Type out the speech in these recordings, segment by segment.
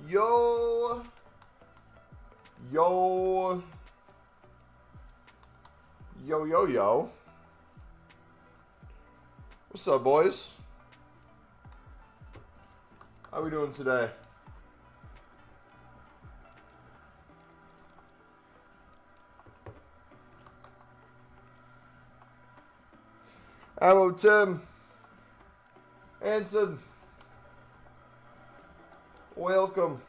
Yo. Yo. Yo, yo, yo. What's up, boys? How we doing today? Hello, Tim. Anson. Welcome.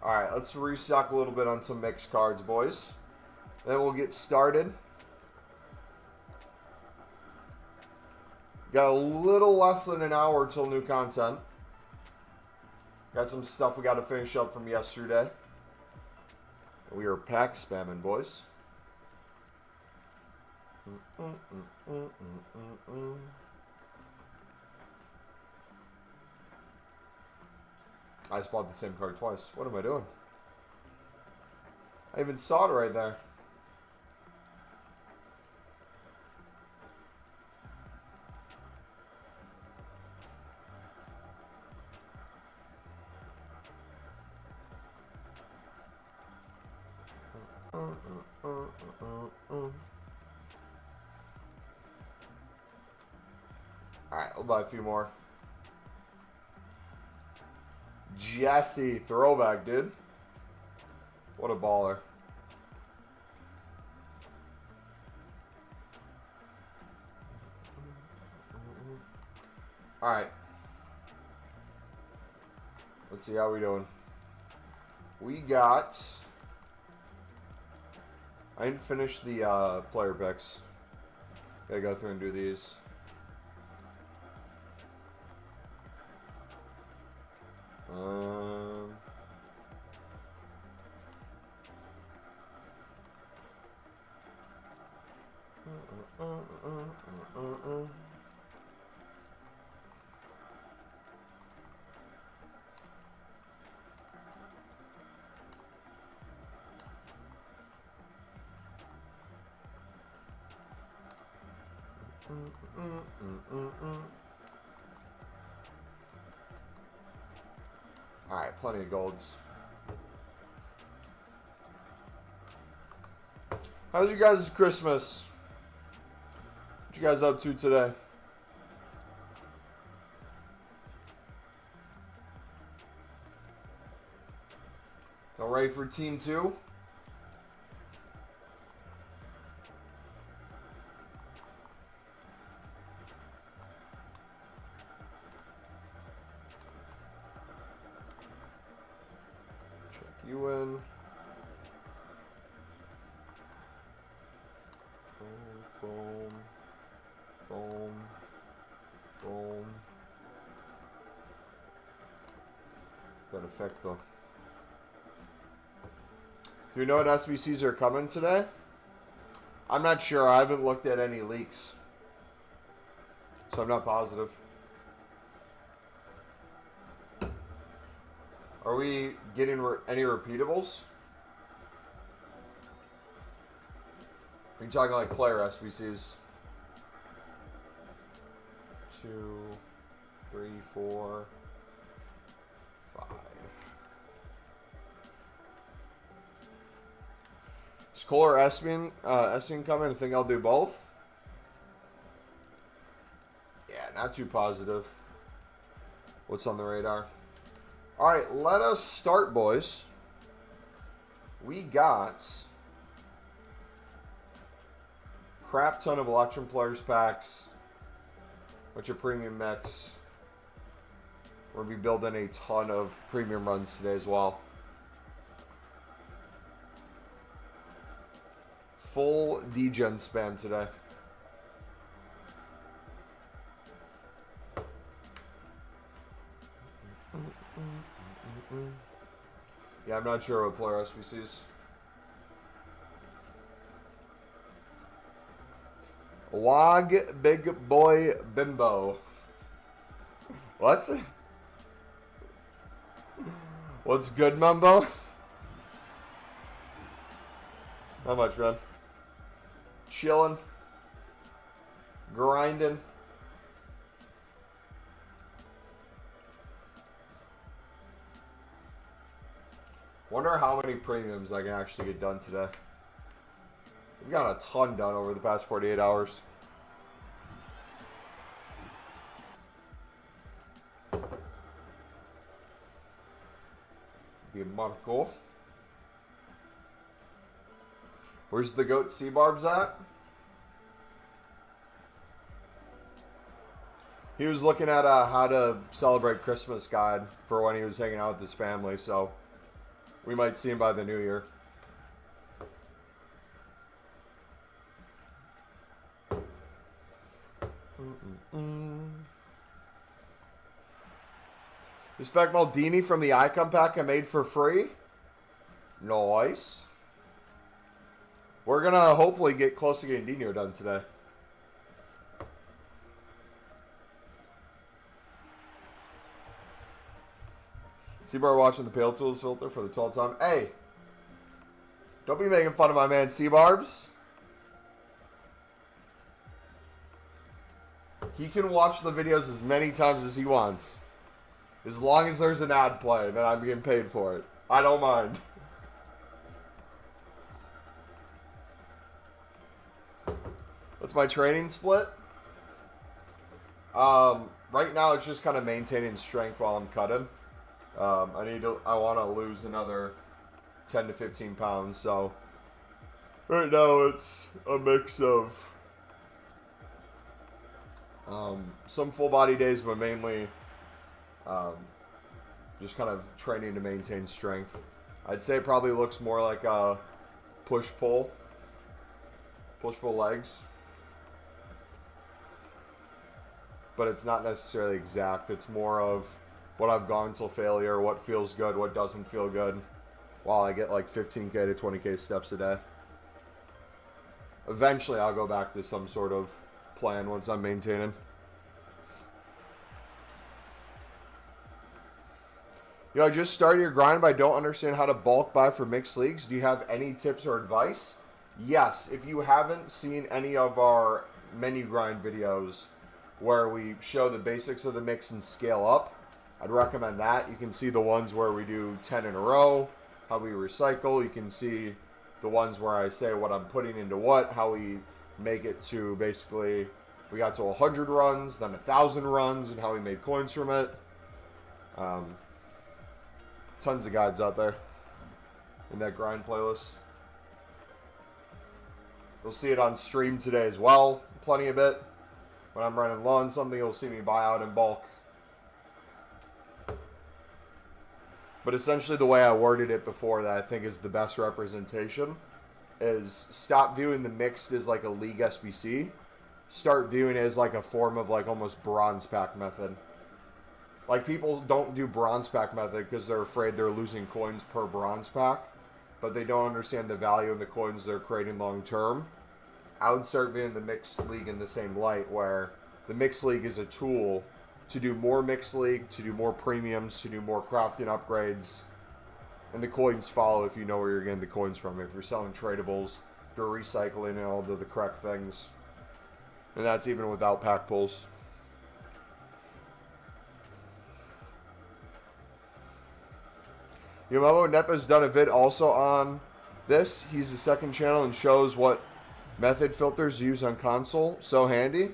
Alright, let's restock a little bit on some mixed cards, boys. Then we'll get started. Got a little less than an hour till new content. Got some stuff we got to finish up from yesterday. We are pack spamming, boys. I just bought the same card twice. What am I doing? I even saw it right there. Alright, I'll buy a few more. Jesse, throwback, dude. What a baller. Alright. Let's see how we doing. We got... I didn't finish the player picks. Gotta go through and do these. Alright, plenty of golds. How's you guys' Christmas? What you guys up to today? All ready for team 2? You in. Boom, boom, boom. That effect though. Do you know what SBCs are coming today? I'm not sure. I haven't looked at any leaks, so I'm not positive. Are we getting any repeatables? Are you talking like player SBCs? 2, 3, 4, 5. Is Cole or Essien coming? I think I'll do both. Yeah, not too positive. What's on the radar? All right, let us start, boys. We got crap ton of Electrum Players packs, bunch of premium mix. We're going to be building a ton of premium runs today as well. Full degen spam today. Yeah, I'm not sure what player SBCs. Log Big Boy Bimbo. What? What's good, Mumbo? Not much, man. Chilling. Grinding. Wonder how many premiums I can actually get done today. We've got a ton done over the past 48 hours. Marco. Where's the goat C-Barbs at? He was looking at how to celebrate Christmas guide for when he was hanging out with his family, so we might see him by the new year. Respect Maldini from the Icon pack I made for free. Nice. We're going to hopefully get close to getting Dino done today. Seabar watching the Pale Tools filter for the 12th time. Hey, don't be making fun of my man Seabarbs. He can watch the videos as many times as he wants. As long as there's an ad play and I'm getting paid for it. I don't mind. What's my training split? Right now it's just kind of maintaining strength while I'm cutting. I want to lose another 10 to 15 pounds, so right now it's a mix of some full body days, but mainly just kind of training to maintain strength. I'd say it probably looks more like a push-pull legs, but it's not necessarily exact. It's more of what I've gone till failure, what feels good, what doesn't feel good, while I get like 15K to 20K steps a day. Eventually I'll go back to some sort of plan once I'm maintaining. Yo, just started your grind, but I don't understand how to bulk buy for mixed leagues. Do you have any tips or advice? Yes, if you haven't seen any of our menu grind videos where we show the basics of the mix and scale up, I'd recommend that. You can see the ones where we do 10 in a row, how we recycle. You can see the ones where I say what I'm putting into what, how we make it to basically, we got to 100 runs, then 1,000 runs, and how we made coins from it. Tons of guides out there in that grind playlist. You'll see it on stream today as well, plenty of it. When I'm running low on something, you'll see me buy out in bulk. But essentially the way I worded it before that I think is the best representation is stop viewing the mixed as like a league SBC. Start viewing it as like a form of like almost bronze pack method. Like people don't do bronze pack method because they're afraid they're losing coins per bronze pack, but they don't understand the value of the coins they're creating long term. I would start viewing the mixed league in the same light where the mixed league is a tool to do more mixed league, to do more premiums, to do more crafting upgrades, and the coins follow if you know where you're getting the coins from. If you're selling tradables, if you're recycling and all the correct things, and that's even without pack pulls. Yomomo Nepa's done a vid also on this. He's the second channel and shows what method filters use on console. So handy.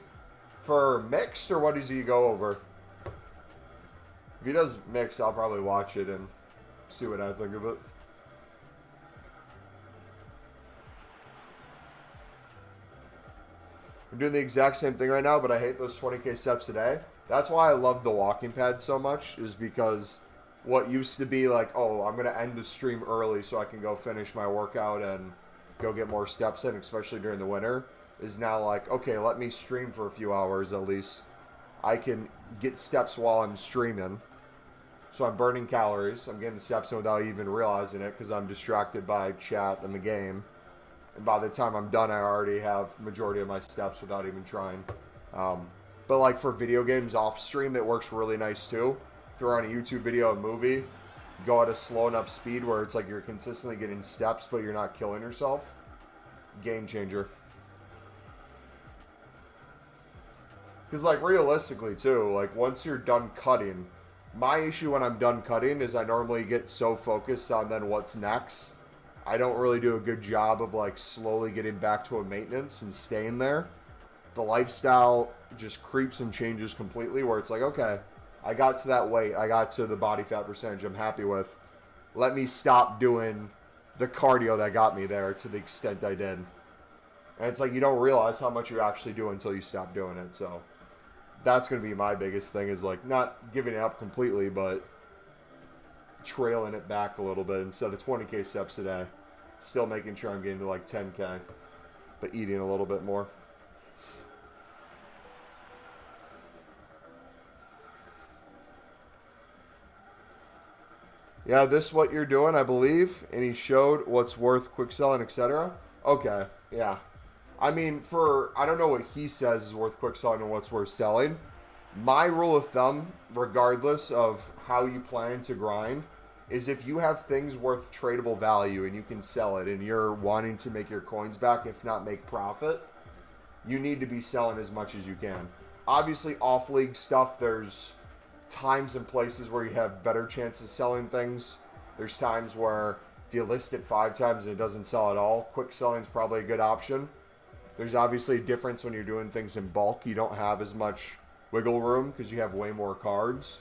For mixed, or what does he go over? If he does mixed, I'll probably watch it and see what I think of it. I'm doing the exact same thing right now, but I hate those 20K steps a day. That's why I love the walking pad so much, is because what used to be like, oh, I'm going to end the stream early so I can go finish my workout and go get more steps in, especially during the winter, is now like, okay, let me stream for a few hours at least. I can get steps while I'm streaming. So I'm burning calories. I'm getting the steps in without even realizing it because I'm distracted by chat and the game. And by the time I'm done, I already have majority of my steps without even trying. But like for video games off stream, it works really nice too. Throw on a YouTube video, a movie, go at a slow enough speed where it's like you're consistently getting steps, but you're not killing yourself. Game changer. Because like realistically too, like once you're done cutting, my issue when I'm done cutting is I normally get so focused on then what's next. I don't really do a good job of like slowly getting back to a maintenance and staying there. The lifestyle just creeps and changes completely where it's like, okay, I got to that weight. I got to the body fat percentage I'm happy with. Let me stop doing the cardio that got me there to the extent I did. And it's like you don't realize how much you actually do until you stop doing it. So that's going to be my biggest thing is like not giving it up completely, but trailing it back a little bit instead of 20K steps a day. Still making sure I'm getting to like 10K, but eating a little bit more. Yeah, this is what you're doing, I believe. And he showed what's worth quick selling, etc. Okay, yeah. I mean, I don't know what he says is worth quick selling and what's worth selling. My rule of thumb, regardless of how you plan to grind, is if you have things worth tradable value and you can sell it and you're wanting to make your coins back, if not make profit, you need to be selling as much as you can. Obviously, off-league stuff, there's times and places where you have better chances selling things. There's times where if you list it 5 times and it doesn't sell at all, quick selling is probably a good option. There's obviously a difference when you're doing things in bulk. You don't have as much wiggle room because you have way more cards.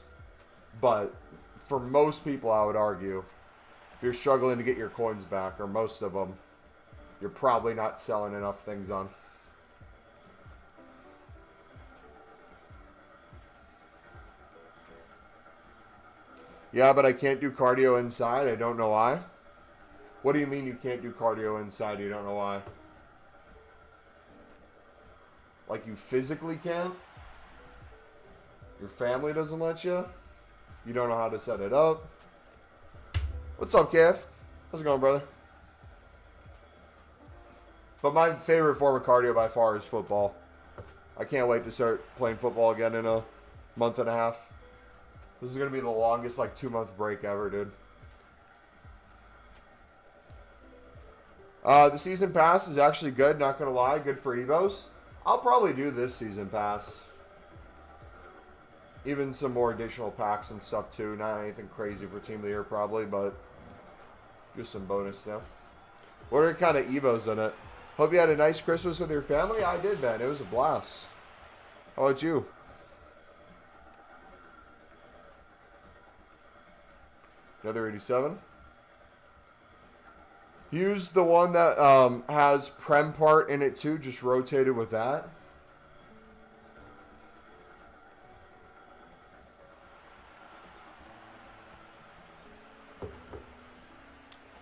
But for most people, I would argue, if you're struggling to get your coins back, or most of them, you're probably not selling enough things on. Yeah, but I can't do cardio inside. I don't know why. What do you mean you can't do cardio inside? You don't know why? Like you physically can't? Your family doesn't let you? You don't know how to set it up? What's up, Kev? How's it going, brother? But my favorite form of cardio by far is football. I can't wait to start playing football again in a month and a half. This is going to be the longest, like, 2-month break ever, dude. The season pass is actually good, not going to lie. Good for Evos. I'll probably do this season pass. Even some more additional packs and stuff, too. Not anything crazy for Team of the Year, probably, but just some bonus stuff. What are kind of Evos in it? Hope you had a nice Christmas with your family. I did, man. It was a blast. How about you? Another 87. Use the one that has Prem part in it too. Just rotated with that.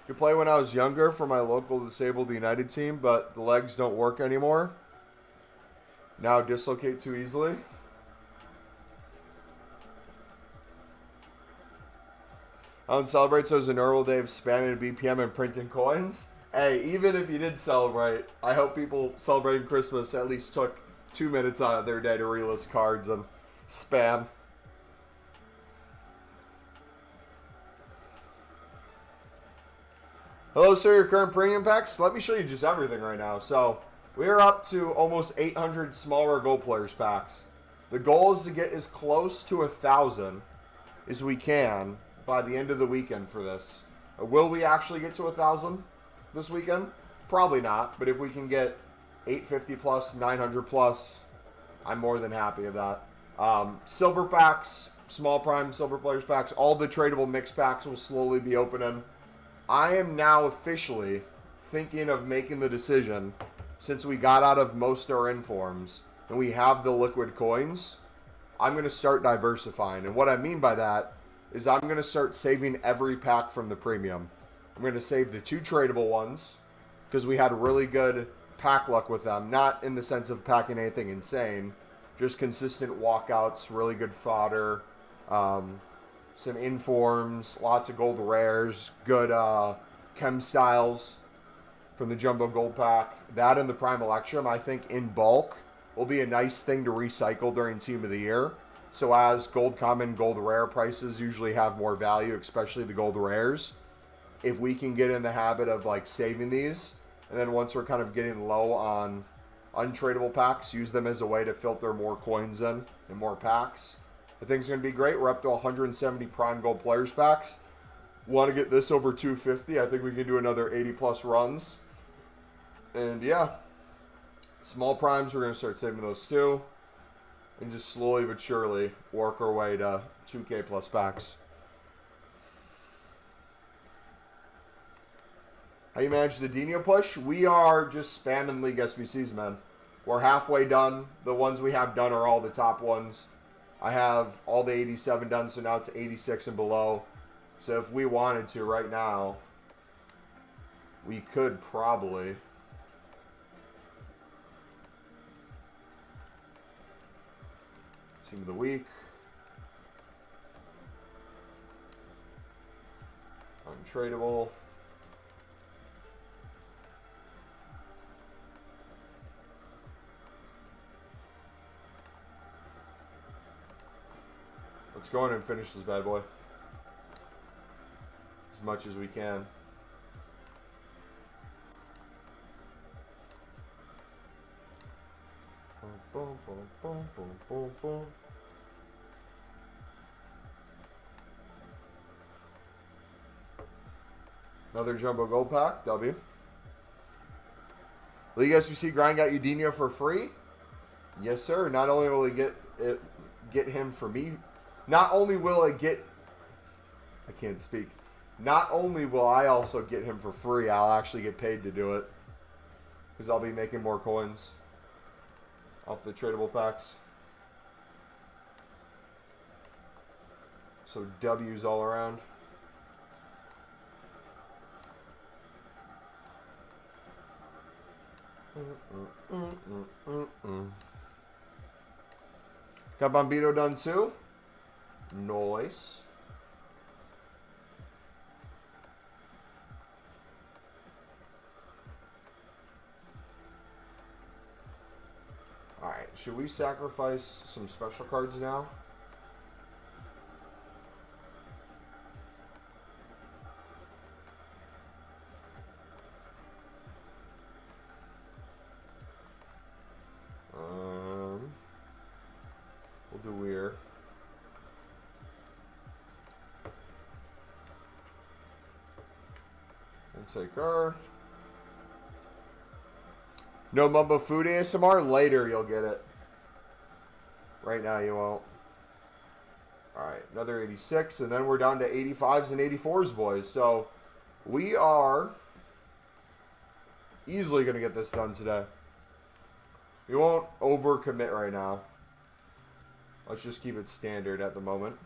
Could play when I was younger for my local disabled United team, but the legs don't work anymore. Now dislocate too easily. I don't celebrate, so it was a normal day of spamming a BPM and printing coins. Hey, even if you did celebrate, I hope people celebrating Christmas at least took 2 minutes out of their day to relist cards and spam. Hello, sir, your current premium packs? Let me show you just everything right now. So, we are up to almost 800 smaller gold players packs. The goal is to get as close to 1,000 as we can by the end of the weekend for this. Will we actually get to 1,000 this weekend? Probably not, but if we can get 850 plus, 900 plus, I'm more than happy with that. Silver packs, small prime silver players packs, all the tradable mix packs will slowly be opening. I am now officially thinking of making the decision, since we got out of most of our informs and we have the liquid coins, I'm going to start diversifying. And what I mean by that is I'm going to start saving every pack from the premium. I'm going to save the 2 tradable ones because we had really good pack luck with them. Not in the sense of packing anything insane, just consistent walkouts, really good fodder. some informs, lots of gold rares, good chem styles from the Jumbo Gold Pack. That and the Prime Electrum, I think, in bulk, will be a nice thing to recycle during Team of the Year. So as Gold Common, Gold Rare prices usually have more value, especially the Gold Rares, if we can get in the habit of like saving these, and then once we're kind of getting low on untradeable packs, use them as a way to filter more coins in and more packs, I think it's going to be great. We're up to 170 Prime Gold Players packs. Want to get this over 250. I think we can do another 80 plus runs. And yeah, small primes, we're going to start saving those too. And just slowly but surely work our way to 2K plus packs. How you manage the Dino push? We are just spamming League SBCs, man. We're halfway done. The ones we have done are all the top ones. I have all the 87 done, so now it's 86 and below. So if we wanted to right now, we could probably... Team of the week. Untradeable. Let's go in and finish this bad boy. As much as we can. Boom, boom, boom, boom, boom, boom. Another Jumbo Gold Pack, W. League SBC grind got Udinho for free? Yes, sir. Not only will he get him for me, not only will it get, I can't speak. Not only will I also get him for free, I'll actually get paid to do it. Because I'll be making more coins off the tradable packs. So W's all around. Got Bombito done too. Nice. Alright, should we sacrifice some special cards now? We'll do Weir. And take her. No Mumbo Food ASMR? Later you'll get it. Right now you won't. Alright, another 86, and then we're down to 85s and 84s, boys. So, we are easily going to get this done today. We won't overcommit right now. Let's just keep it standard at the moment.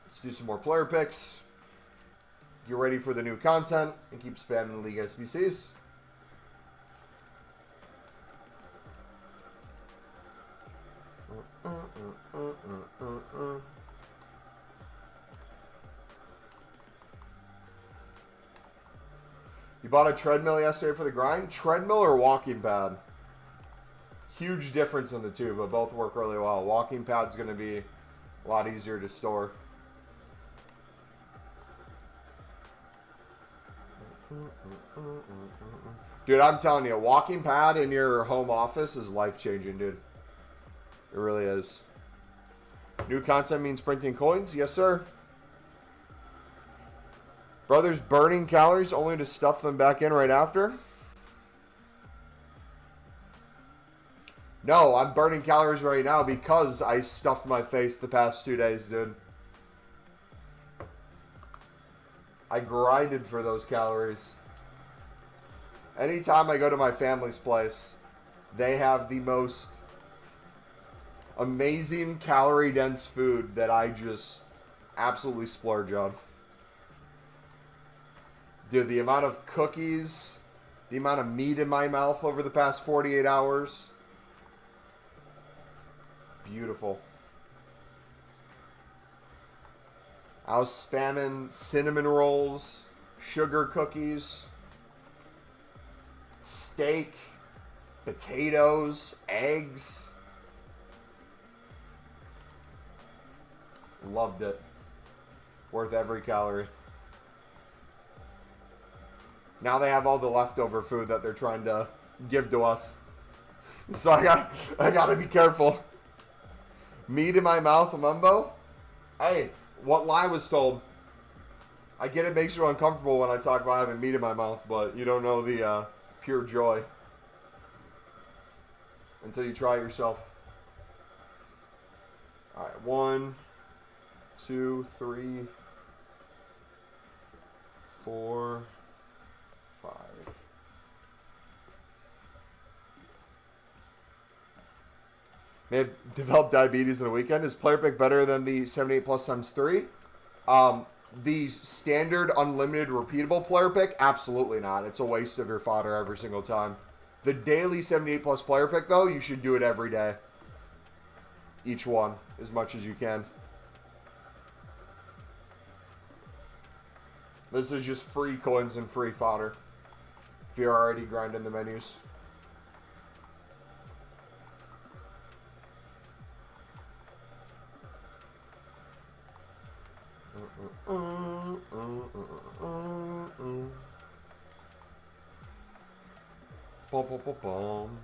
Let's do some more player picks. Get ready for the new content and keep spamming the League SBCs. You bought a treadmill yesterday for the grind? Treadmill or walking pad? Huge difference in the two, but both work really well. Walking pad's going to be a lot easier to store. Dude, I'm telling you, a walking pad in your home office is life-changing, dude. It really is. New content means printing coins? Yes, sir. Brothers burning calories only to stuff them back in right after? No, I'm burning calories right now because I stuffed my face the past 2 days, dude. I grinded for those calories. Anytime I go to my family's place, they have the most amazing calorie-dense food that I just absolutely splurge on. Dude, the amount of cookies, the amount of meat in my mouth over the past 48 hours. Beautiful. I was spamming cinnamon rolls, sugar cookies, steak, potatoes, eggs. Loved it. Worth every calorie. Now they have all the leftover food that they're trying to give to us. So I gotta be careful. Meat in my mouth, Mumbo. Hey, what lie was told? I get it makes you uncomfortable when I talk about having meat in my mouth, but you don't know the pure joy until you try it yourself. All right, 1, 2, 3, 4, 5. May have developed diabetes in a weekend. Is player pick better than the 78 plus times 3? The standard unlimited repeatable player pick? Absolutely not. It's a waste of your fodder every single time. The daily 78 plus player pick, though, you should do it every day. Each one, as much as you can. This is just free coins and free fodder if you're already grinding the menus. Bum, bum, bum, bum.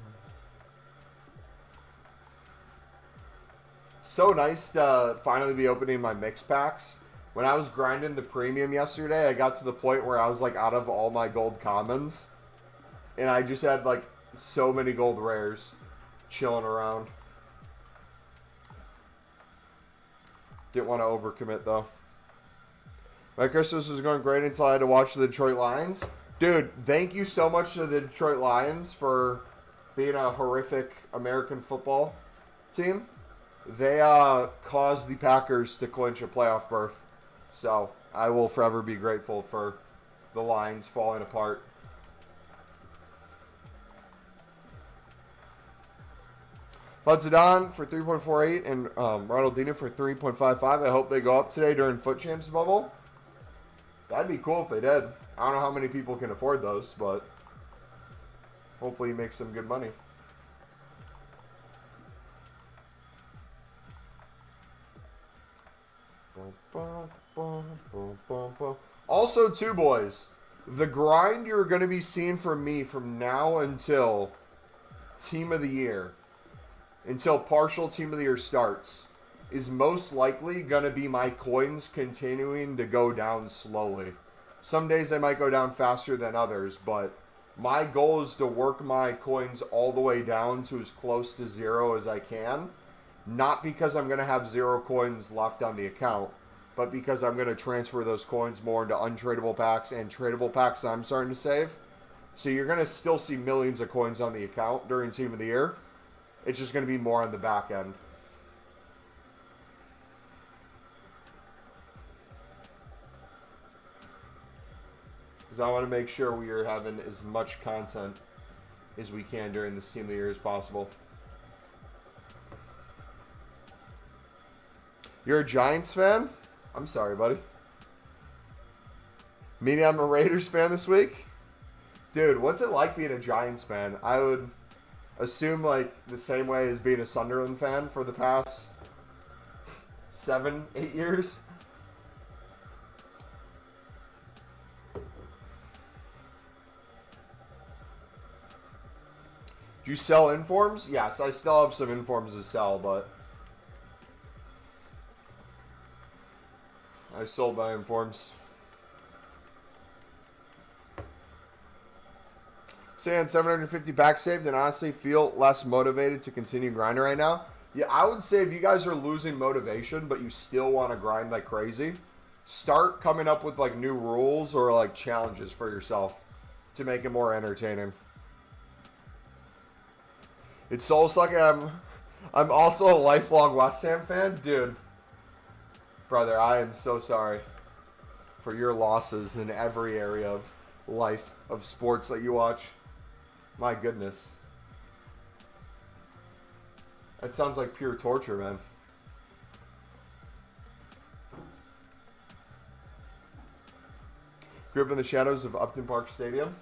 So nice to finally be opening my mix packs. When I was grinding the premium yesterday, I got to the point where I was like out of all my gold commons. And I just had like so many gold rares chilling around. Didn't want to overcommit though. My Christmas was going great until I had to watch the Detroit Lions. Dude, thank you so much to the Detroit Lions for being a horrific American football team. They caused the Packers to clinch a playoff berth. So, I will forever be grateful for the Lions falling apart. Bud Zidane for 3.48 and Ronaldinho for 3.55. I hope they go up today during Foot Champs bubble. That'd be cool if they did. I don't know how many people can afford those, but hopefully you make some good money. Also, too, boys, the grind you're going to be seeing from me from now until Team of the Year, until partial Team of the Year starts, is most likely going to be my coins continuing to go down slowly. Some days they might go down faster than others, but my goal is to work my coins all the way down to as close to 0 as I can. Not because I'm going to have 0 coins left on the account, but because I'm going to transfer those coins more into untradeable packs and tradable packs that I'm starting to save. So you're going to still see millions of coins on the account during Team of the Year. It's just going to be more on the back end. Because I want to make sure we are having as much content as we can during this Team of the Year as possible. You're a Giants fan? I'm sorry, buddy. Meaning I'm a Raiders fan this week? Dude, what's it like being a Giants fan? I would assume like the same way as being a Sunderland fan for the past 7, 8 years. Do you sell informs? Yes, I still have some informs to sell, but I sold my informs. Saying 750 back saved and honestly feel less motivated to continue grinding right now. Yeah, I would say if you guys are losing motivation, but you still want to grind like crazy, start coming up with like new rules or like challenges for yourself to make it more entertaining. It's soul sucking. I'm also a lifelong West Ham fan, dude. Brother, I am so sorry for your losses in every area of life, of sports that you watch. My goodness. That sounds like pure torture, man. Grew up in the shadows of Upton Park Stadium.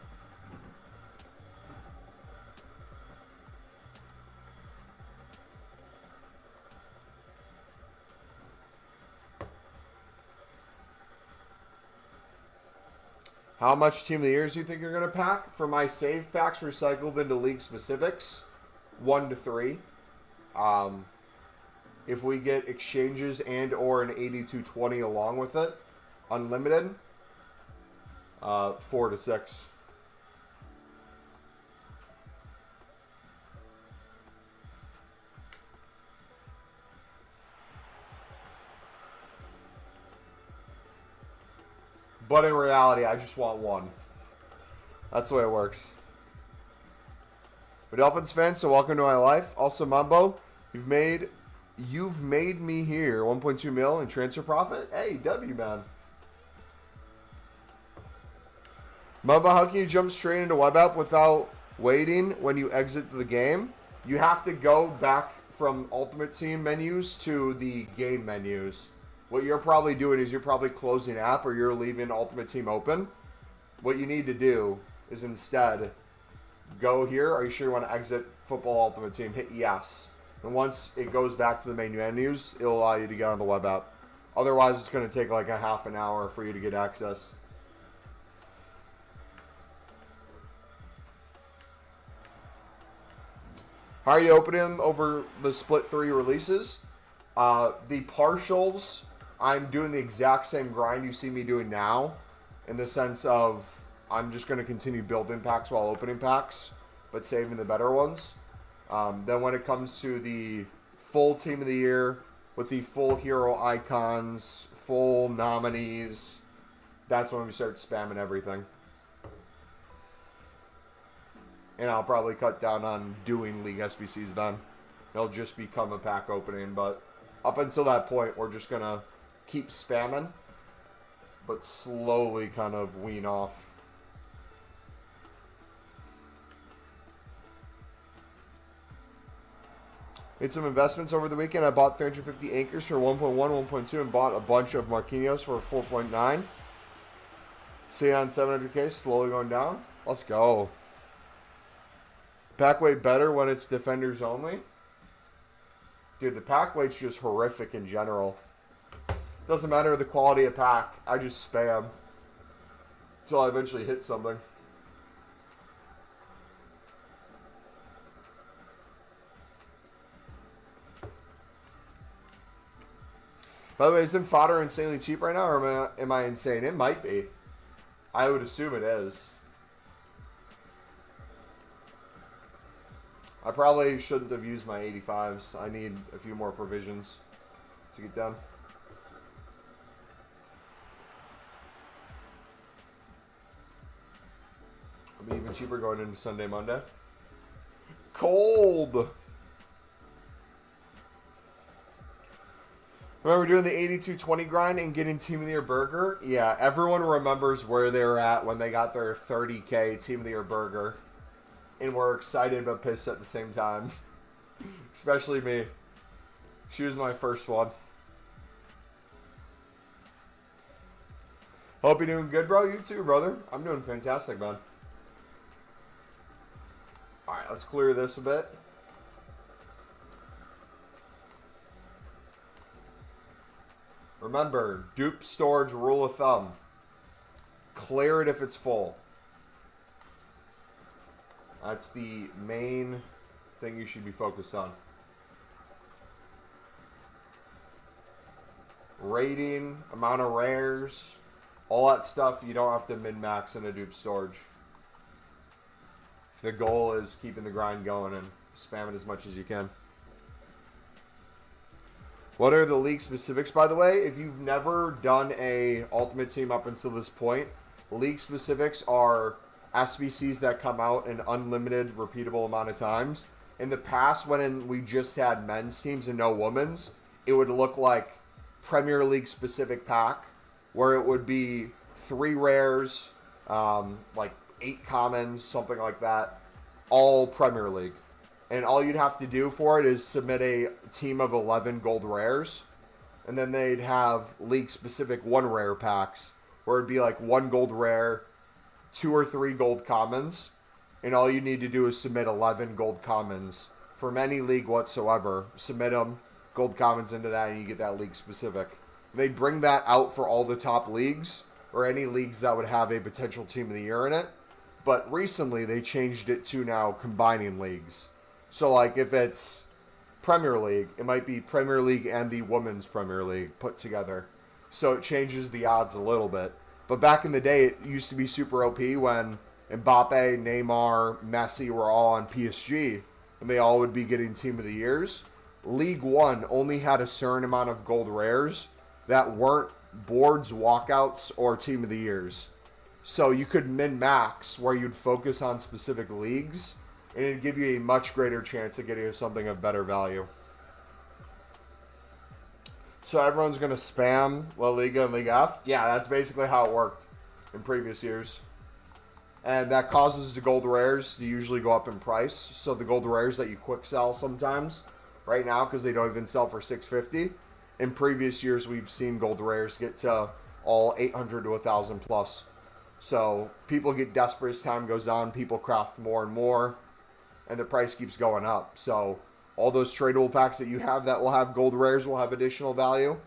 How much Team of the Years do you think you're going to pack? For my save packs recycled into league specifics, 1 to 3. If we get exchanges and or an 8220 along with it, unlimited, 4 to 6. But in reality, I just want 1. That's the way it works. But Dolphins fans, so welcome to my life. Also, Mambo, you've made me here 1.2 mil in transfer profit. Hey, W, man. Mambo, how can you jump straight into web app without waiting when you exit the game? You have to go back from Ultimate Team menus to the game menus. What you're probably doing is you're probably closing app or you're leaving Ultimate Team open. What you need to do is instead go here. Are you sure you want to exit Football Ultimate Team? Hit yes. And once it goes back to the main menus, it'll allow you to get on the web app. Otherwise, it's going to take like a half an hour for you to get access. How are you opening over the split 3 releases? The partials, I'm doing the exact same grind you see me doing now, in the sense of I'm just going to continue building packs while opening packs, but saving the better ones. Then when it comes to the full Team of the Year, with the full hero icons, full nominees, that's when we start spamming everything. And I'll probably cut down on doing League SBCs then. It'll just become a pack opening, but up until that point, we're just going to keep spamming, but slowly kind of wean off. Made some investments over the weekend. I bought 350 anchors for 1.1, 1.2, and bought a bunch of Marquinhos for 4.9. Stay on 700K, slowly going down. Let's go. Pack weight better when it's defenders only. Dude, the pack weight's just horrific in general. Doesn't matter the quality of pack. I just spam until I eventually hit something. By the way, isn't fodder insanely cheap right now, or am I insane? It might be. I would assume it is. I probably shouldn't have used my 85s. I need a few more provisions to get done. It'll be even cheaper going into Sunday, Monday. Cold! Remember doing the 8220 grind and getting Team of the Year burger? Yeah, everyone remembers where they were at when they got their 30K Team of the Year burger. And we're excited but pissed at the same time. Especially me. She was my first one. Hope you're doing good, bro. You too, brother. I'm doing fantastic, man. Alright, let's clear this a bit. Remember, dupe storage rule of thumb. Clear it if it's full. That's the main thing you should be focused on. Rating, amount of rares, all that stuff you don't have to min-max in a dupe storage. The goal is keeping the grind going and spamming as much as you can. What are the league specifics, by the way? If you've never done a Ultimate Team up until this point, league specifics are SBCs that come out an unlimited, repeatable amount of times. In the past, when we just had men's teams and no women's, it would look like Premier League specific pack, where it would be 3 rares, like 8 commons, something like that, all Premier League. And all you'd have to do for it is submit a team of 11 gold rares, and then they'd have league specific 1 rare packs where it'd be like 1 gold rare, 2 or 3 gold commons, and all you need to do is submit 11 gold commons from any league whatsoever. Submit them, gold commons into that, and you get that league specific. They'd bring that out for all the top leagues, or any leagues that would have a potential team of the year in it. But recently, they changed it to now combining leagues. So, like, if it's Premier League, it might be Premier League and the Women's Premier League put together. So it changes the odds a little bit. But back in the day, it used to be super OP when Mbappe, Neymar, Messi were all on PSG, and they all would be getting Team of the Years. League One only had a certain amount of gold rares that weren't boards, walkouts, or Team of the Years. So you could min-max where you'd focus on specific leagues, and it'd give you a much greater chance of getting something of better value. So everyone's going to spam La Liga and Liga F? Yeah, that's basically how it worked in previous years. And that causes the gold rares to usually go up in price. So the gold rares that you quick sell sometimes, right now, because they don't even sell for $650. In previous years, we've seen gold rares get to all 800 to 1,000 plus. So people get desperate as time goes on. People craft more and more, and the price keeps going up. So all those tradable packs that you have that will have gold rares will have additional value.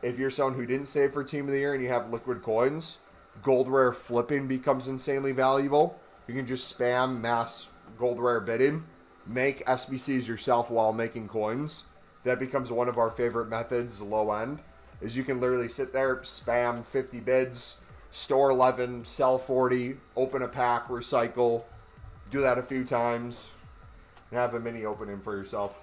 If you're someone who didn't save for Team of the Year and you have liquid coins, gold rare flipping becomes insanely valuable. You can just spam mass gold rare bidding, make SBCs yourself while making coins. That becomes one of our favorite methods, low end, is you can literally sit there, spam 50 bids, store 11, sell 40, open a pack, recycle, do that a few times, and have a mini opening for yourself.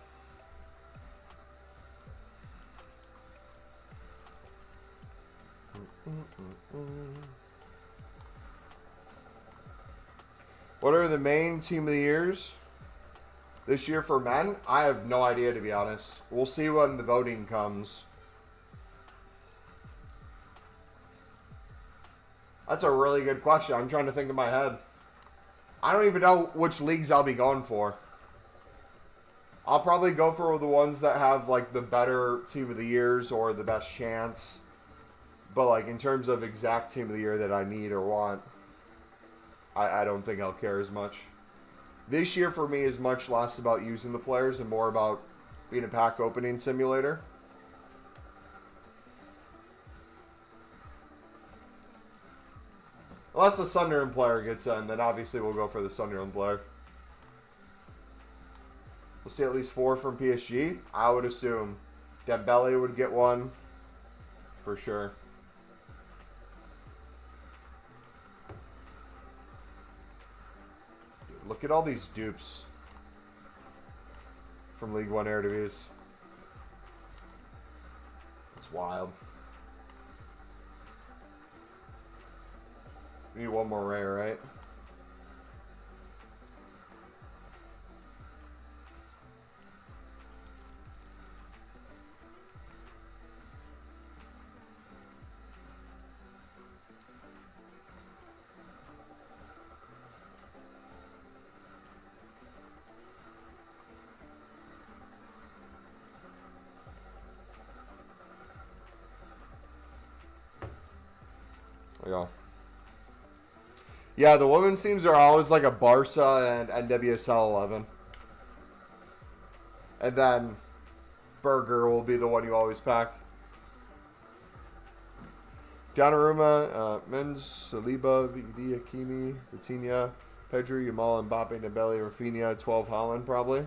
What are the main Team of the Years this year for men? I have no idea, to be honest. We'll see when the voting comes. That's a really good question. I'm trying to think in my head. I don't even know which leagues I'll be going for. I'll probably go for the ones that have like the better Team of the Years or the best chance. But like in terms of exact Team of the Year that I need or want, I don't think I'll care as much. This year for me is much less about using the players and more about being a pack opening simulator. Unless the Sunderland player gets in, then obviously we'll go for the Sunderland player. We'll see at least 4 from PSG. I would assume Dembele would get one for sure. Dude, look at all these dupes from League One Eredivisie. It's wild. We need one more rare, right? There we go. Yeah, the women's teams are always like a Barca and NWSL 11. And then Berger will be the one you always pack. Donnarumma, Menz, Saliba, Vidi, Hakimi, Vitinha, Pedri, Yamal, Mbappe, Dembele, Rafinha, 12 Holland probably.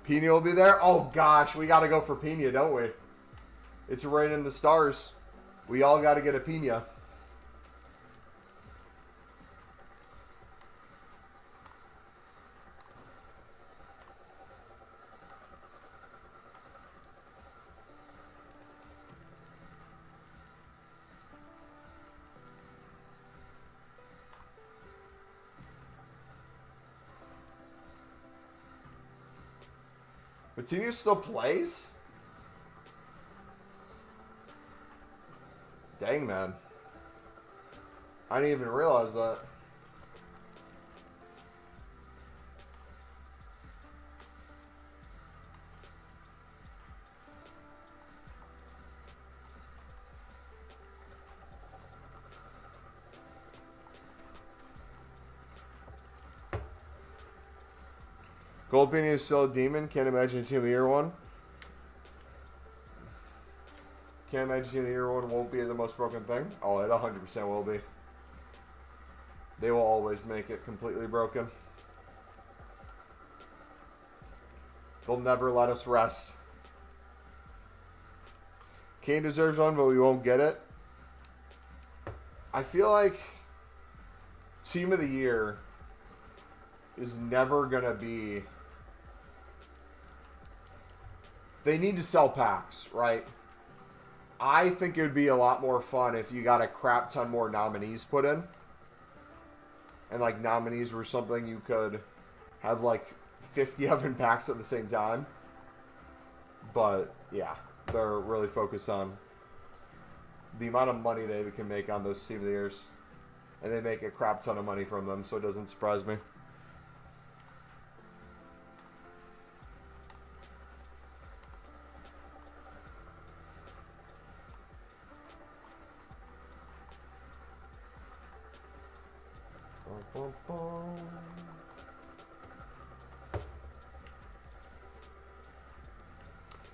Pina will be there. Oh gosh, we got to go for Pina, don't we? It's raining the stars. We all got to get a Pina. Vitinha still plays? Dang, man. I didn't even realize that. Goldpini is still a demon. Can't imagine a Team of the Year one. Can't imagine Team of the Year one won't be the most broken thing. Oh, it 100% will be. They will always make it completely broken. They'll never let us rest. Kane deserves one, but we won't get it. I feel like Team of the Year is never going to be... They need to sell packs, right? I think it would be a lot more fun if you got a crap ton more nominees put in. And, like, nominees were something you could have, like, 50 of in packs at the same time. But, yeah, they're really focused on the amount of money they can make on those Team of the Years. And they make a crap ton of money from them, so it doesn't surprise me.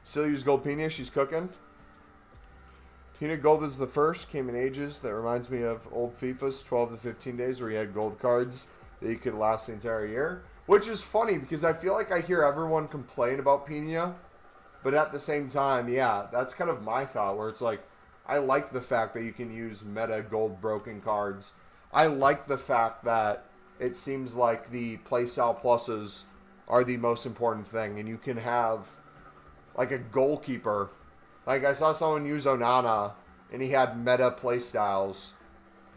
Still use Gold Pina, she's cooking. Pina Gold is the first, came in ages. That reminds me of old FIFA's 12 to 15 days where you had gold cards that you could last the entire year. Which is funny because I feel like I hear everyone complain about Pina, but at the same time, yeah, that's kind of my thought where it's like, I like the fact that you can use meta gold broken cards. I like the fact that it seems like the playstyle pluses are the most important thing, and you can have like a goalkeeper. Like I saw someone use Onana, and he had meta playstyles,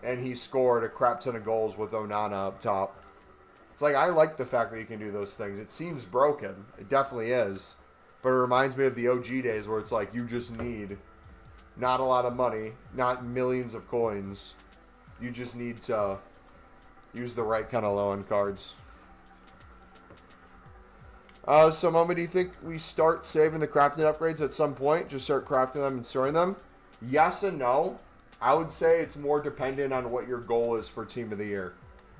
and he scored a crap ton of goals with Onana up top. It's like, I like the fact that you can do those things. It seems broken. It definitely is. But it reminds me of the OG days where it's like, you just need not a lot of money, not millions of coins. You just need to use the right kind of low-end cards. So, Mama, do you think we start saving the crafting upgrades at some point? Just start crafting them and storing them? Yes and no. I would say it's more dependent on what your goal is for Team of the Year.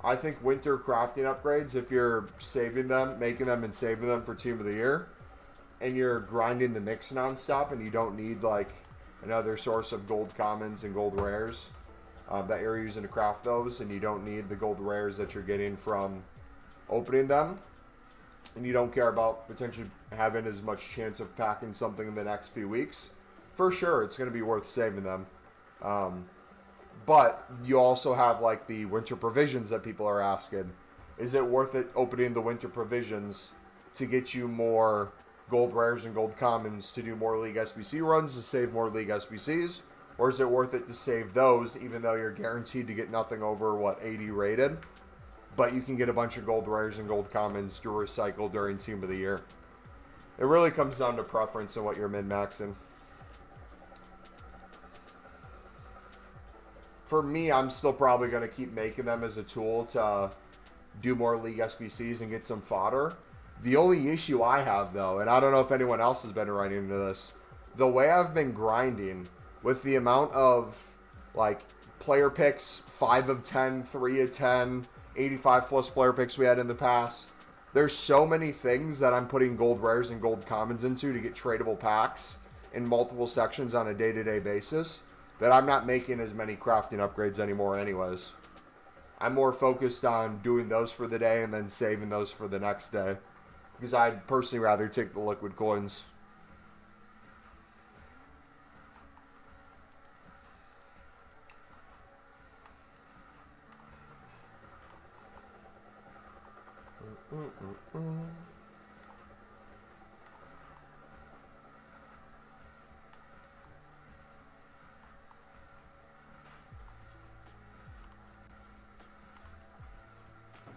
I think winter crafting upgrades, if you're saving them, making them and saving them for Team of the Year, and you're grinding the mix nonstop and you don't need like another source of gold commons and gold rares that you're using to craft those, and you don't need the gold rares that you're getting from opening them, and you don't care about potentially having as much chance of packing something in the next few weeks, for sure it's going to be worth saving them. But you also have like the winter provisions that people are asking. Is it worth it opening the winter provisions to get you more gold rares and gold commons to do more League SBC runs to save more League SBCs? Or is it worth it to save those even though you're guaranteed to get nothing over, what, 80 rated? But you can get a bunch of gold rares and gold commons to recycle during Team of the Year. It really comes down to preference and what you're min-maxing. For me, I'm still probably going to keep making them as a tool to do more League SBCs and get some fodder. The only issue I have, though, and I don't know if anyone else has been running into this, the way I've been grinding with the amount of, like, player picks, 5 of 10, 3 of 10, 85 plus player picks we had in the past, there's so many things that I'm putting gold rares and gold commons into to get tradable packs in multiple sections on a day-to-day basis that I'm not making as many crafting upgrades anymore anyways. I'm more focused on doing those for the day and then saving those for the next day, because I'd personally rather take the liquid coins.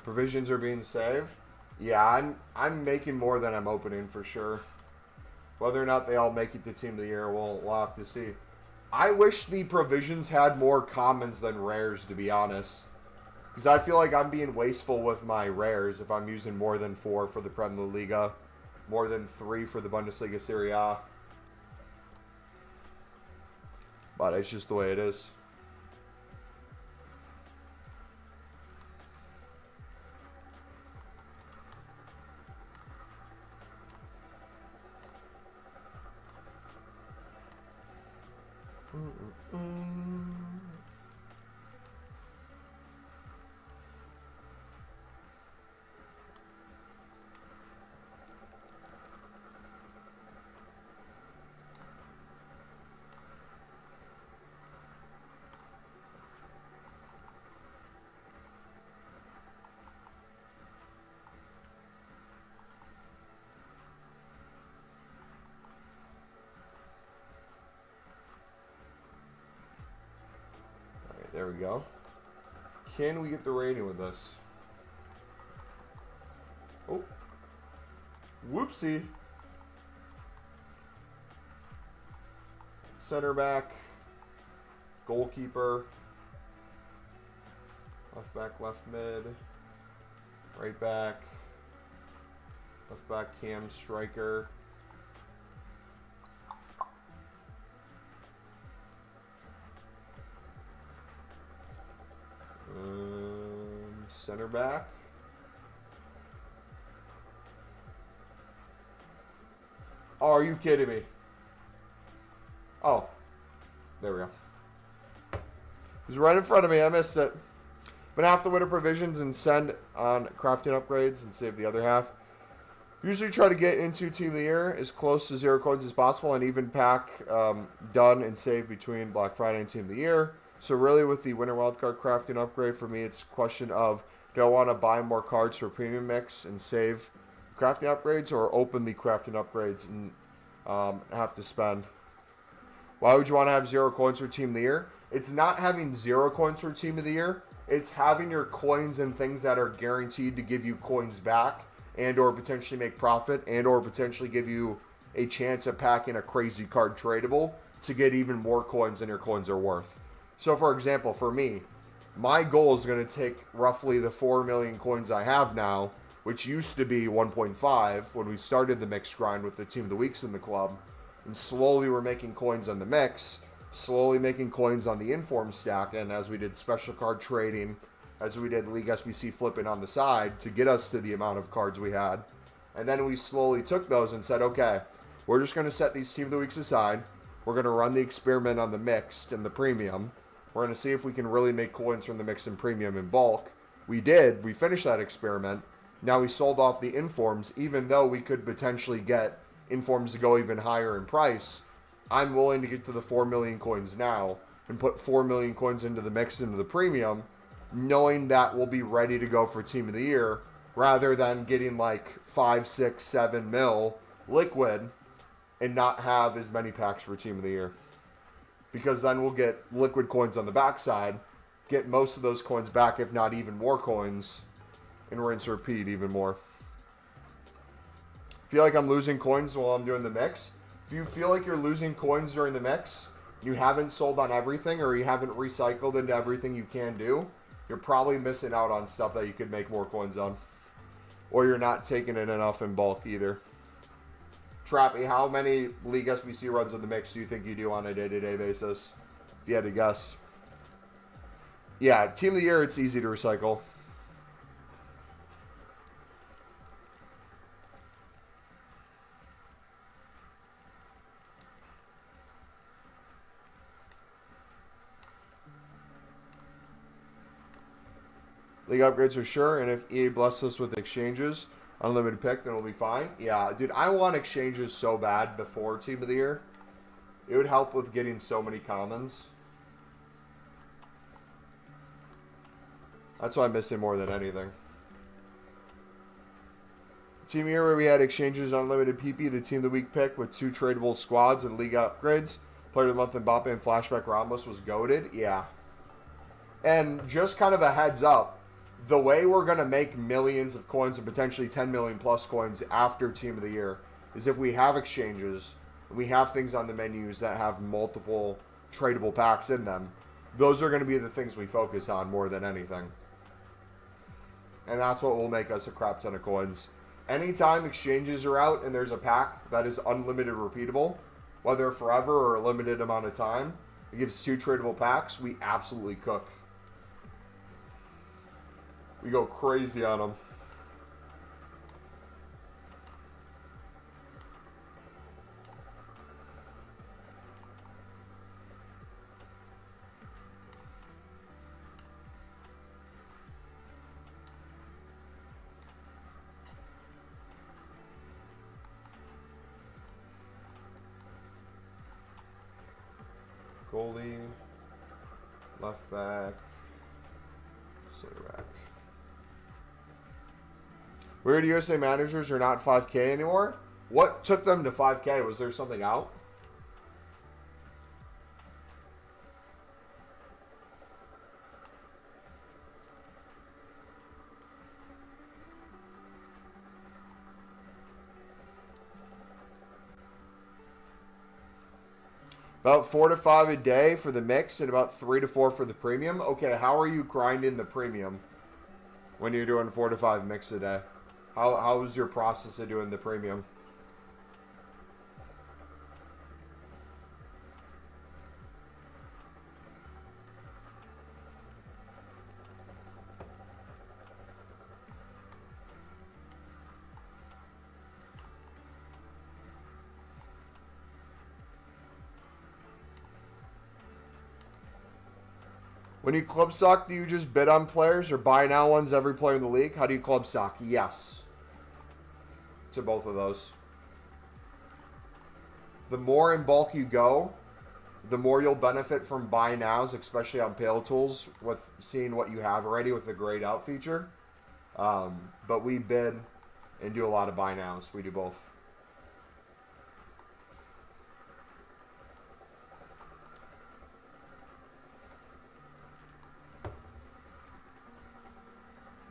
Provisions are being saved. Yeah, I'm making more than I'm opening for sure. Whether or not they all make it to Team of the Year, we'll have to see. I wish the provisions had more commons than rares, to be honest. Because I feel like I'm being wasteful with my rares if I'm using more than 4 for the Premier Liga, more than 3 for the Bundesliga Serie A. But it's just the way it is. There we go. Can we get the rating with this? Oh. Whoopsie. Center back. Goalkeeper. Left back, left mid. Right back. Left back, cam, striker. Center back. Oh, are you kidding me? Oh, there we go. It was right in front of me. I missed it. But half the winter provisions and send on crafting upgrades and save the other half. Usually try to get into Team of the Year as close to 0 coins as possible and even pack done and save between Black Friday and Team of the Year. So really with the winter wildcard crafting upgrade, for me it's a question of, do I want to buy more cards for premium mix and save crafting upgrades, or open the crafting upgrades and have to spend? Why would you want to have 0 coins for Team of the Year? It's not having 0 coins for Team of the Year. It's having your coins and things that are guaranteed to give you coins back and or potentially make profit and or potentially give you a chance at packing a crazy card tradable to get even more coins than your coins are worth. So for example, for me, my goal is going to take roughly the 4 million coins I have now, which used to be 1.5 when we started the mix grind with the Team of the Weeks in the club. And slowly we're making coins on the mix, slowly making coins on the inform stack, and as we did special card trading, as we did League SBC flipping on the side to get us to the amount of cards we had. And then we slowly took those and said, okay, we're just going to set these Team of the Weeks aside. We're going to run the experiment on the mixed and the premium. We're going to see if we can really make coins from the mixed and premium in bulk. We did. We finished that experiment. Now we sold off the informs, even though we could potentially get informs to go even higher in price. I'm willing to get to the 4 million coins now and put 4 million coins into the mixed into the premium, knowing that we'll be ready to go for Team of the Year, rather than getting like 5, 6, 7 mil liquid and not have as many packs for Team of the Year. Because then we'll get liquid coins on the backside, get most of those coins back, if not even more coins, and rinse and repeat even more. Feel like I'm losing coins while I'm doing the mix? If you feel like you're losing coins during the mix, you haven't sold on everything, or you haven't recycled into everything you can do, you're probably missing out on stuff that you could make more coins on. Or you're not taking it enough in bulk either. Trappy, how many League SBC runs in the mix do you think you do on a day-to-day basis? If you had to guess. Yeah, Team of the Year, it's easy to recycle. League upgrades are sure, and if EA blesses us with exchanges, unlimited pick, then we'll be fine. Yeah, dude, I want exchanges so bad before Team of the Year. It would help with getting so many commons. That's why I'm missing more than anything. Team of the Year where we had exchanges, unlimited PP, the Team of the Week pick with 2 tradable squads and league upgrades. Player of the Month Mbappe and Flashback Ramos was goated. Yeah. And just kind of a heads up, the way we're going to make millions of coins and potentially 10 million plus coins after Team of the Year is if we have exchanges, we have things on the menus that have multiple tradable packs in them. Those are going to be the things we focus on more than anything. And that's what will make us a crap ton of coins. Anytime exchanges are out and there's a pack that is unlimited repeatable, whether forever or a limited amount of time, it gives 2 tradable packs, we absolutely cook. We go crazy on them. goalie, left back, center back. Weird USA managers are not 5K anymore. What took them to 5K? Was there something out? About 4 to 5 a day for the mix and about 3 to 4 for the premium. Okay, how are you grinding the premium when you're doing 4 to 5 mix a day? How is your process of doing the premium? When you club stock, do you just bid on players or buy now ones every player in the league? How do you club stock? Yes. To both of those. The more in bulk you go, the more you'll benefit from buy nows, especially on Pale Tools, with seeing what you have already with the grayed out feature. But we bid and do a lot of buy nows. We do both.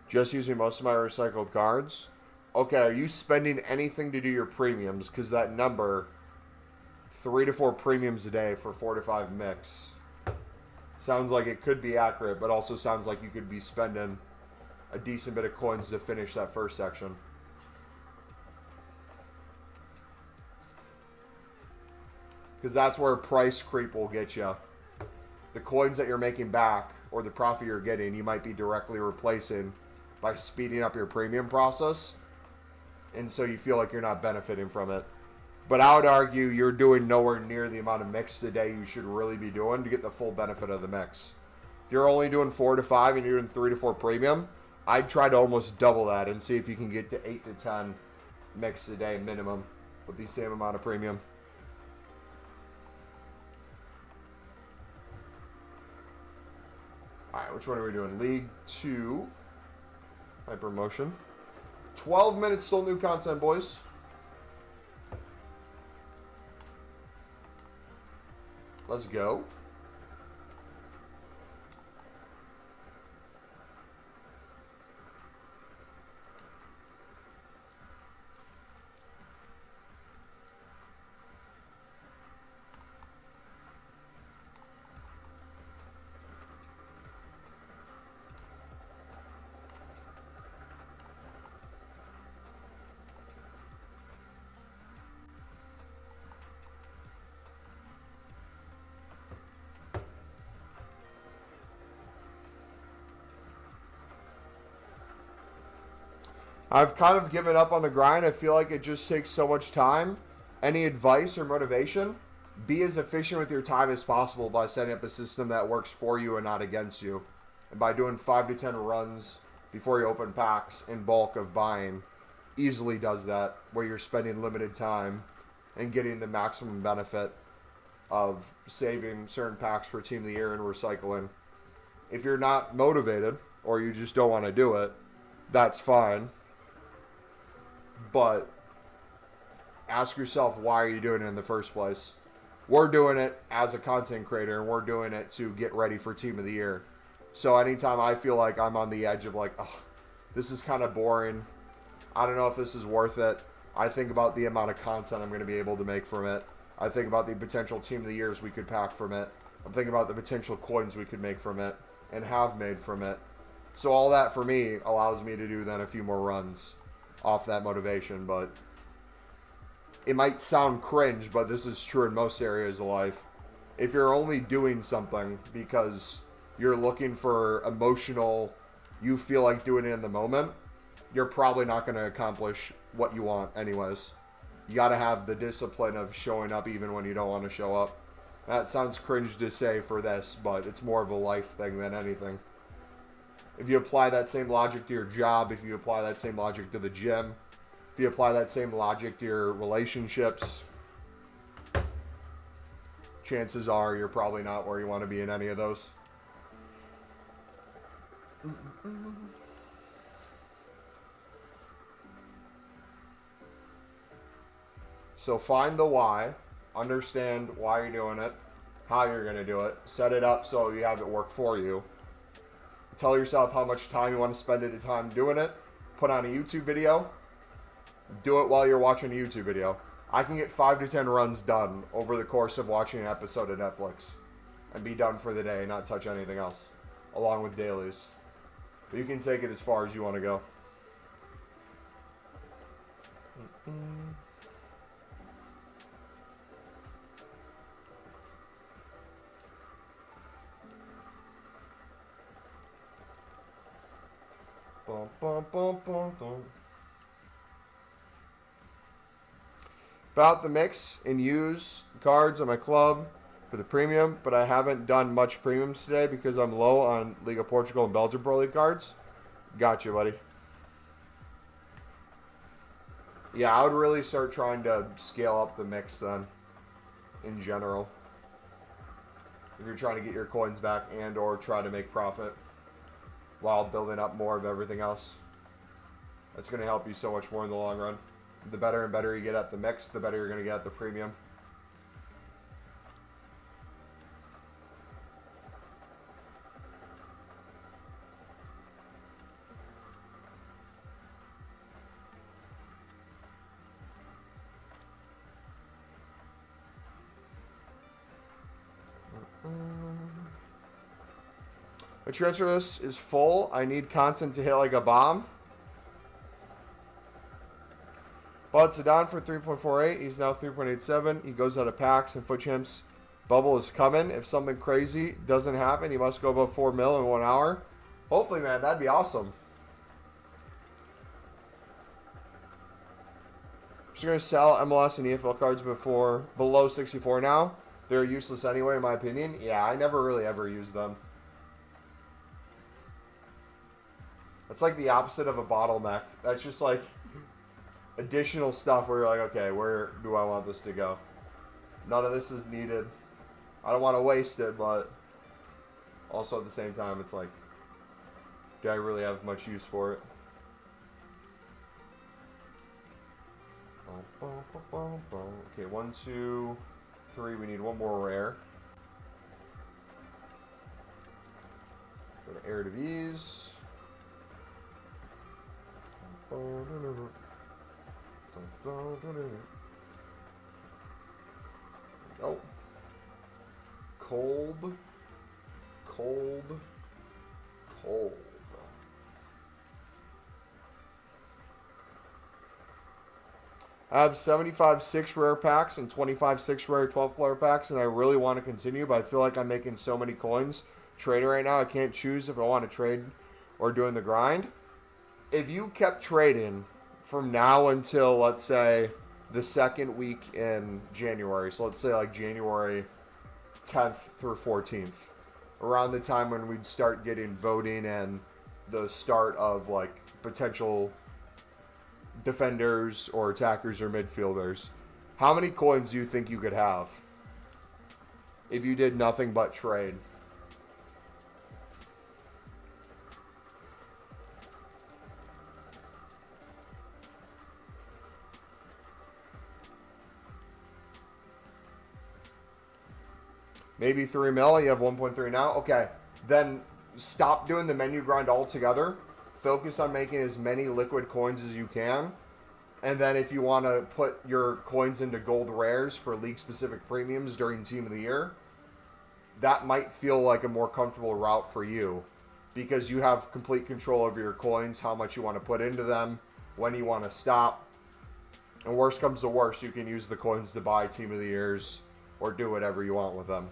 Just using most of my recycled cards. Okay, are you spending anything to do your premiums? Because that number, 3 to 4 premiums a day for 4 to 5 mix, sounds like it could be accurate, but also sounds like you could be spending a decent bit of coins to finish that first section. Because that's where price creep will get you. The coins that you're making back, or the profit you're getting, you might be directly replacing by speeding up your premium process, and so you feel like you're not benefiting from it. But I would argue you're doing nowhere near the amount of mix today you should really be doing to get the full benefit of the mix. If you're only doing 4 to 5 and you're doing 3 to 4 premium, I'd try to almost double that and see if you can get to 8 to 10 mix a day minimum with the same amount of premium. Alright, which one are we doing? League 2. Hyper motion. 12 minutes still new content, boys. Let's go. I've kind of given up on the grind. I feel like it just takes so much time. Any advice or motivation? Be as efficient with your time as possible by setting up a system that works for you and not against you. And by doing 5 to 10 runs before you open packs in bulk of buying, easily does that, where you're spending limited time and getting the maximum benefit of saving certain packs for Team of the Year and recycling. If you're not motivated or you just don't want to do it, that's fine. But ask yourself, why are you doing it in the first place? We're doing it as a content creator, and we're doing it to get ready for Team of the Year. So anytime I feel like I'm on the edge of like, oh, this is kind of boring, I don't know if this is worth it, I think about the amount of content I'm going to be able to make from it. I think about the potential Team of the Years we could pack from it. I'm thinking about the potential coins we could make from it and have made from it. So all that for me allows me to do then a few more runs off that motivation. But it might sound cringe, but this is true in most areas of life. If you're only doing something because you're looking for emotional, you feel like doing it in the moment, you're probably not going to accomplish what you want anyways. You got to have the discipline of showing up even when you don't want to show up. That sounds cringe to say for this, but it's more of a life thing than anything. If you apply that same logic to your job, if you apply that same logic to the gym, if you apply that same logic to your relationships, chances are you're probably not where you want to be in any of those. So find the why, understand why you're doing it, how you're going to do it, set it up so you have it work for you. Tell yourself how much time you want to spend at a time doing it. Put on a YouTube video. Do it while you're watching a YouTube video. I can get 5 to 10 runs done over the course of watching an episode of Netflix and be done for the day and not touch anything else, along with dailies. But you can take it as far as you want to go. Bum, bum, bum, bum, bum. About the mix and use cards on my club for the premium, but I haven't done much premiums today because I'm low on League of Portugal and Belgium Pro League cards. Gotcha, buddy. Yeah, I would really start trying to scale up the mix then, in general. If you're trying to get your coins back and or try to make profit while building up more of everything else. That's going to help you so much more in the long run. The better and better you get at the mix, the better you're going to get at the premium. My transfer list is full. I need content to hit like a bomb. Bought Zidane for 3.48. He's now 3.87. He goes out of packs and foot champs. Bubble is coming. If something crazy doesn't happen, he must go above 4 mil in 1 hour. Hopefully, man, that'd be awesome. I'm just going to sell MLS and EFL cards below 64 now. They're useless anyway, in my opinion. Yeah, I never really ever use them. That's like the opposite of a bottleneck. That's just like additional stuff where you're like, okay, where do I want this to go? None of this is needed. I don't want to waste it, but also at the same time, it's like, do I really have much use for it? Okay, 1, 2, 3. We need one more rare. Go to Air Devise. Oh. Cold. I have 75 6 rare packs and 25 6 rare 12 player packs, and I really want to continue, but I feel like I'm making so many coins trading right now. I can't choose if I want to trade or doing the grind. If you kept trading from now until, let's say, the second week in January, so let's say like January 10th through 14th, around the time when we'd start getting voting and the start of like potential defenders or attackers or midfielders, how many coins do you think you could have if you did nothing but trade? Maybe 3 mil. You have 1.3 now. Okay, then stop doing the menu grind altogether. Focus on making as many liquid coins as you can. And then if you want to put your coins into gold rares for league-specific premiums during Team of the Year, that might feel like a more comfortable route for you because you have complete control over your coins, how much you want to put into them, when you want to stop. And worst comes to worst, you can use the coins to buy Team of the Years or do whatever you want with them.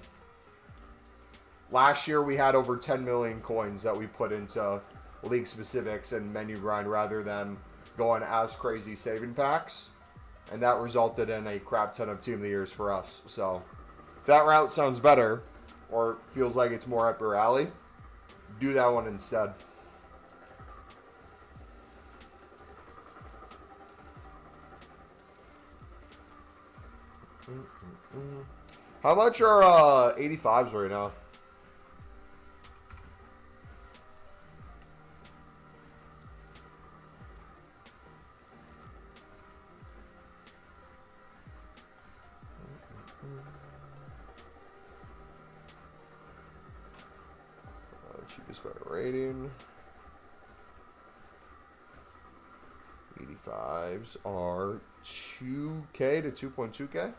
Last year, we had over 10 million coins that we put into league specifics and menu grind rather than going as crazy saving packs. And that resulted in a crap ton of Team of the Years for us. So, if that route sounds better or feels like it's more up your alley, do that one instead. How much are 85s right now? Cheapest by rating. 85s are 2K to 2.2K.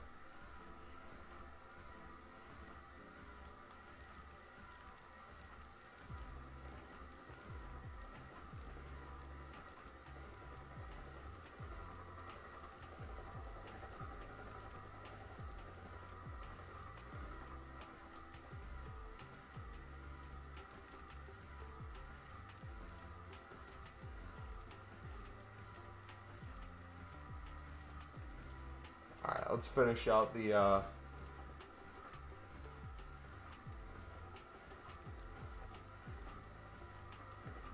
Alright, let's finish out the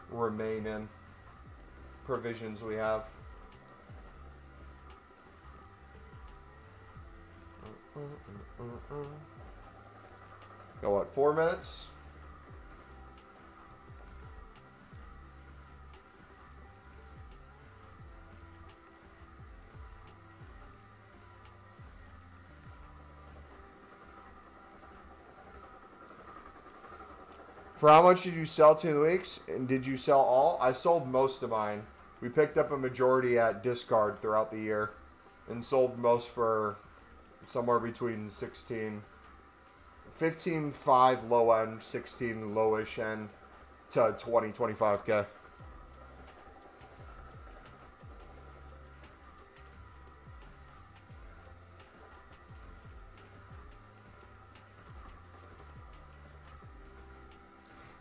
remaining provisions we have. Got what, 4 minutes? For how much did you sell 2 weeks? And did you sell all? I sold most of mine. We picked up a majority at discard throughout the year and sold most for somewhere between 15.5 low end, 16 lowish end to 25K.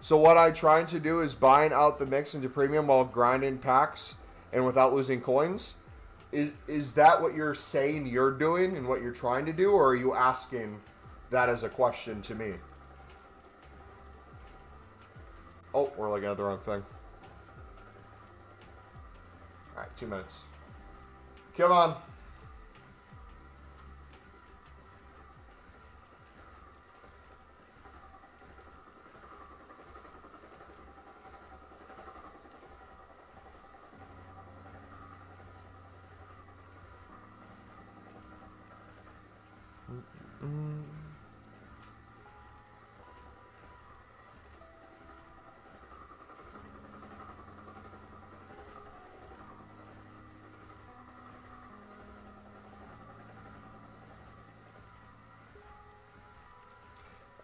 So what I'm trying to do is buying out the mix into premium while grinding packs and without losing coins. Is that what you're saying you're doing and what you're trying to do, or are you asking that as a question to me? Oh, we're looking at the wrong thing. Alright, 2 minutes. Come on.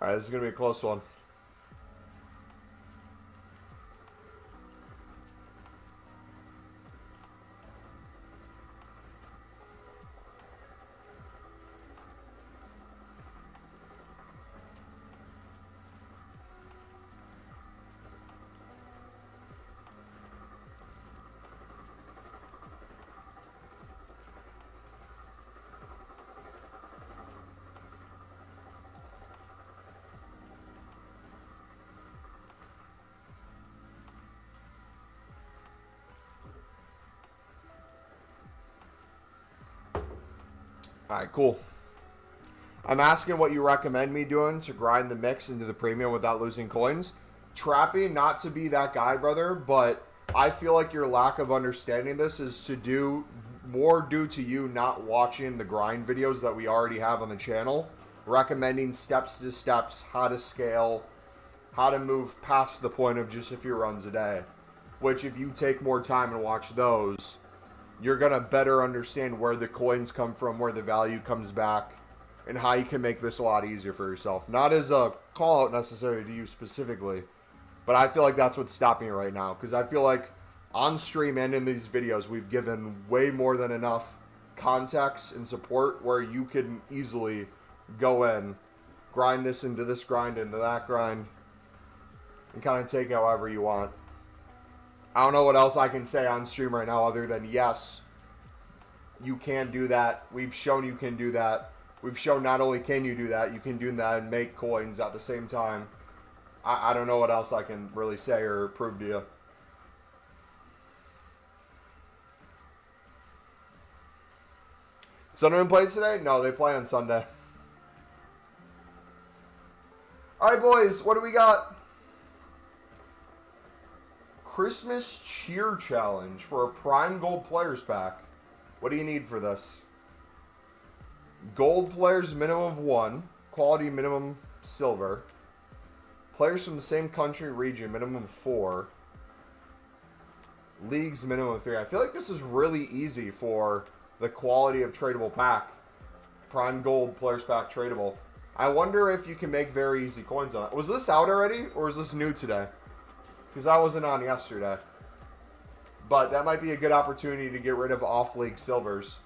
Alright, this is going to be a close one. Alright, cool. I'm asking what you recommend me doing to grind the mix into the premium without losing coins. Trapping, not to be that guy, brother, but I feel like your lack of understanding this is to do more due to you not watching the grind videos that we already have on the channel, recommending steps to steps, how to scale, how to move past the point of just a few runs a day. Which, if you take more time and watch those, you're going to better understand where the coins come from, where the value comes back, and how you can make this a lot easier for yourself. Not as a call out necessarily to you specifically, but I feel like that's what's stopping you right now. Because I feel like on stream and in these videos, we've given way more than enough context and support where you can easily go in, grind this into this grind, into that grind, and kind of take it however you want. I don't know what else I can say on stream right now other than yes, you can do that. We've shown you can do that. We've shown not only can you do that, you can do that and make coins at the same time. I don't know what else I can really say or prove to you. Sunderland played today? No, they play on Sunday. All right, boys, what do we got? Christmas Cheer Challenge for a Prime Gold Players Pack. What do you need for this? Gold players minimum of 1. Quality minimum silver. Players from the same country region minimum of 4. Leagues minimum of 3. I feel like this is really easy for the quality of tradable pack. Prime Gold Players Pack tradable. I wonder if you can make very easy coins on it. Was this out already or is this new today? Because I wasn't on yesterday. But that might be a good opportunity to get rid of off-league silvers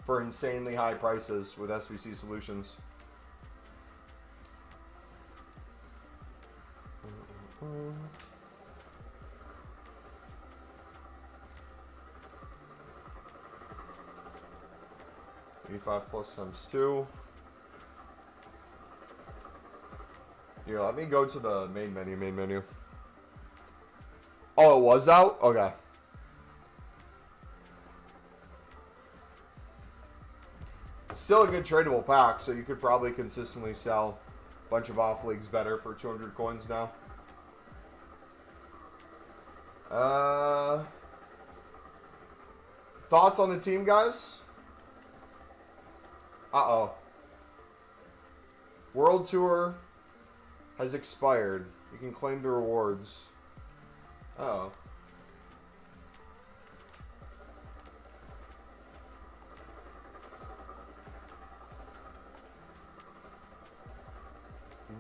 for insanely high prices with SVC Solutions. $85 plus times 2. Here, let me go to the main menu. Oh, it was out? Okay. It's still a good tradable pack, so you could probably consistently sell a bunch of off leagues better for 200 coins now. Thoughts on the team, guys? Uh-oh. World Tour has expired. You can claim the rewards. Uh-oh.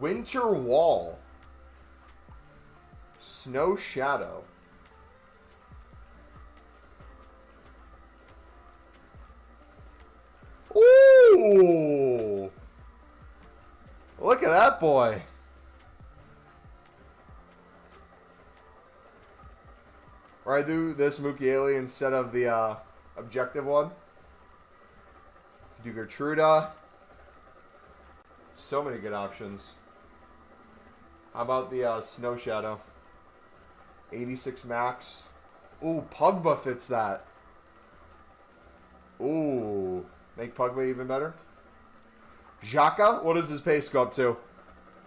Winter Wall. Snow Shadow. Ooh! Look at that boy. Or I do this Mukiele instead of the objective one. Do Gertruda. So many good options. How about the Snow Shadow? 86 max. Ooh, Pugba fits that. Ooh. Make Pugba even better. Xhaka, what does his pace go up to?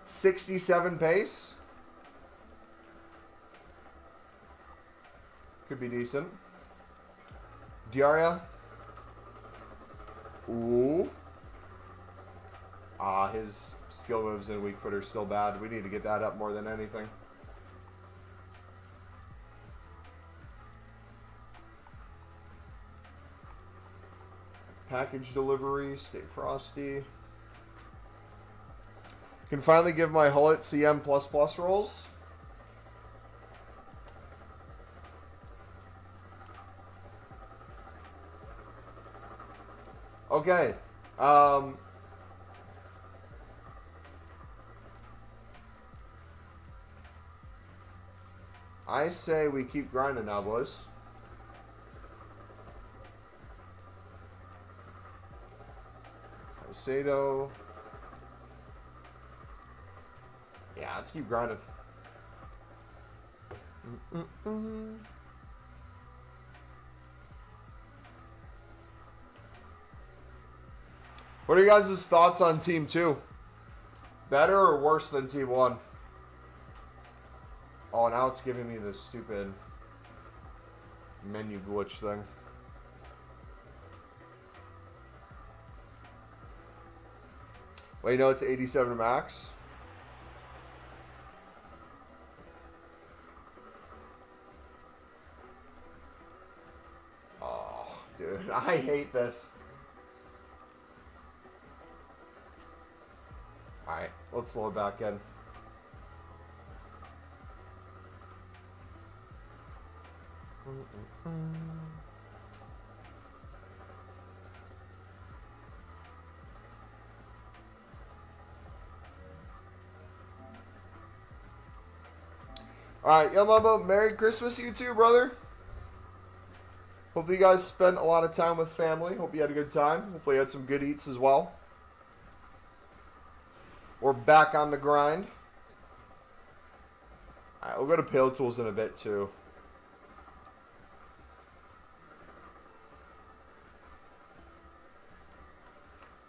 67 pace? Could be decent. Diarra. Ooh. Ah, his skill moves and weak foot are still bad. We need to get that up more than anything. Package delivery, Stay Frosty. Can finally give my Hullet CM++ rolls. Okay. I say we keep grinding now, boys. Sato. Yeah, let's keep grinding. What are you guys' thoughts on Team 2? Better or worse than Team 1? Oh, now it's giving me this stupid menu glitch thing. Wait, no, it's 87 max. Oh, dude, I hate this. Alright, let's load back in. Alright, yo Mumbo, Merry Christmas to you too, brother. Hopefully you guys spent a lot of time with family. Hope you had a good time. Hopefully you had some good eats as well. We're back on the grind. Alright, we'll go to Pale Tools in a bit too.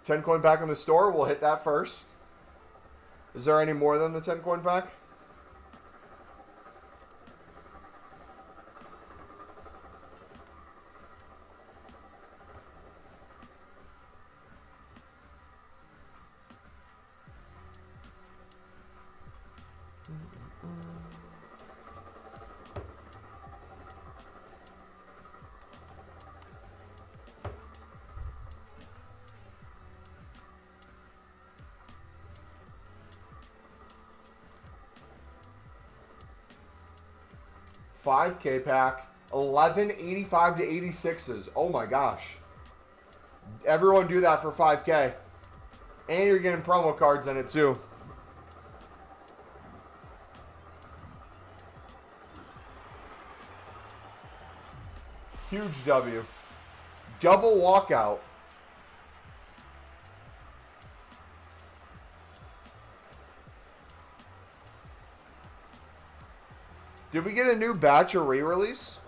$10 coin back in the store. We'll hit that first. Is there any more than the 10 coin pack? $5K pack, 11 85 to 86s. Oh my gosh. Everyone do that for 5K. And you're getting promo cards in it too. Huge W. Double walkout. Did we get a new batch or re-release?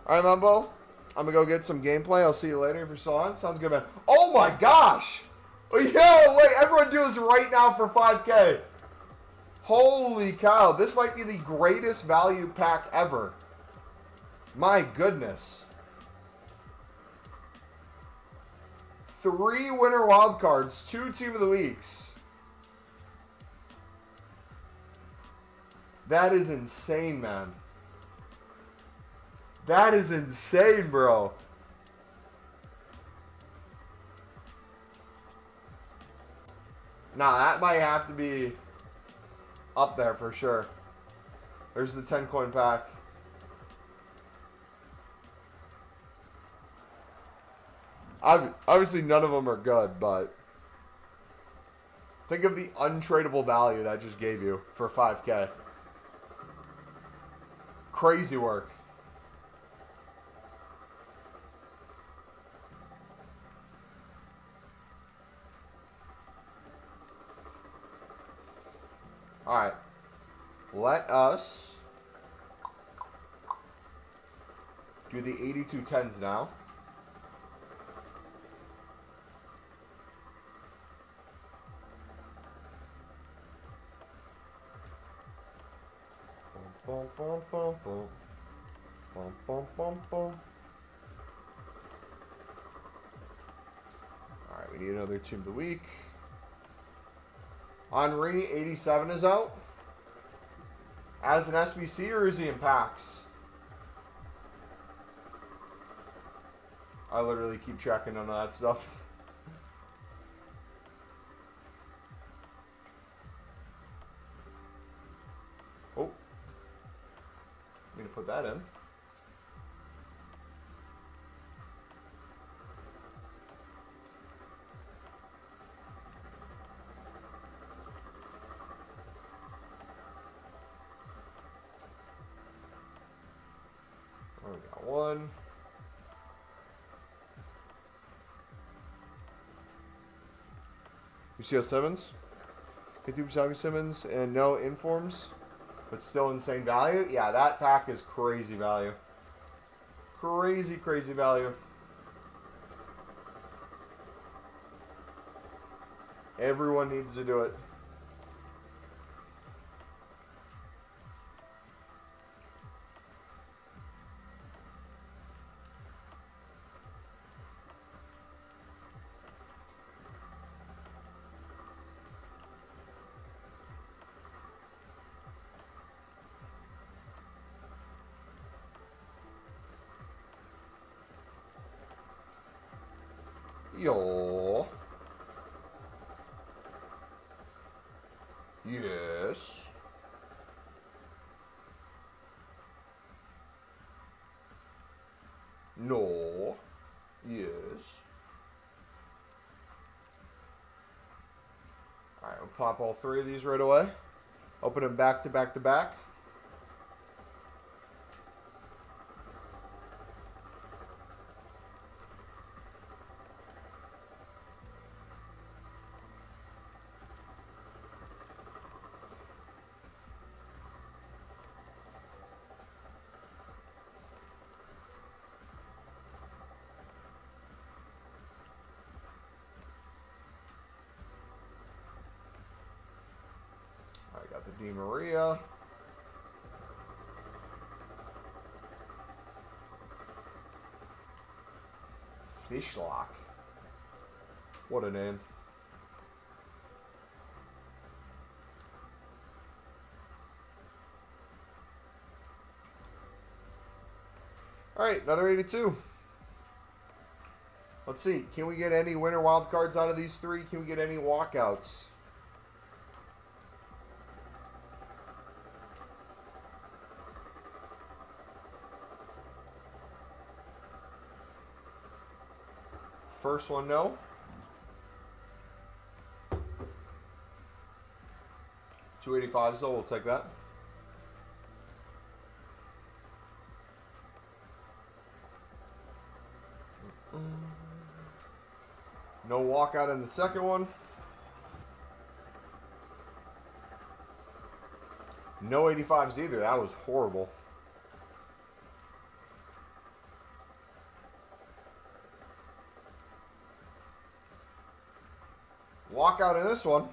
Alright, Mumbo. I'm gonna go get some gameplay. I'll see you later if you're still on. Sounds good, man. Oh my gosh! Yo, wait, everyone do this right now for 5K. Holy cow. This might be the greatest value pack ever. My goodness. 3 winter wildcards, 2 team of the weeks. That is insane, man. That is insane, bro. Nah, that might have to be up there for sure. There's the 10 coin pack. Obviously, none of them are good, but think of the untradeable value that just gave you for 5K. Crazy work. All right. Let us do the 82 10s now. Boom, boom, boom, boom. Boom, boom, boom, boom. Alright, we need another team of the week. Henri, 87 is out. As an SBC, or is he in packs? I literally keep tracking none of that stuff. Oh. I'm going to put that in. Oh, we got one. UCL Simmons. YouTube Simmons and no informs. But still insane value. Yeah, that pack is crazy value. Crazy, crazy value. Everyone needs to do it. Yo. Yes. No. Yes. Alright, we'll pop all 3 of these right away. Open them back to back to back. Di Maria. Fishlock. What a name. All right, another 82. Let's see. Can we get any winner wild cards out of these three? Can we get any walkouts? First one, no. $285, so we'll take that. No walkout in the second one. No 85s either. That was horrible. Walkout in this one.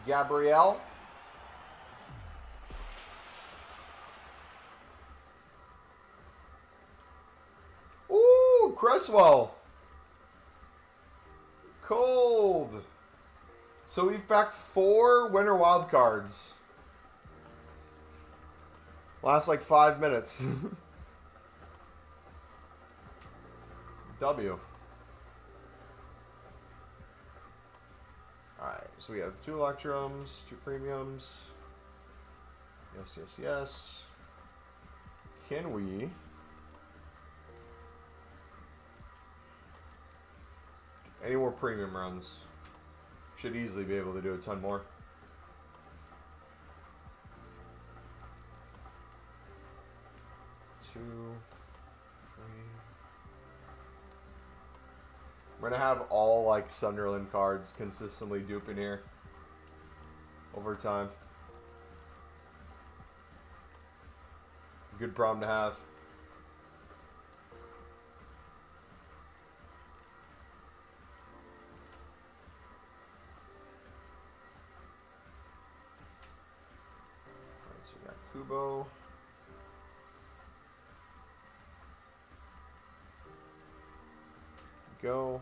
Gabrielle. Ooh, Cresswell. Cold. So we've packed 4 winter wild cards. Last like 5 minutes. W. Alright, so we have 2 Electrums, 2 Premiums. Yes, yes, yes. Can we... any more premium runs? Should easily be able to do a ton more. 2, 3... we're going to have all, like, Sunderland cards consistently duping here over time. Good problem to have. Alright, so we got Kubo. Go.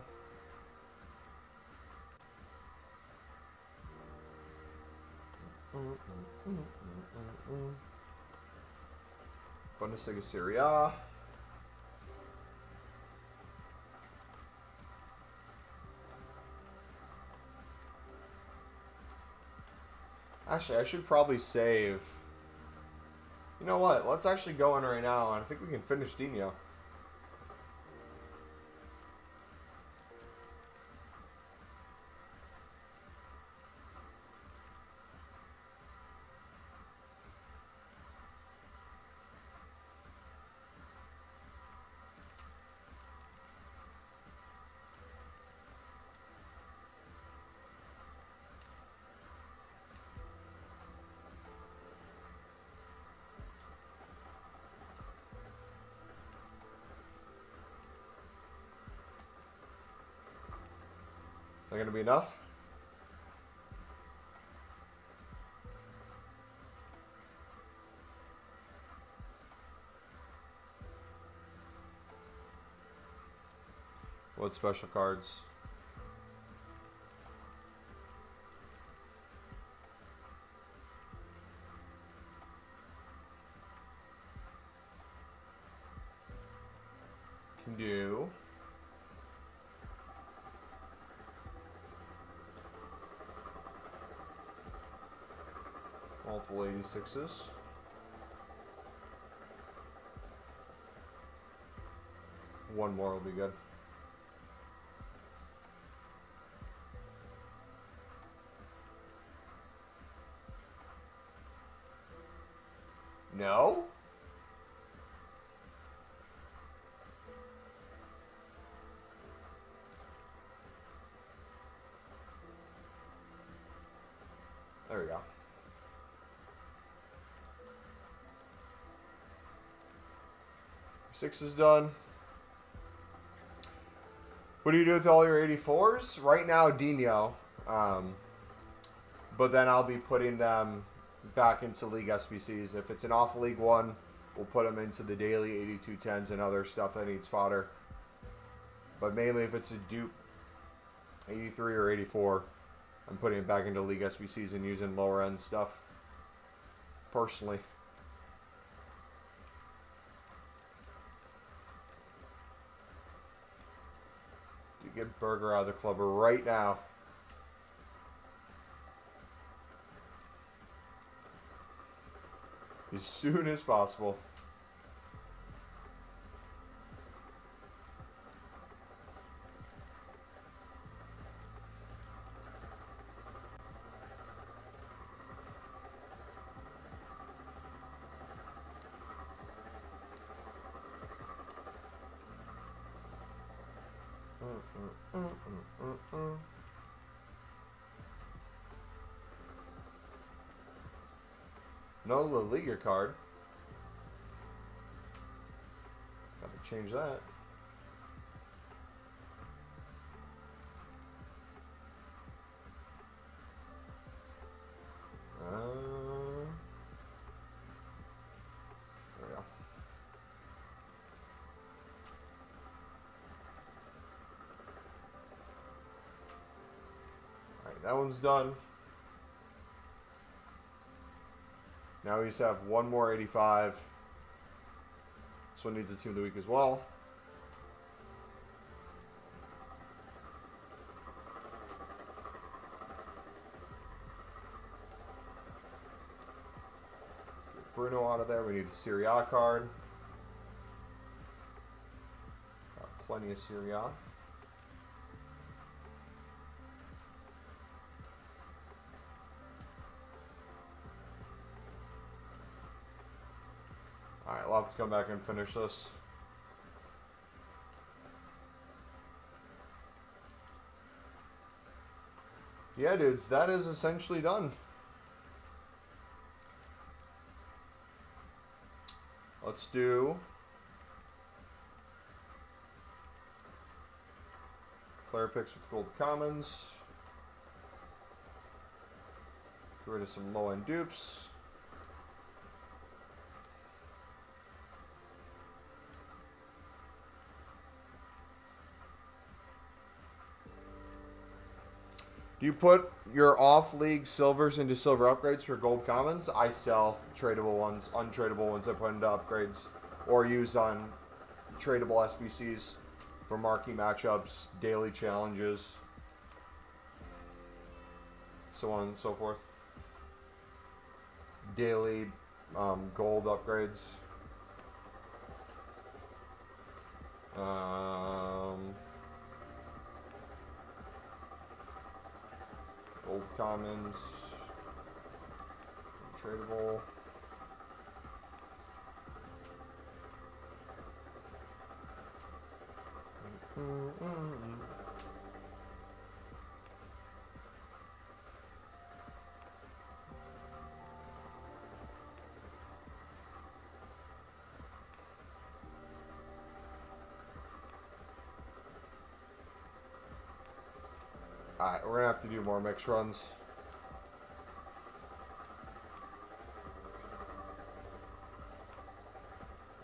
Bundesliga Serie A. Actually, I should probably save. You know what? Let's actually go in right now, and I think we can finish Dino. Is that going to be enough? What special cards? Can do. Multiple 86s. One more will be good. No? There we go. Six is done. What do you do with all your 84s? Right now, Dino. But then I'll be putting them back into League SBCs. If it's an off League 1, we'll put them into the daily 8210s and other stuff that needs fodder. But mainly if it's a dupe 83 or 84, I'm putting it back into League SBCs and using lower end stuff. Personally. You get Burger out of the club right now. As soon as possible. No La Liga card. Got to change that. There we go. Alright, that one's done. Now we just have one more 85. This one needs a team of the week as well. Get Bruno out of there. We need a Serie A card. Got plenty of Serie A. Alright, I'll have to come back and finish this. Yeah, dudes, that is essentially done. Let's do player picks with gold commons. Get rid of some low-end dupes. Do you put your off-league silvers into silver upgrades for gold commons? I sell tradable ones, untradable ones I put into upgrades, or use on tradable SBCs for marquee matchups, daily challenges, so on and so forth. Daily gold upgrades. Gold commons, tradable. Alright, we're going to have to do more mix runs.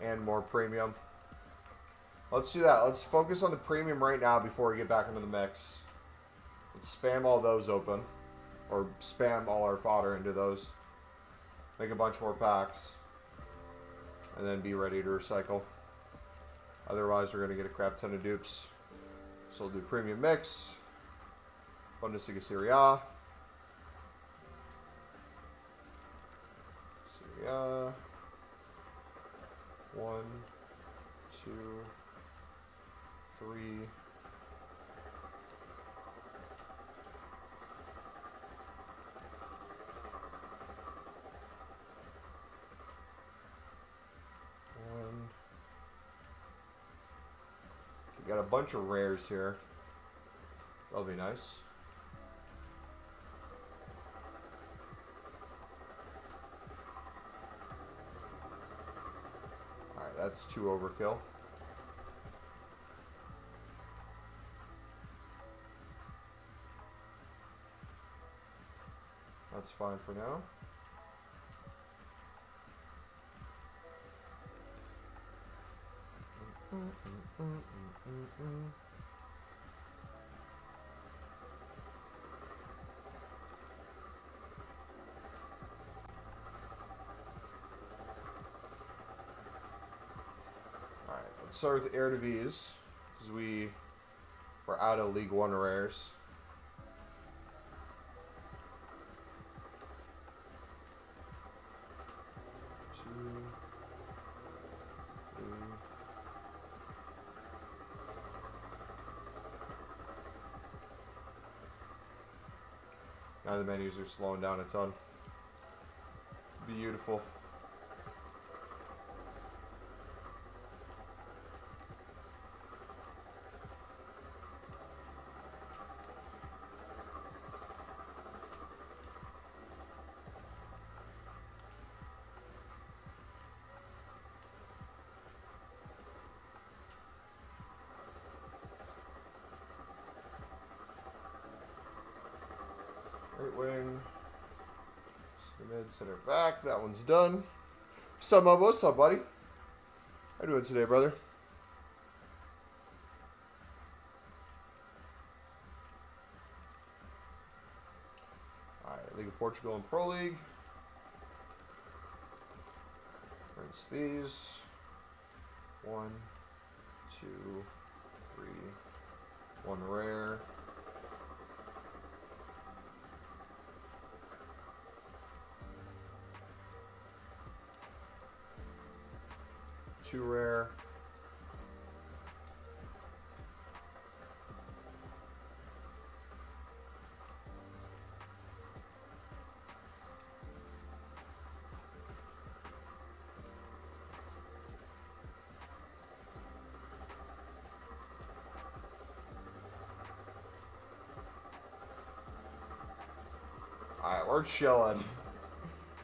And more premium. Let's do that. Let's focus on the premium right now before we get back into the mix. Let's spam all those open. Or spam all our fodder into those. Make a bunch more packs. And then be ready to recycle. Otherwise, we're going to get a crap ton of dupes. So we'll do premium mix. Bundesliga Serie A. Serie A. 1, 2, 3. We got a bunch of rares here. That'll be nice. Alright, that's 2 overkill. That's fine for now. Alright, let's start with Eredivisie, because we're out of League One rares. Now the menus are slowing down a ton. Beautiful. Right wing. Mid, center back. That one's done. What's up, Mobo? What's up, buddy? How you doing today, brother? Alright, League of Portugal and Pro League. Rinse these. 1, 2, 3. 1 rare. Two rare. Alright, we're chilling.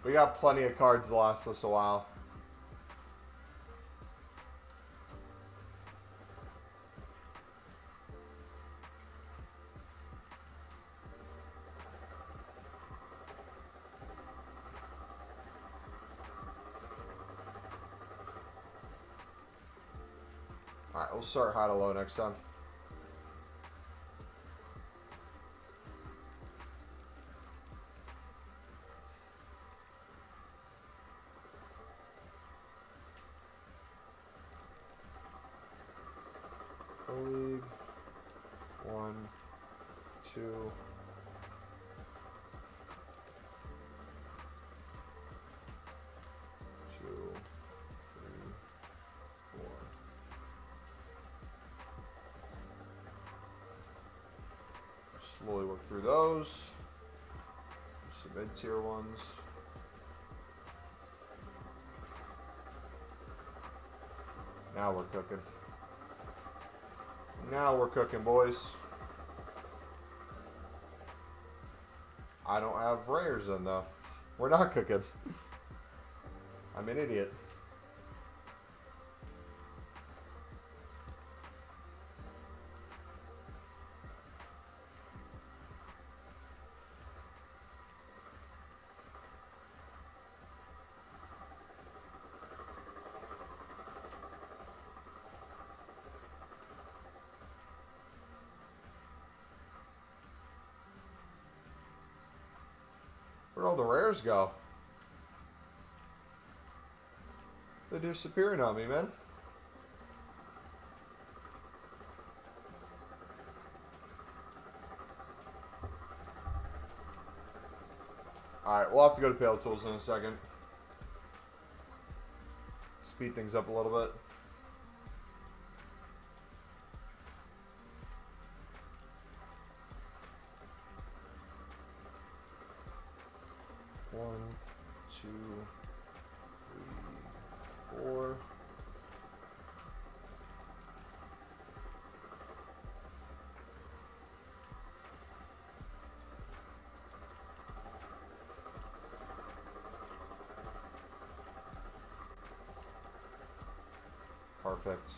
We got plenty of cards to last us a while. Alright, we'll start high to low next time. League. 1, 2. 2, 3, 4. Slowly work through those. Some mid-tier ones. Now we're cooking. Now we're cooking, boys. I don't have rares in, though. We're not cooking. I'm an idiot. Where'd all the rares go? They're disappearing on me, man. Alright, we'll have to go to Pale Tools in a second. Speed things up a little bit. One, two, three, four. Perfect.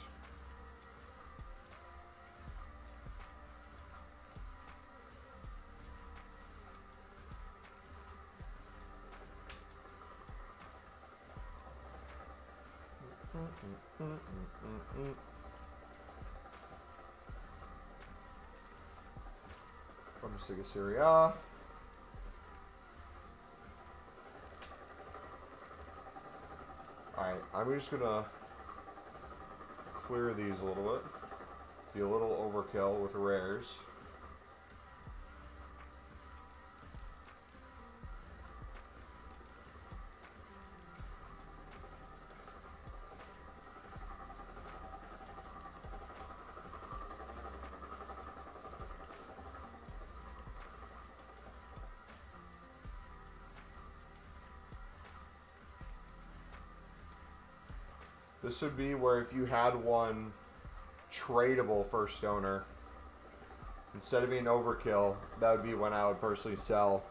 Bundesliga Serie A. Alright, I'm just gonna clear these a little bit. Be a little overkill with rares. This would be where if you had one tradable first owner, instead of being overkill, that would be when I would personally sell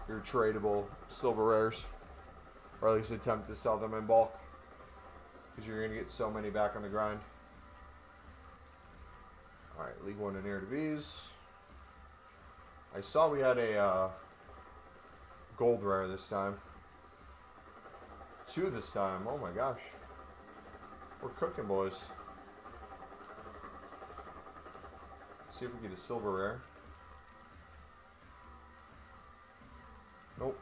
your tradable silver rares. Or at least attempt to sell them in bulk. Because you're going to get so many back on the grind. Alright, League 1 and Eredivisie. I saw we had a gold rare this time. 2 this time. Oh my gosh. We're cooking, boys. See if we get a silver rare. Nope.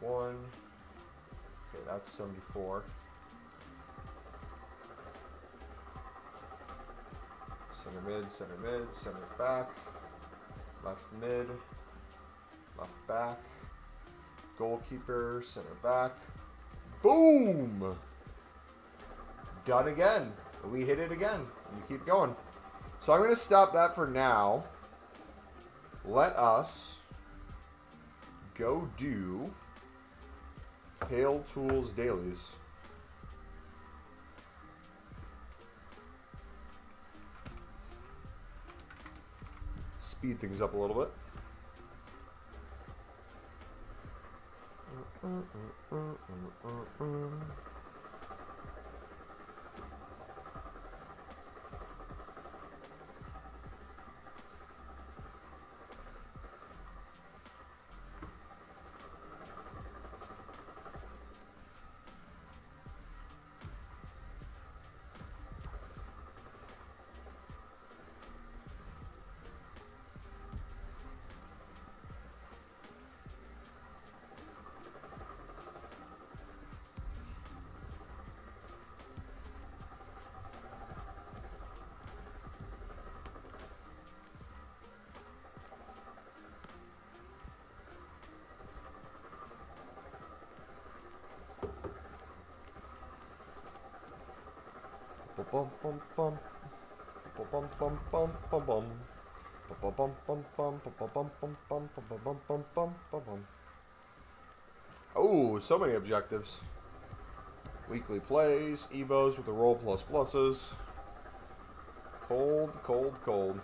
One. Okay, that's 74. Center mid, center back, left mid, left back, goalkeeper, center back. Boom! Done again. We hit it again. We keep going. So I'm going to stop that for now. Let us go do Pale Tools Dailies. Speed things up a little bit. Oh, so many objectives. Weekly plays, Evos with the roll plus pluses. Cold, cold, cold.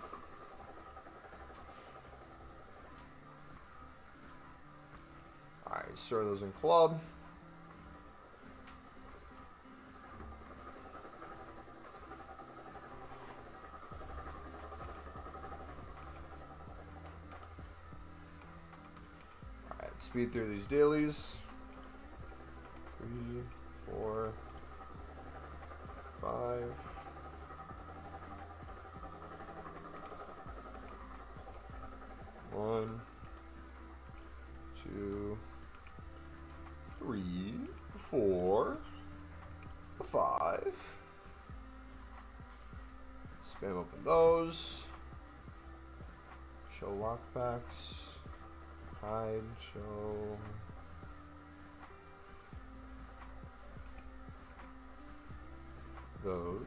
Alright, store those in club. Alright, speed through these dailies. 3, 4, 5. One, 2, 3, 4, 5. Spam open those. Show lockbacks. Hide, show. Those.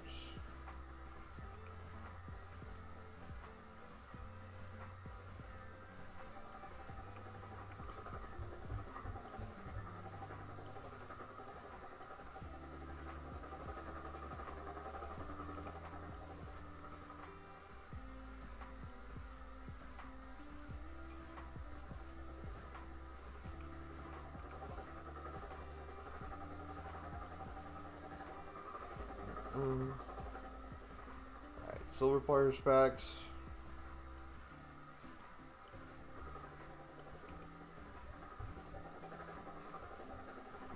Alright, silver players packs.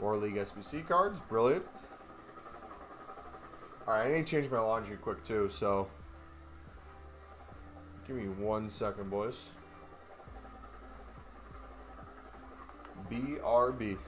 More League SBC cards. Brilliant. Alright, I need to change my laundry quick too, so give me 1 second, boys. BRB.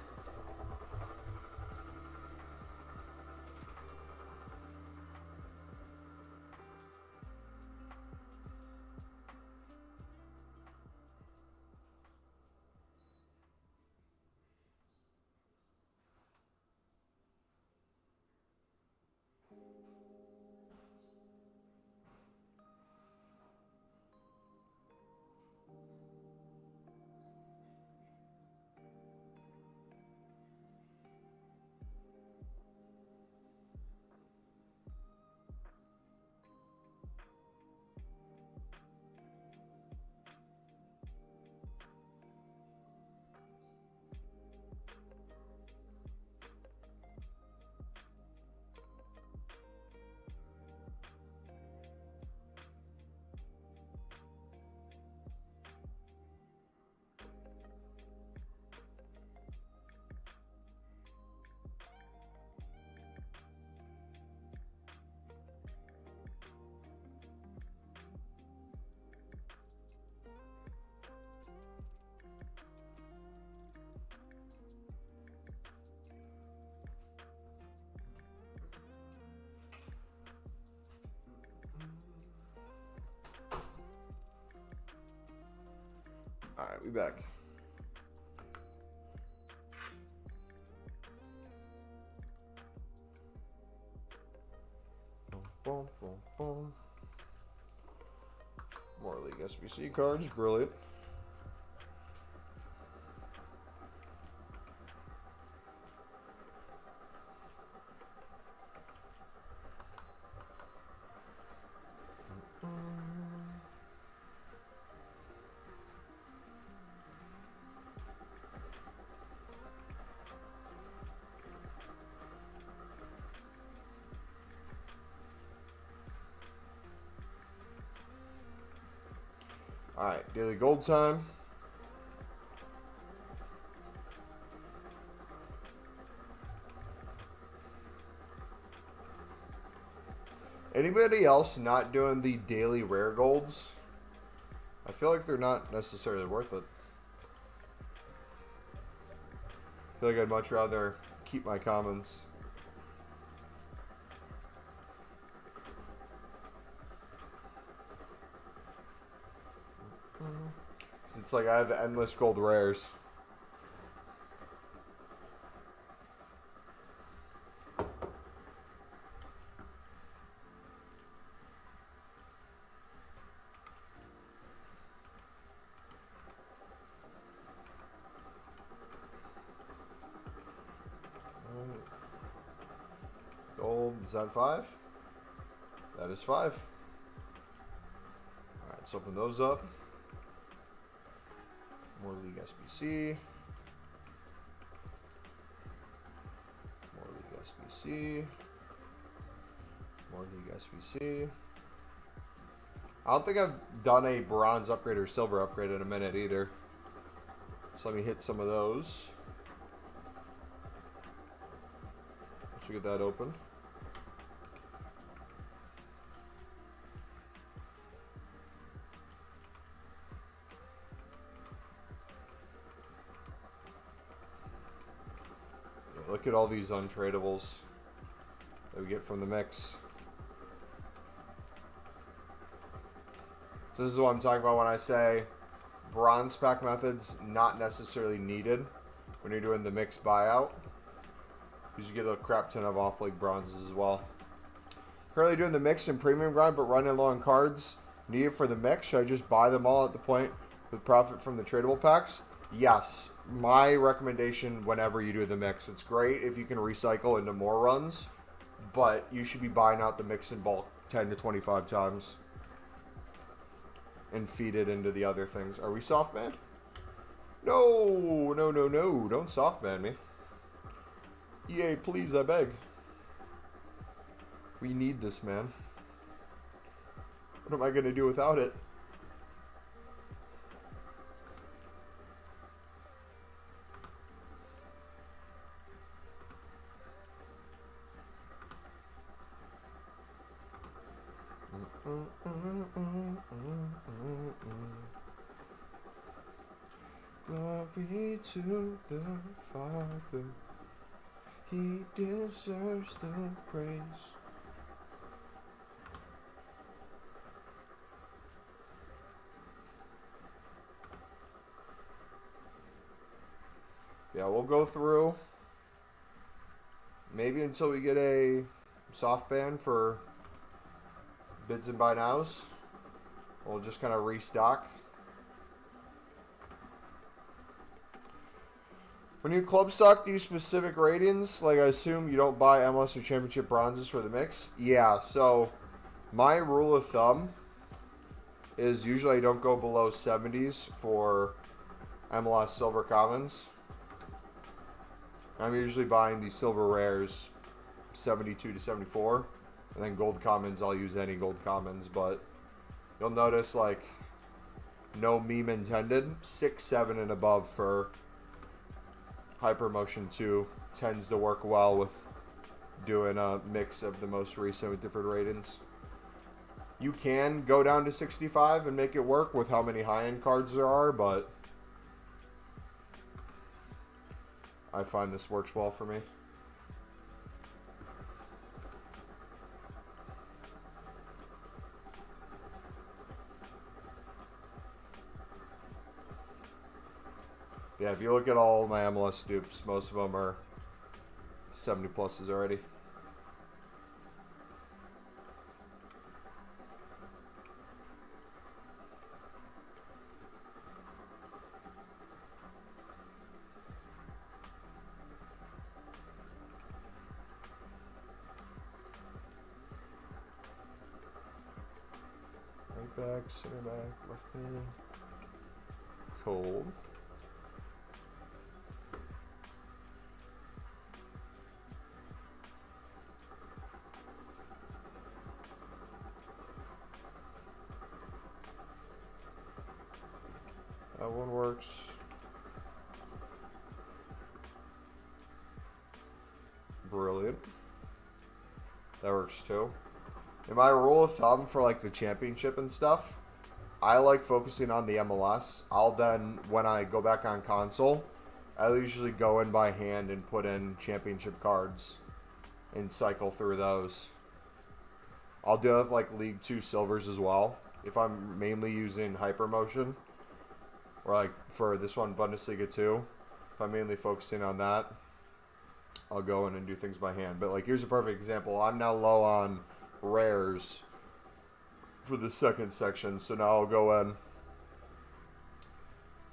Alright, we back. Boom, boom, boom. More League SBC cards, brilliant. Alright, daily gold time. Anybody else not doing the daily rare golds? I feel like they're not necessarily worth it. I feel like I'd much rather keep my commons. It's like I have endless gold rares. Gold, is that 5? That is 5. Alright, let's open those up. More League SBC. More League SBC. More League SBC. I don't think I've done a bronze upgrade or silver upgrade in a minute either. So let me hit some of those. Let's get that open. Look at all these untradables that we get from the mix. So this is what I'm talking about when I say bronze pack methods not necessarily needed when you're doing the mixed buyout, because you get a crap ton of off-league bronzes as well. Currently doing the mixed and premium grind, but running low on cards needed for the mix. Should I just buy them all at the point with profit from the tradable packs? Yes. My recommendation whenever you do the mix, it's great if you can recycle into more runs, but you should be buying out the mix in bulk 10 to 25 times and feed it into the other things. Are we soft banned? No, no, no, no. Don't soft ban me. EA, please, I beg. We need this, man. What am I going to do without it? Glory to the Father, He deserves the praise. Yeah, we'll go through maybe until we get a soft ban for bids and buy nows. We'll just kind of restock. When you club stock these specific ratings, like I assume you don't buy MLS or championship bronzes for the mix. Yeah, so my rule of thumb is usually I don't go below 70s for MLS silver commons. I'm usually buying the silver rares 72 to 74. And then gold commons, I'll use any gold commons. But you'll notice, like, no meme intended. 6, 7, and above for Hypermotion 2 tends to work well with doing a mix of the most recent with different ratings. You can go down to 65 and make it work with how many high-end cards there are, but I find this works well for me. Yeah, if you look at all my MLS dupes, most of them are 70 pluses already. Right back, center back, left hand. Cold. That one works. Brilliant. That works too. And my rule of thumb for like the championship and stuff, I like focusing on the MLS. I'll then, when I go back on console, I'll usually go in by hand and put in championship cards and cycle through those. I'll do it with like League 2 silvers as well. If I'm mainly using Hypermotion, or like for this one, Bundesliga 2, if I'm mainly focusing on that, I'll go in and do things by hand. But like, here's a perfect example. I'm now low on rares for the second section, so now I'll go in.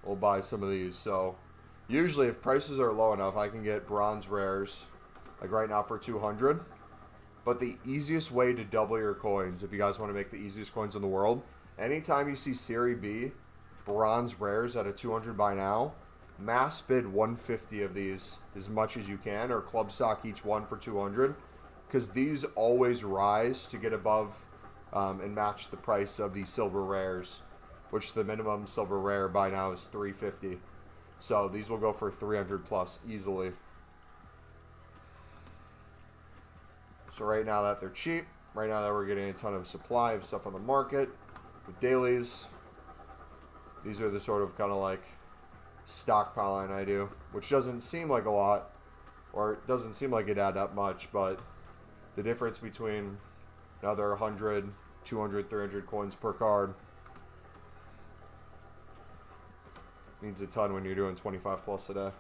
We'll buy some of these. So usually if prices are low enough, I can get bronze rares, like right now for 200. But the easiest way to double your coins, if you guys want to make the easiest coins in the world, anytime you see Serie B bronze rares at a 200 by now, mass bid 150 of these as much as you can, or club stock each one for 200, because these always rise to get above and match the price of the silver rares, which the minimum silver rare by now is 350. So these will go for 300 plus easily. So right now that they're cheap, right now that we're getting a ton of supply of stuff on the market, with dailies, these are the sort of kind of like stockpiling I do, which doesn't seem like a lot, or it doesn't seem like it add up much, but the difference between another 100, 200, 300 coins per card means a ton when you're doing 25 plus a day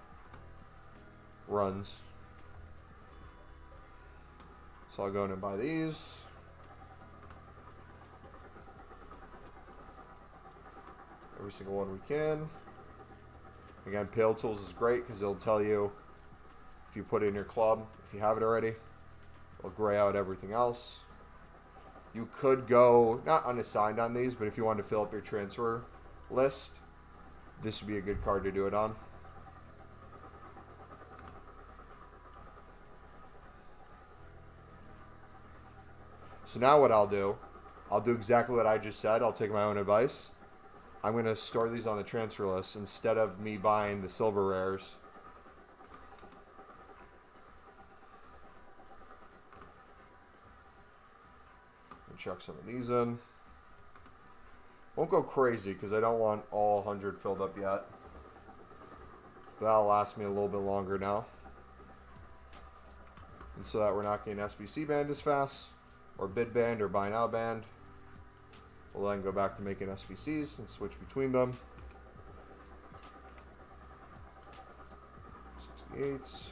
runs. So I'll go in and buy these. Every single one we can. Again, Pale Tools is great because it'll tell you if you put it in your club, if you have it already. It'll gray out everything else. You could go, not unassigned on these, but if you want to fill up your transfer list, this would be a good card to do it on. So now what I'll do exactly what I just said. I'll take my own advice. I'm going to store these on the transfer list instead of me buying the silver rares. Chuck some of these in. Won't go crazy because I don't want all 100 filled up yet. That'll last me a little bit longer now. And so that we're not getting SBC banned as fast, or bid banned, or buy now banned. We'll then go back to making SBCs and switch between them. 68s, 69,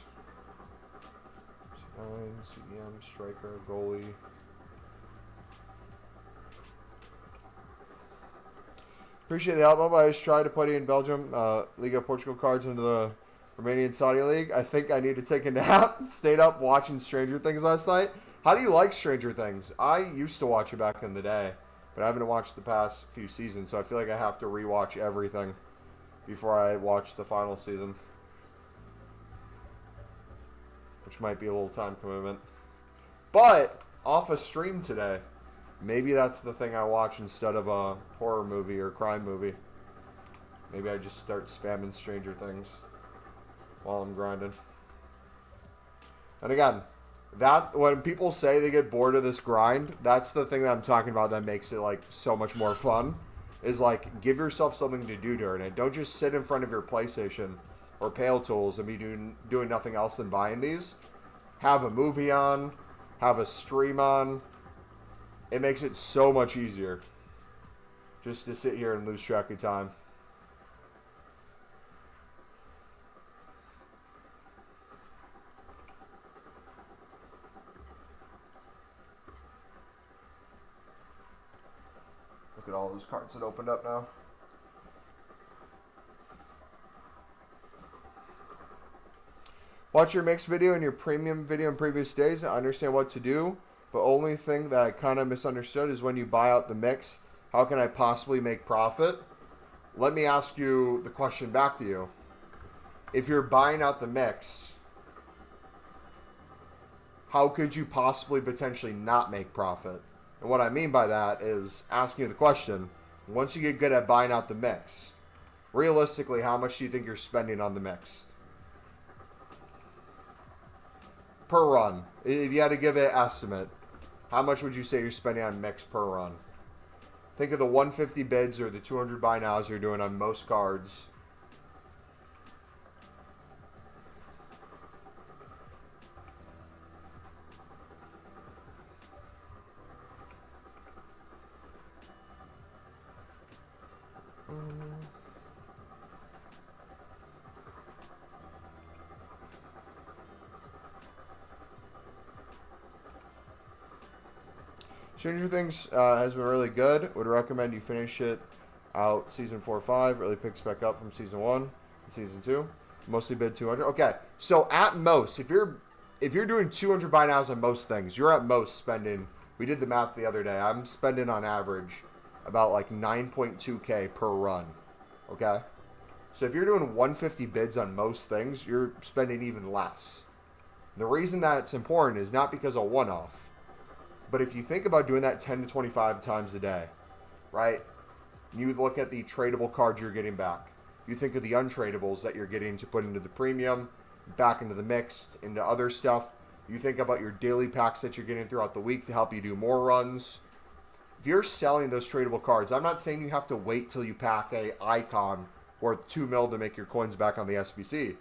CDM, striker, goalie. Appreciate the help. I just tried to put in Belgium, Liga Portugal cards into the Romanian Saudi League. I think I need to take a nap. Stayed up watching Stranger Things last night. How do you like Stranger Things? I used to watch it back in the day, but I haven't watched the past few seasons, so I feel like I have to rewatch everything before I watch the final season, which might be a little time commitment. But off a stream today. Maybe that's the thing I watch instead of a horror movie or crime movie. Maybe I just start spamming Stranger Things while I'm grinding. And again, that when people say they get bored of this grind, that's the thing that I'm talking about that makes it like so much more fun. Is like, give yourself something to do during it. Don't just sit in front of your PlayStation or Pale Tools and be doing nothing else than buying these. Have a movie on, have a stream on. It makes it so much easier just to sit here and lose track of time. Look at all those cards that opened up now. Watch your mixed video and your premium video in previous days. I understand what to do. But only thing that I kind of misunderstood is when you buy out the mix, how can I possibly make profit? Let me ask you the question back to you. If you're buying out the mix, how could you possibly potentially not make profit? And what I mean by that is asking you the question, once you get good at buying out the mix, realistically, how much do you think you're spending on the mix? Per run. If you had to give it an estimate, how much would you say you're spending on mix per run? Think of the 150 bids or the 200 buy nows you're doing on most cards. Stranger Things has been really good. Would recommend you finish it out season 4 or 5. Really picks back up from season 1 and season 2. Mostly bid 200. Okay, so at most, if you're doing 200 buy nows on most things, you're at most spending. We did the math the other day. I'm spending on average about like 9.2K per run. Okay, so if you're doing 150 bids on most things, you're spending even less. The reason that's important is not because of one-off. But if you think about doing that 10 to 25 times a day, right? You look at the tradable cards you're getting back. You think of the untradables that you're getting to put into the premium, back into the mixed, into other stuff. You think about your daily packs that you're getting throughout the week to help you do more runs. If you're selling those tradable cards, I'm not saying you have to wait till you pack a icon worth 2 mil to make your coins back on the SBC.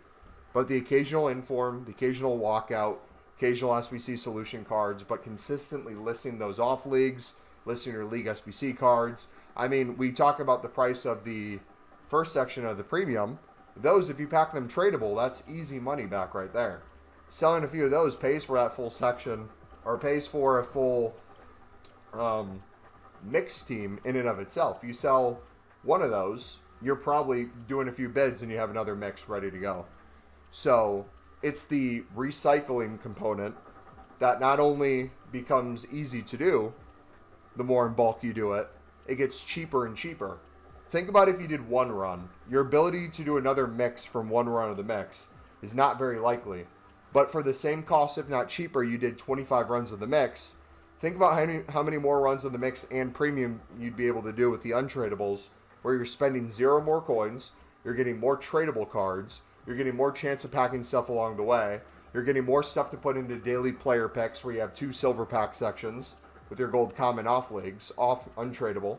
But the occasional inform, the occasional walkout, occasional SBC solution cards, but consistently listing those off leagues, listing your league SBC cards. I mean, we talk about the price of the first section of the premium. Those, if you pack them tradable, that's easy money back right there. Selling a few of those pays for that full section, or pays for a full mixed team in and of itself. You sell one of those, you're probably doing a few bids and you have another mix ready to go. So it's the recycling component that not only becomes easy to do, the more in bulk you do it, it gets cheaper and cheaper. Think about if you did one run. Your ability to do another mix from one run of the mix is not very likely. But for the same cost, if not cheaper, you did 25 runs of the mix, Think about how many more runs in the mix and premium you'd be able to do with the untradables, where you're spending 0 more coins, you're getting more tradable cards, you're getting more chance of packing stuff along the way, you're getting more stuff to put into daily player picks where you have 2 silver pack sections with your gold common off leagues, off untradable.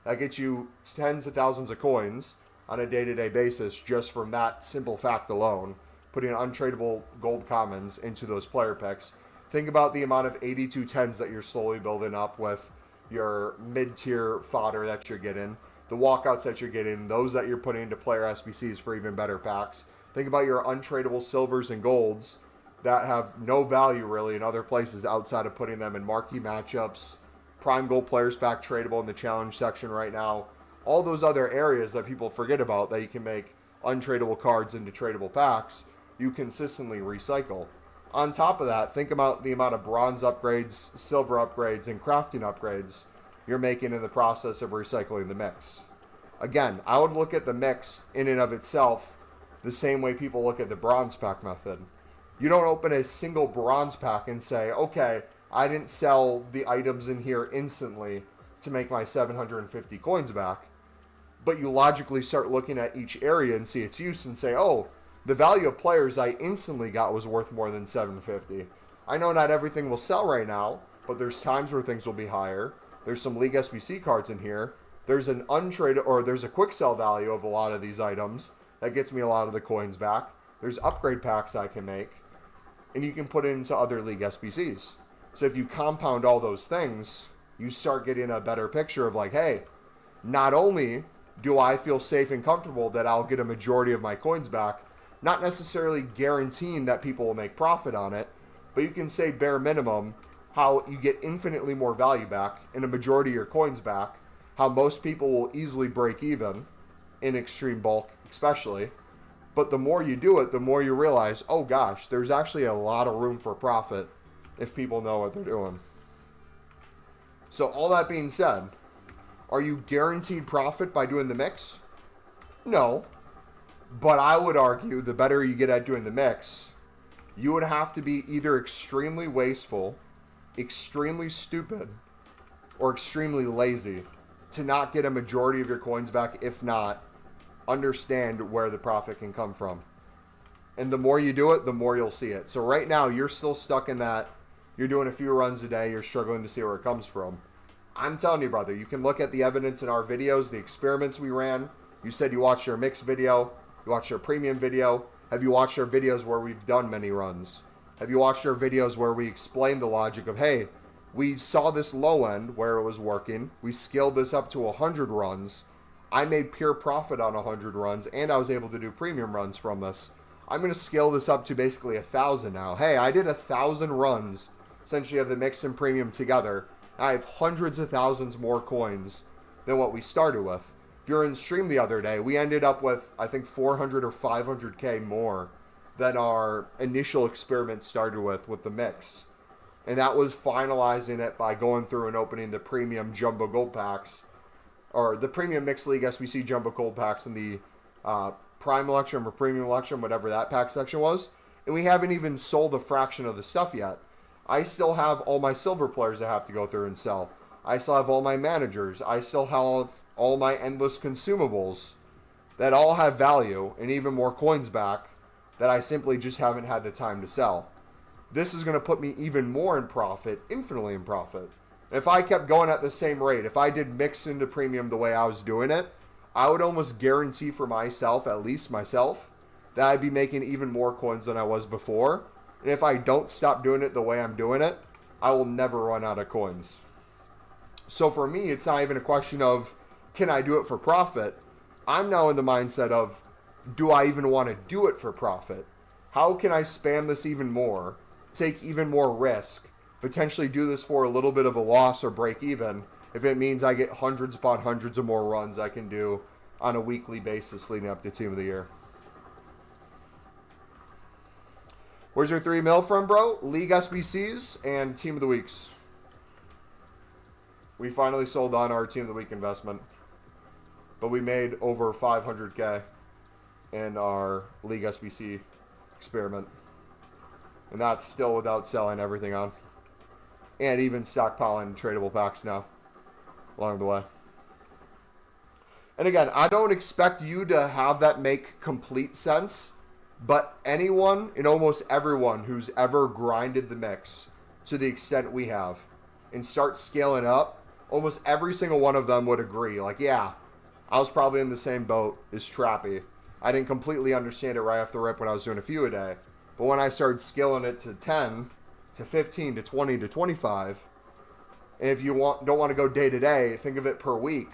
That gets you tens of thousands of coins on a day-to-day basis just from that simple fact alone, putting untradeable gold commons into those player picks. Think about the amount of 82 10s that you're slowly building up with your mid-tier fodder that you're getting, the walkouts that you're getting, those that you're putting into player SBCs for even better packs. Think about your untradable silvers and golds that have no value really in other places outside of putting them in marquee matchups, prime gold players pack tradable in the challenge section right now. All those other areas that people forget about that you can make untradable cards into tradable packs, you consistently recycle. On top of that, think about the amount of bronze upgrades, silver upgrades, and crafting upgrades you're making in the process of recycling the mix. Again, I would look at the mix in and of itself the same way people look at the bronze pack method. You don't open a single bronze pack and say, okay, I didn't sell the items in here instantly to make my 750 coins back. But you logically start looking at each area and see its use and say, oh, the value of players I instantly got was worth more than 750. I know not everything will sell right now, but there's times where things will be higher. There's some League SBC cards in here. There's an untrade or there's a quick sell value of a lot of these items that gets me a lot of the coins back. There's upgrade packs I can make, and you can put it into other League SBCs. So if you compound all those things, you start getting a better picture of like, hey, not only do I feel safe and comfortable that I'll get a majority of my coins back, not necessarily guaranteeing that people will make profit on it, but you can say bare minimum how you get infinitely more value back and a majority of your coins back, how most people will easily break even in extreme bulk especially. But the more you do it, the more you realize, oh gosh, there's actually a lot of room for profit if people know what they're doing. So all that being said, are you guaranteed profit by doing the mix? No. But I would argue the better you get at doing the mix, you would have to be either extremely wasteful, extremely stupid, or extremely lazy to not get a majority of your coins back, if not understand where the profit can come from. And the more you do it, the more you'll see it. So right now, you're still stuck in that. You're doing a few runs a day. You're struggling to see where it comes from. I'm telling you, brother, you can look at the evidence in our videos, the experiments we ran. You said you watched our mix video. You watched our premium video. Have you watched our videos where we've done many runs? Have you watched our videos where we explain the logic of, hey, we saw this low end where it was working. We scaled this up to 100 runs. I made pure profit on 100 runs, and I was able to do premium runs from this. I'm going to scale this up to basically 1,000 now. Hey, I did 1,000 runs, essentially of the mix and premium together. I have hundreds of thousands more coins than what we started with. If you're in stream the other day, we ended up with, I think, 400 or 500k more than our initial experiment started with the mix. And that was finalizing it by going through and opening the premium jumbo gold packs, or the premium mixed league SBC jumbo gold packs in the prime election or premium election, whatever that pack section was. And we haven't even sold a fraction of the stuff yet. I still have all my silver players I have to go through and sell. I still have all my managers. I still have all my endless consumables that all have value and even more coins back that I simply just haven't had the time to sell. This is going to put me even more in profit, infinitely in profit. If I kept going at the same rate, if I did mix into premium the way I was doing it, I would almost guarantee for myself, at least myself, that I'd be making even more coins than I was before. And if I don't stop doing it the way I'm doing it, I will never run out of coins. So for me, it's not even a question of, can I do it for profit? I'm now in the mindset of, do I even want to do it for profit? How can I spam this even more, take even more risk, potentially do this for a little bit of a loss or break even, if it means I get hundreds upon hundreds of more runs I can do on a weekly basis leading up to Team of the Year. Where's your 3 mil from, bro? League SBCs and Team of the Weeks. We finally sold on our Team of the Week investment, but we made over 500k in our League SBC experiment, and that's still without selling everything on. and even stockpiling tradable packs now along the way. And again, I don't expect you to have that make complete sense, but anyone and almost everyone who's ever grinded the mix to the extent we have and start scaling up, almost every single one of them would agree. Like, yeah, I was probably in the same boat as Trappy. I didn't completely understand it right off the rip when I was doing a few a day. But when I started scaling it to 10, to 15, to 20, to 25, and if you don't want to go day to day, think of it per week.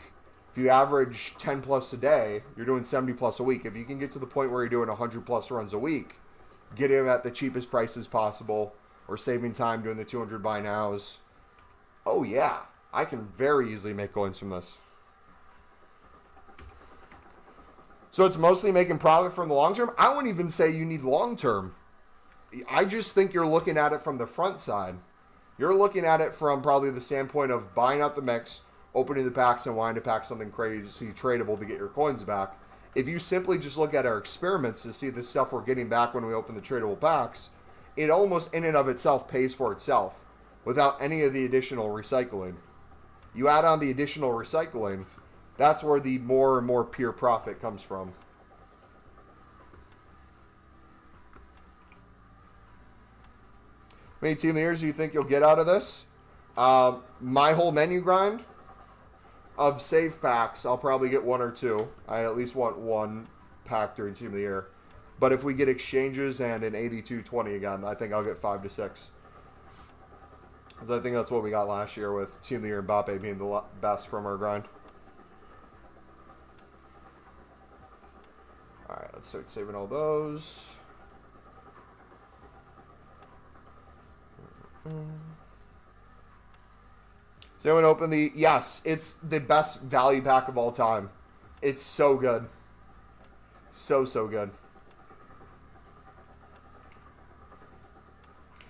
If you average 10 plus a day, you're doing 70 plus a week. If you can get to the point where you're doing 100 plus runs a week, getting them at the cheapest prices possible, or saving time doing the 200 buy nows, oh yeah, I can very easily make coins from this. So it's mostly making profit from the long term. I wouldn't even say you need long term. I just think you're looking at it from the front side. You're looking at it from probably the standpoint of buying out the mix, opening the packs, and wanting to pack something crazy tradable to get your coins back. If you simply just look at our experiments to see the stuff we're getting back when we open the tradable packs, it almost in and of itself pays for itself without any of the additional recycling. You add on the additional recycling, that's where the more and more pure profit comes from. How many team of the years do you think you'll get out of this? My whole menu grind of save packs, I'll probably get one or two. I at least want one pack during team of the year. But if we get exchanges and an 82-20 again, I think I'll get 5 to 6. Because I think that's what we got last year with team of the year and Mbappe being the best from our grind. Alright, let's start saving all those. Does anyone open the... Yes, it's the best value pack of all time. It's so good. So good.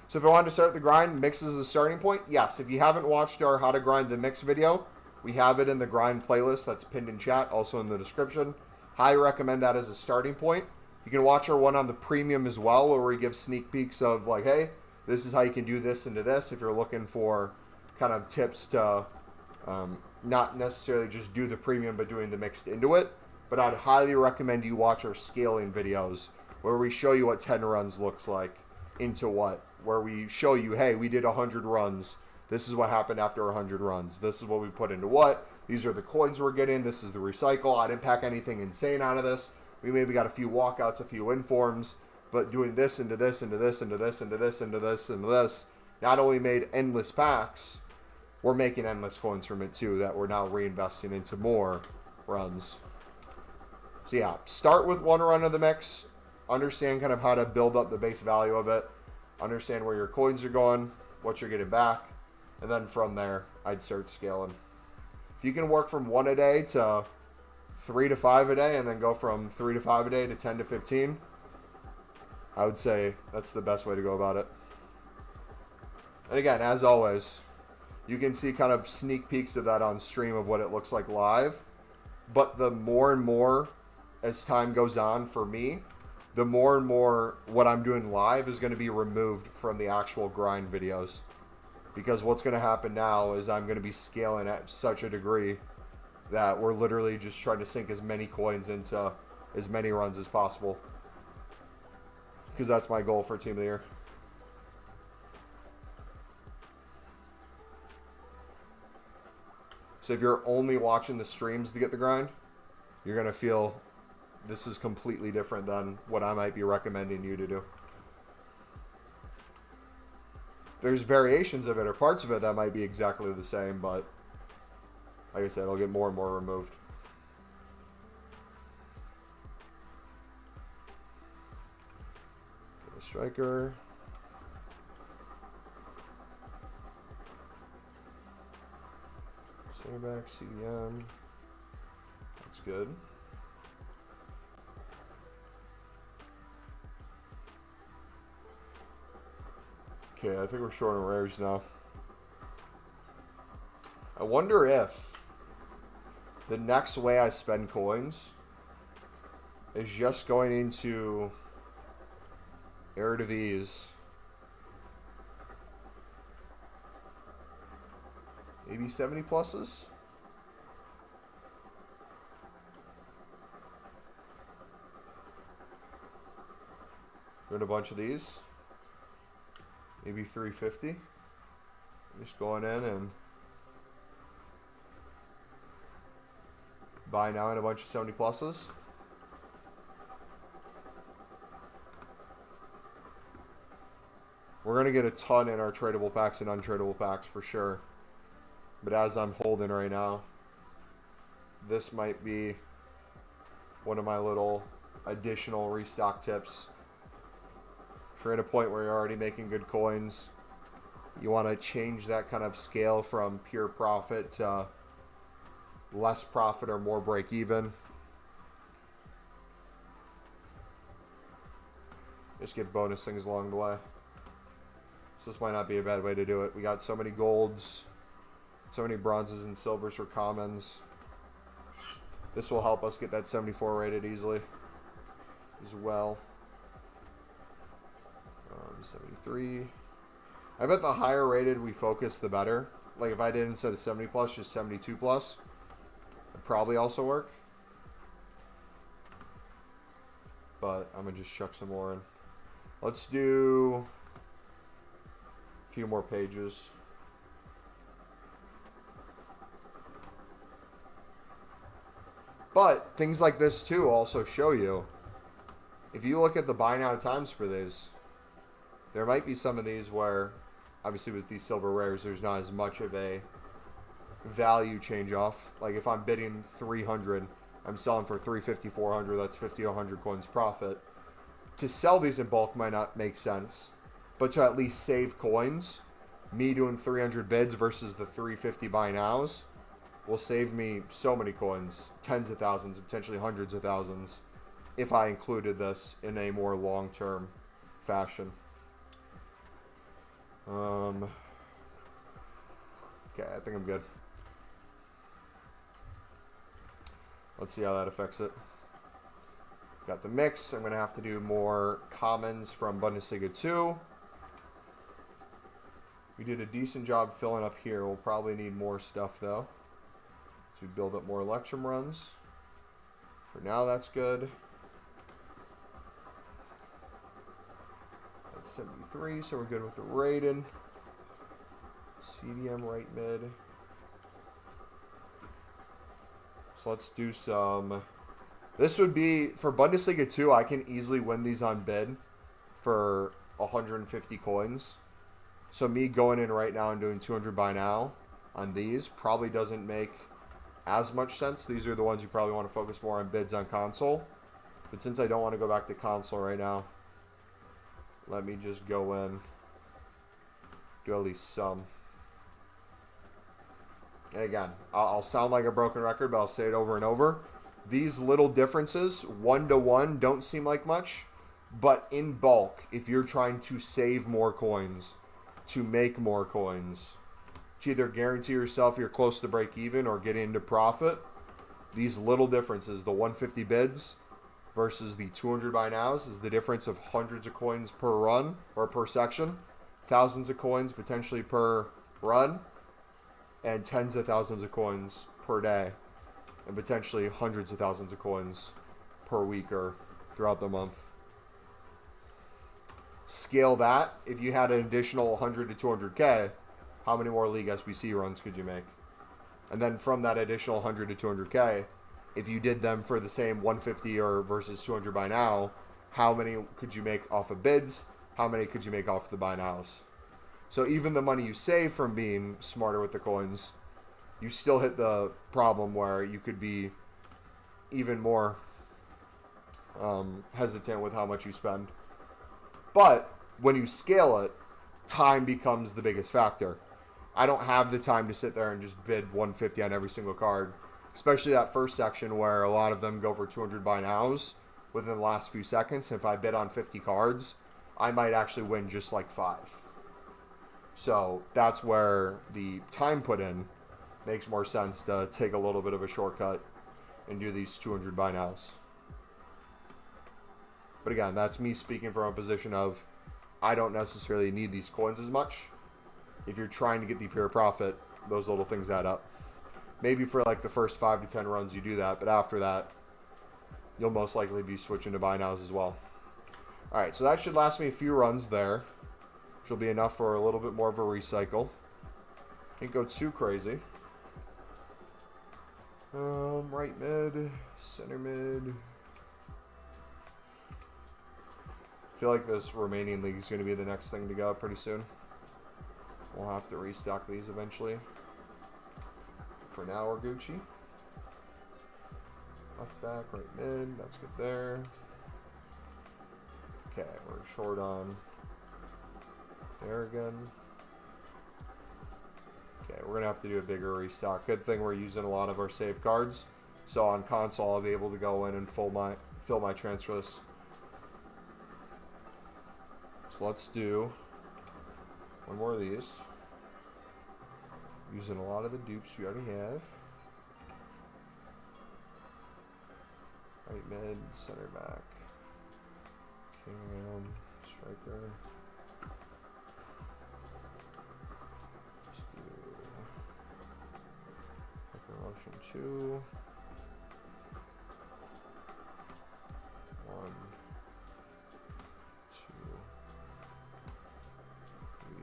So if I wanted to start the grind, mix is the starting point. Yes, if you haven't watched our How to Grind the Mix video, we have it in the grind playlist that's pinned in chat, also in the description. Highly recommend that as a starting point. You can watch our one on the premium as well, where we give sneak peeks of like, hey, this is how you can do this into this if you're looking for kind of tips to not necessarily just do the premium but doing the mixed into it. But I'd highly recommend you watch our scaling videos where we show you what 10 runs looks like into what, where we show you, hey, we did 100 runs. This is what happened after 100 runs. This is what we put into what. These are the coins we're getting. This is the recycle. I didn't pack anything insane out of this. We maybe got a few walkouts, a few informs, but doing this into this, into this, into this, into this, into this, into this, not only made endless packs, we're making endless coins from it too that we're now reinvesting into more runs. So yeah, start with one run of the mix, understand kind of how to build up the base value of it, understand where your coins are going, what you're getting back, and then from there, I'd start scaling. If you can work from 1 a day to 3 to 5 a day, and then go from 3 to 5 a day to 10 to 15, I would say that's the best way to go about it. And again, as always, you can see kind of sneak peeks of that on stream of what it looks like live. But the more and more as time goes on for me, the more and more what I'm doing live is going to be removed from the actual grind videos. Because what's going to happen now is I'm going to be scaling at such a degree that we're literally just trying to sink as many coins into as many runs as possible. Because that's my goal for Team of the Year. So if you're only watching the streams to get the grind, you're going to feel this is completely different than what I might be recommending you to do. There's variations of it or parts of it that might be exactly the same, but like I said, it'll get more and more removed. Get a striker. Center back, CDM. That's good. Okay, I think we're short on rares now. I wonder if the next way I spend coins is just going into Eredivisie Maybe 70 pluses. Doing a bunch of these. Maybe 350. Just going in and buy now in a bunch of 70 pluses. We're going to get a ton in our tradable packs and untradeable packs for sure. But as I'm holding right now, this might be one of my little additional restock tips. If you're at a point where you're already making good coins, you want to change that kind of scale from pure profit to less profit or more break even. Just get bonus things along the way. So this might not be a bad way to do it. We got so many golds, so many bronzes and silvers for commons. This will help us get that 74 rated easily as well. 73. I bet the higher rated we focus, the better. Like if I did instead of 70 plus, just 72 plus, it'd probably also work. But I'm gonna just chuck some more in. Let's do a few more pages. But things like this too also show you, if you look at the buy now times for these, there might be some of these where, obviously with these silver rares, there's not as much of a value change off. Like if I'm bidding 300, I'm selling for 350, 400, that's 50, 100 coins profit. To sell these in bulk might not make sense, but to at least save coins, me doing 300 bids versus the 350 buy nows will save me so many coins, tens of thousands, potentially hundreds of thousands, if I included this in a more long-term fashion. Okay, I think I'm good. Let's see how that affects it. Got the mix. I'm going to have to do more commons from Bundesliga 2. We did a decent job filling up here. We'll probably need more stuff though, to build up more Electrum runs. For now, that's good. That's 73, so we're good with the Raiden. CDM right mid. So let's do some. This would be, for Bundesliga 2, I can easily win these on bid for 150 coins. So me going in right now and doing 200 buy now on these probably doesn't make as much sense. These are the ones you probably want to focus more on bids on console. But since I don't want to go back to console right now, let me just go in, do at least some. And again, I'll sound like a broken record, but I'll say it over and over. These little differences, 1-to-1, don't seem like much. But in bulk, if you're trying to save more coins, to make more coins, to either guarantee yourself you're close to break even or get into profit, these little differences, the 150 bids versus the 200 buy nows, is the difference of hundreds of coins per run or per section, thousands of coins potentially per run, and tens of thousands of coins per day, and potentially hundreds of thousands of coins per week or throughout the month. Scale that. If you had an additional 100 to 200k, how many more League SBC runs could you make? And then from that additional 100 to 200k, if you did them for the same 150 or versus 200 buy now, how many could you make off of bids? How many could you make off the buy nows? So even the money you save from being smarter with the coins, you still hit the problem where you could be even more hesitant with how much you spend. But when you scale it, time becomes the biggest factor. I don't have the time to sit there and just bid 150 on every single card, especially that first section where a lot of them go for 200 buy nows within the last few seconds. If I bid on 50 cards, I might actually win just like 5. So that's where the time put in makes more sense to take a little bit of a shortcut and do these 200 buy nows. But again, that's me speaking from a position of I don't necessarily need these coins as much. If you're trying to get the pure profit, those little things add up. Maybe for like the first 5 to 10 runs you do that, but after that, you'll most likely be switching to buy nows as well. All right, so that should last me a few runs there, which will be enough for a little bit more of a recycle. Can't go too crazy. Right mid, center mid. I feel like this remaining league is going to be the next thing to go pretty soon. We'll have to restock these eventually. For now, we're Gucci. Left back, right mid, that's good there. Okay, we're short on there again. Okay, we're going to have to do a bigger restock. Good thing we're using a lot of our save cards. So on console, I'll be able to go in and fill my transfer list. So let's do one more of these. Using a lot of the dupes we already have. Right mid, center back. Cam, striker. Let's do promotion 2. 1, 2, 3,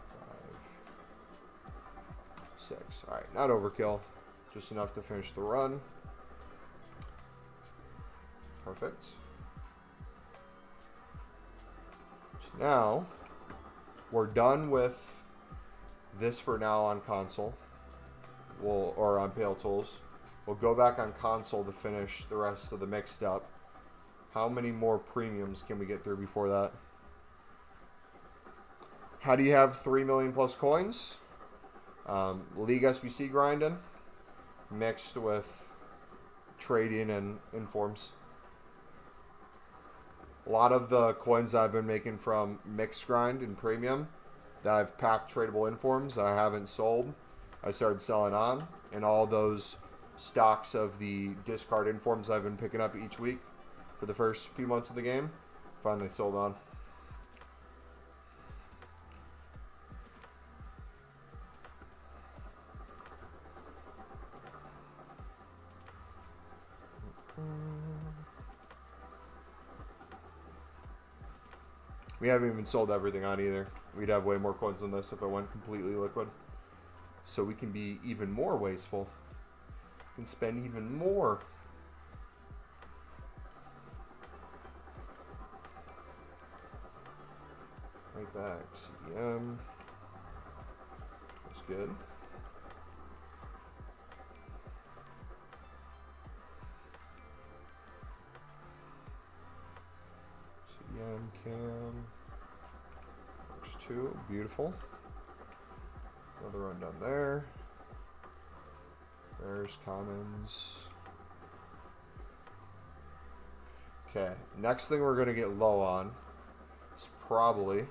4, 5, 6. Alright, not overkill. Just enough to finish the run. Perfect. So now, we're done with this for now on console. Or on Pale Tools. We'll go back on console to finish the rest of the mixed up. How many more premiums can we get through before that? How do you have 3 million plus coins? League SBC grinding mixed with trading and informs. A lot of the coins that I've been making from mixed grind and premium that I've packed tradable informs that I haven't sold, I started selling on, and all those stocks of the discard informs I've been picking up each week for the first few months of the game finally sold on. We haven't even sold everything on either. We'd have way more coins than this if it went completely liquid. So we can be even more wasteful. We can spend even more. Right back, CDM. That's good. CDM, cam. Works too, beautiful. Another run down there. There's commons. Okay, next thing we're going to get low on is probably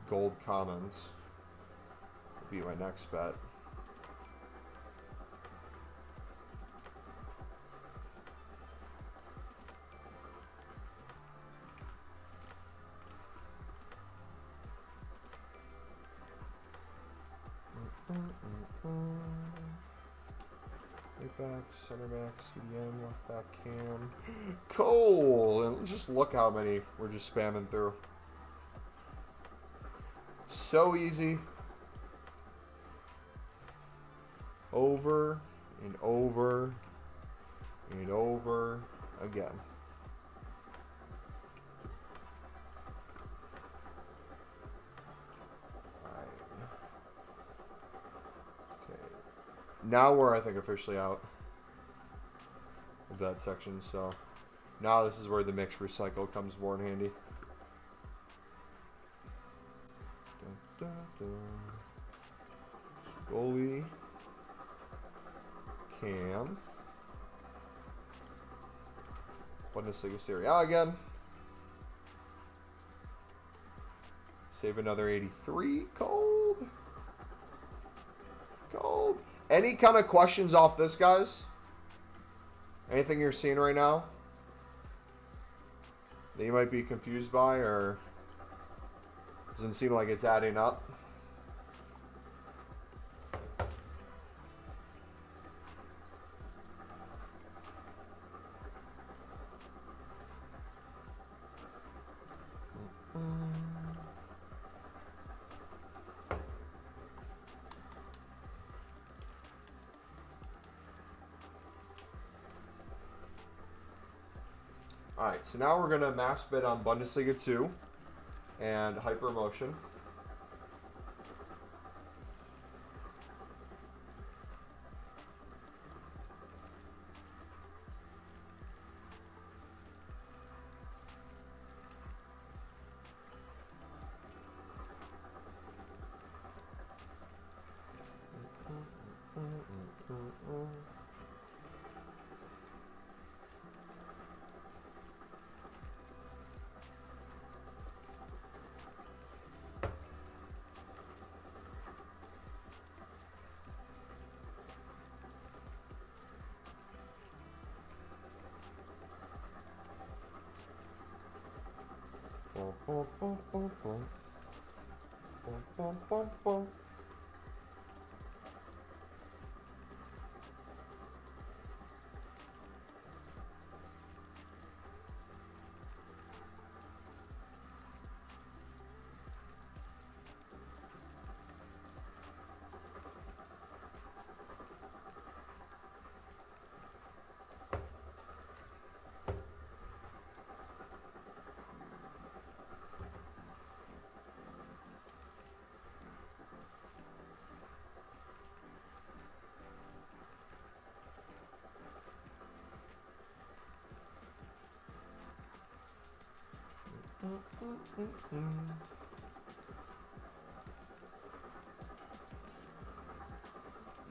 gold commons. Will be my next bet. Right back, center back, CDM, left back, cam. Cool! And just look how many we're just spamming through. So easy. Over and over and over again. Now we're, I think, officially out of that section, so now this is where the mixed recycle comes more in handy. Goalie, Cam, Bundesliga Serie A again. Save another 83. Cold. Cold. Any kind of questions off this, guys? Anything you're seeing right now? that you might be confused by, or doesn't seem like it's adding up? Alright, so now we're going to mass bid on Bundesliga 2 and Hypermotion.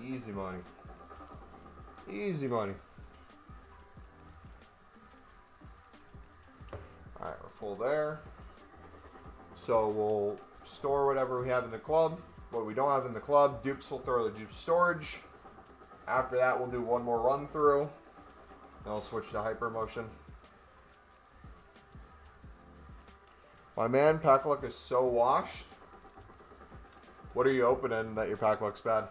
Easy money. Easy money. Alright, we're full there. So we'll store whatever we have in the club. What we don't have in the club, dupes will throw the dupe storage. After that, we'll do one more run through. Then I'll switch to Hypermotion. My man, pack luck is so washed. What are you opening that your pack luck's bad?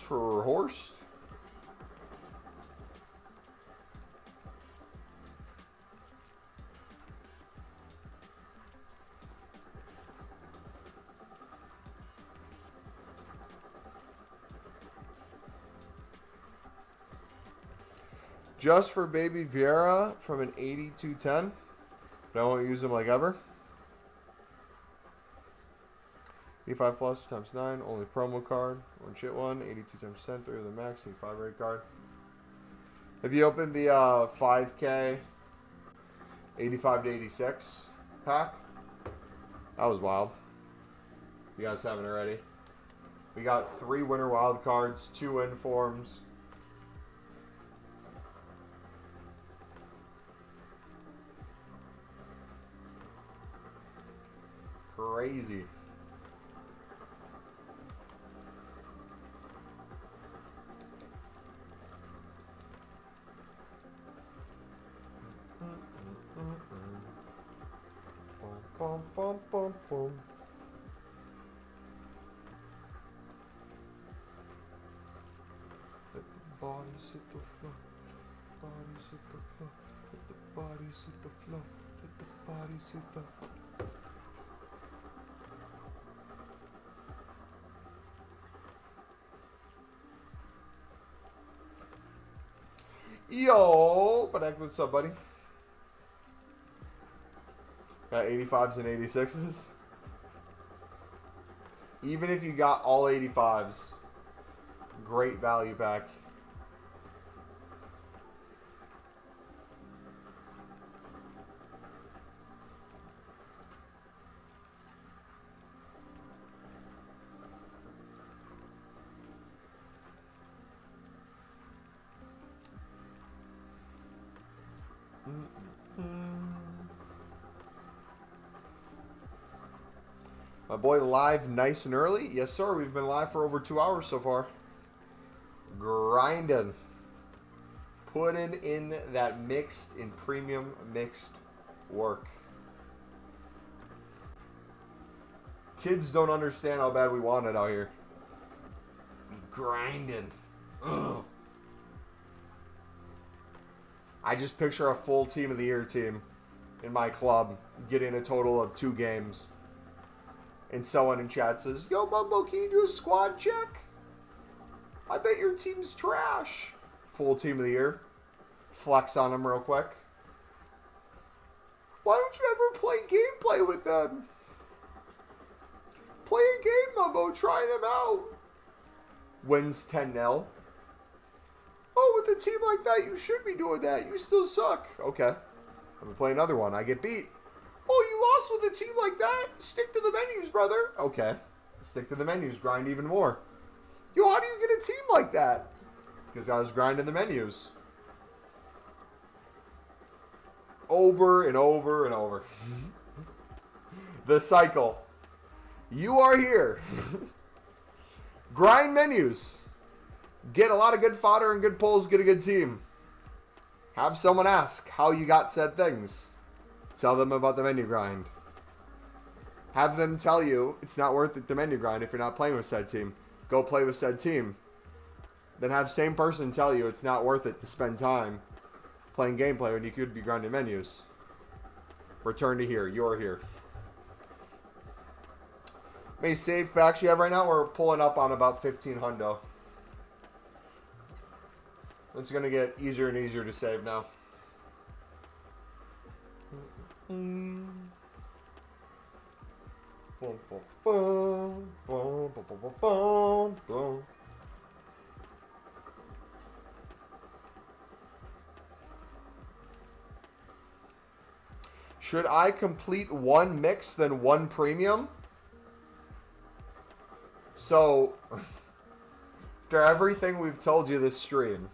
Horst. Just for baby Vieira from an 8210. But I won't use them like ever. 85 plus times 9, only promo card. One shit one, 82 times 10, 3 of the max, 85 rate card. Have you opened the 5K 85 to 86 pack? That was wild. You guys haven't already. We got 3 winter wild cards, 2 informs. Crazy. Bum, bum, bum, bum. Let the bodies hit the floor. Bodies hit the floor. Let the bodies hit the floor. Let the bodies hit the floor. Yo, but what's up, buddy? Got 85s and 86s. Even if you got all 85s, great value pack. My boy live nice and early. Yes, sir. We've been live for over 2 hours so far. Grinding. Putting in that mixed and premium mixed work. Kids don't understand how bad we want it out here. Grinding. Ugh. I just picture a full team of the year team in my club getting a total of 2 games. And someone in chat says, yo, Mumbo, can you do a squad check? I bet your team's trash. Full team of the year. Flex on them real quick. Why don't you ever play gameplay with them? Play a game, Mumbo. Try them out. Wins 10-0. Oh, with a team like that, you should be doing that. You still suck. Okay. I'm going to play another one. I get beat. Oh, you lost with a team like that? Stick to the menus, brother. Okay. Stick to the menus. Grind even more. Yo, how do you get a team like that? Because I was grinding the menus. Over and over and over. The cycle. You are here. Grind menus. Get a lot of good fodder and good pulls. Get a good team. Have someone ask how you got said things. Tell them about the menu grind. Have them tell you it's not worth it to menu grind if you're not playing with said team. Go play with said team. Then have same person tell you it's not worth it to spend time playing gameplay when you could be grinding menus. Return to here. You're here. How many save packs you have right now? We're pulling up on about 15 hundo. It's going to get easier and easier to save now. Should I complete one mix then one premium? So, after everything we've told you this stream,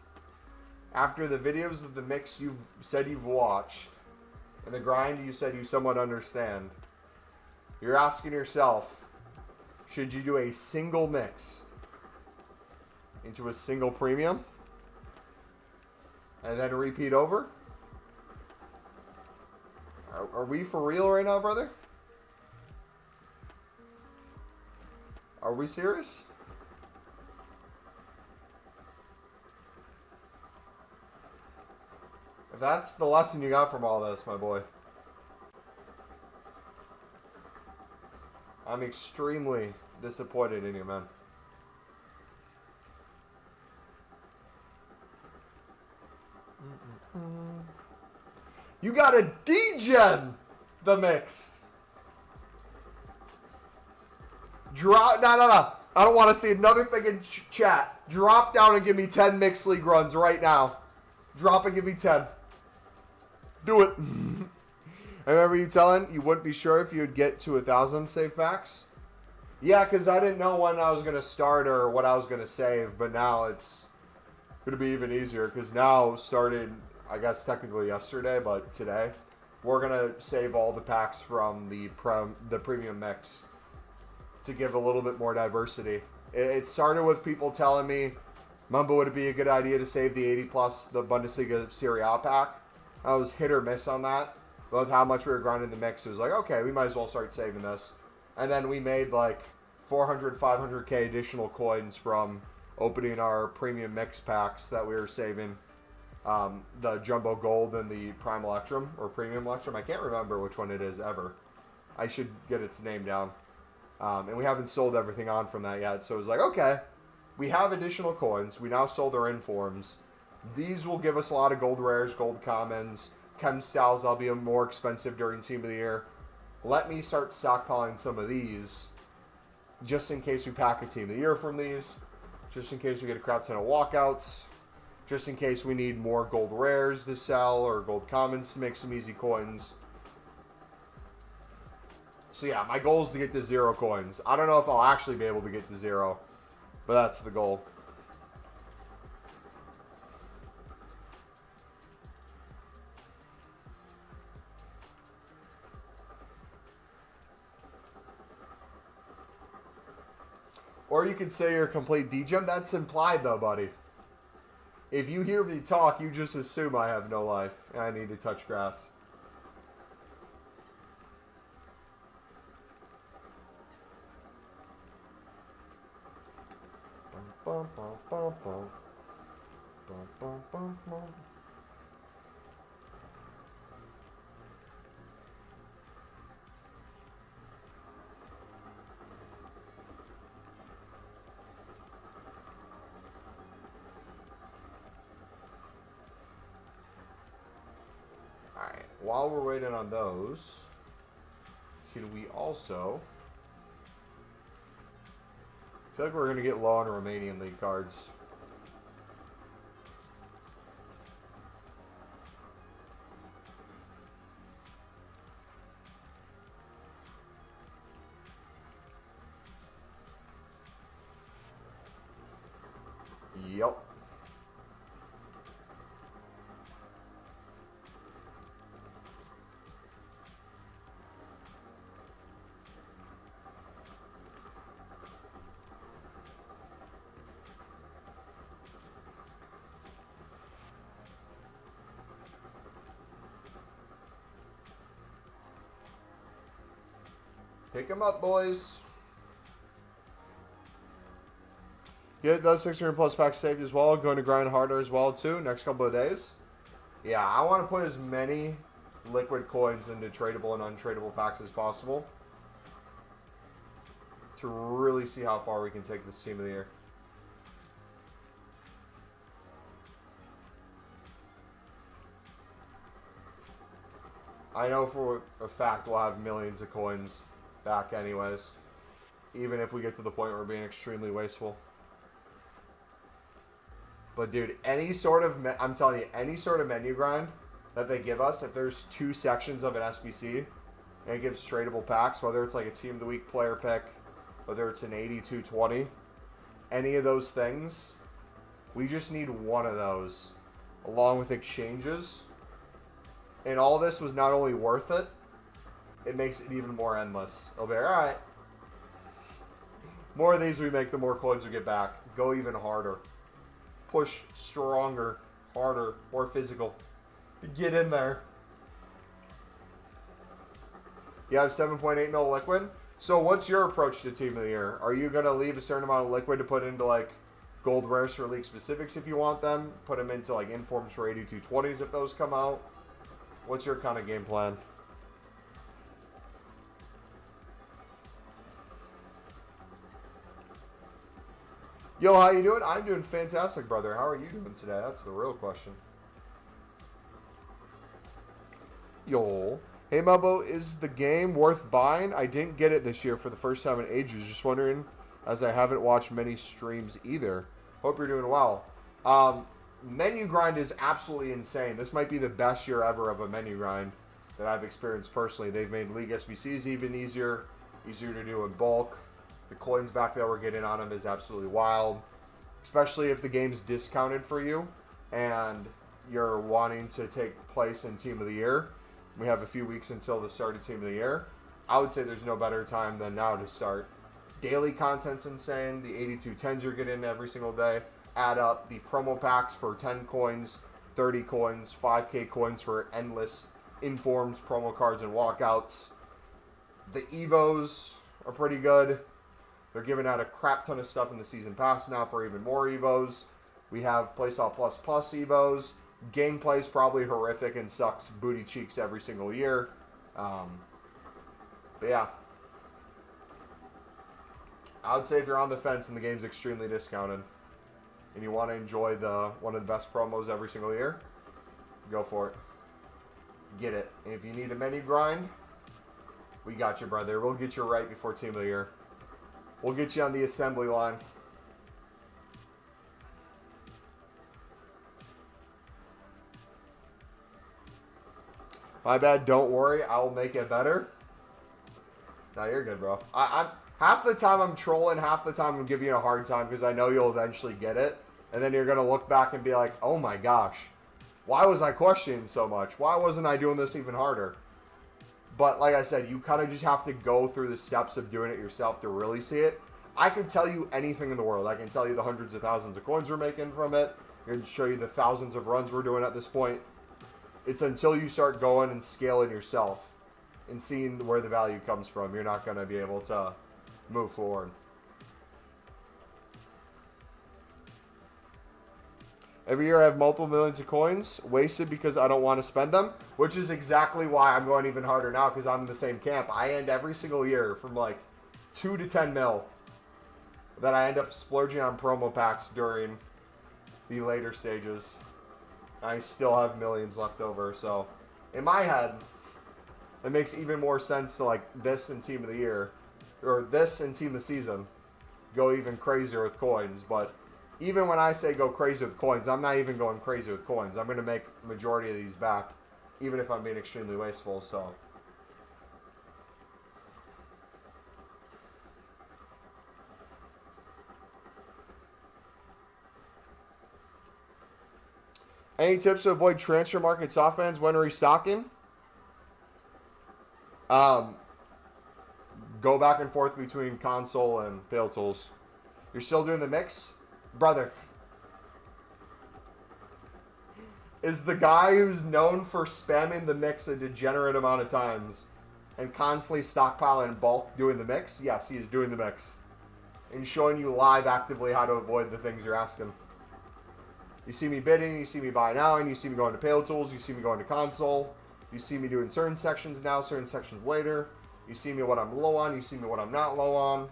after the videos of the mix you've said you've watched, and the grind you said you somewhat understand, you're asking yourself, should you do a single mix into a single premium and then repeat over? Are we for real right now, brother? Are we serious? If that's the lesson you got from all this, my boy, I'm extremely disappointed in you, man. You got a D-Gen the mixed. Drop. No. I don't want to see another thing in chat. Drop down and give me 10 mixed league runs right now. Drop and give me 10. Do it. I remember you telling you wouldn't be sure if you'd get to 1,000 save packs. Yeah, because I didn't know when I was going to start or what I was going to save, but now it's going to be even easier because now started, I guess technically yesterday, but today, we're going to save all the packs from the premium mix to give a little bit more diversity. It started with people telling me, Mumbo, would it be a good idea to save the 80 plus, the Bundesliga Serie A pack? I was hit or miss on that. But with how much we were grinding the mix, it was like, okay, we might as well start saving this. And then we made like 400, 500k additional coins from opening our premium mix packs that we were saving. The Jumbo Gold and the Prime Electrum, or Premium Electrum. I can't remember which one it is ever. I should get its name down. And we haven't sold everything on from that yet. So it was like, okay, we have additional coins. We now sold our informs. These will give us a lot of gold rares, gold commons. Chem styles, that'll be more expensive during Team of the Year. Let me start stockpiling some of these just in case we pack a Team of the Year from these. Just in case we get a crap ton of walkouts. Just in case we need more gold rares to sell or gold commons to make some easy coins. So yeah, my goal is to get to 0 coins. I don't know if I'll actually be able to get to 0, but that's the goal. Or you could say you're a complete degem. That's implied though, buddy. If you hear me talk, you just assume I have no life and I need to touch grass. Bum, bum, bum, bum. Bum, bum, bum, bum. Alright, while we're waiting on those, can we also... I feel like we're going to get low on Romanian League cards. Yep. Pick them up, boys. Get those 600 plus packs saved as well. Going to grind harder as well, too, next couple of days. Yeah, I want to put as many liquid coins into tradable and untradeable packs as possible to really see how far we can take this Team of the Year. I know for a fact we'll have millions of coins back anyways, even if we get to the point where we're being extremely wasteful. But dude, any sort of, I'm telling you, any sort of menu grind that they give us, if there's 2 sections of an SBC, and it gives tradable packs, whether it's like a Team of the Week player pick, whether it's an 82-20, any of those things, we just need one of those, along with exchanges. And all this was not only worth it, it makes it even more endless. It'll be, alright. More of these we make, the more coins we get back. Go even harder. Push stronger, harder, more physical. Get in there. You have 7.8 mil liquid. So what's your approach to Team of the Year? Are you going to leave a certain amount of liquid to put into like gold rares for league specifics if you want them? Put them into like informs for 82-20s if those come out? What's your kind of game plan? Yo, how you doing? I'm doing fantastic, brother. How are you doing today? That's the real question. Yo. Hey, Mumbo, is the game worth buying? I didn't get it this year for the first time in ages. Just wondering, as I haven't watched many streams either. Hope you're doing well. Menu grind is absolutely insane. This might be the best year ever of a menu grind that I've experienced personally. They've made League SBCs even easier to do in bulk. The coins back that we're getting on them is absolutely wild. Especially if the game's discounted for you and you're wanting to take place in Team of the Year. We have a few weeks until the start of Team of the Year. I would say there's no better time than now to start. Daily content's insane. The 82-10s you're getting every single day add up. The promo packs for 10 coins, 30 coins, 5k coins for endless informs, promo cards, and walkouts. The Evos are pretty good. They're giving out a crap ton of stuff in the season pass now for even more Evos. We have Playstyle Plus Plus Evos. Gameplay's probably horrific and sucks booty cheeks every single year. But yeah. I would say if you're on the fence and the game's extremely discounted, and you want to enjoy one of the best promos every single year, go for it. Get it. And if you need a menu grind, we got you, brother. We'll get you right before Team of the Year. We'll get you on the assembly line. My bad. Don't worry. I'll make it better. No, you're good, bro. I'm half the time I'm trolling, half the time I'm giving you a hard time because I know you'll eventually get it. And then you're going to look back and be like, oh my gosh, why was I questioning so much? Why wasn't I doing this even harder? But like I said, you kind of just have to go through the steps of doing it yourself to really see it. I can tell you anything in the world. I can tell you the hundreds of thousands of coins we're making from it. I can show you the thousands of runs we're doing at this point. It's until you start going and scaling yourself and seeing where the value comes from, you're not going to be able to move forward. Every year I have multiple millions of coins wasted because I don't want to spend them, which is exactly why I'm going even harder now because I'm in the same camp. I end every single year from like 2 to 10 mil that I end up splurging on promo packs during the later stages. I still have millions left over, so in my head, it makes even more sense to like this and Team of the Year, or this and Team of the Season, go even crazier with coins. But even when I say go crazy with coins, I'm not even going crazy with coins. I'm going to make the majority of these back, even if I'm being extremely wasteful. So any tips to avoid transfer market soft bans when restocking? Go back and forth between console and Pale Tools. You're still doing the mix? Brother. Is the guy who's known for spamming the mix a degenerate amount of times and constantly stockpiling in bulk doing the mix? Yes, he is doing the mix. And showing you live actively how to avoid the things you're asking. You see me bidding, you see me buying out, and you see me going to Pale Tools, you see me going to console. You see me doing certain sections now, certain sections later. You see me what I'm low on, you see me what I'm not low on.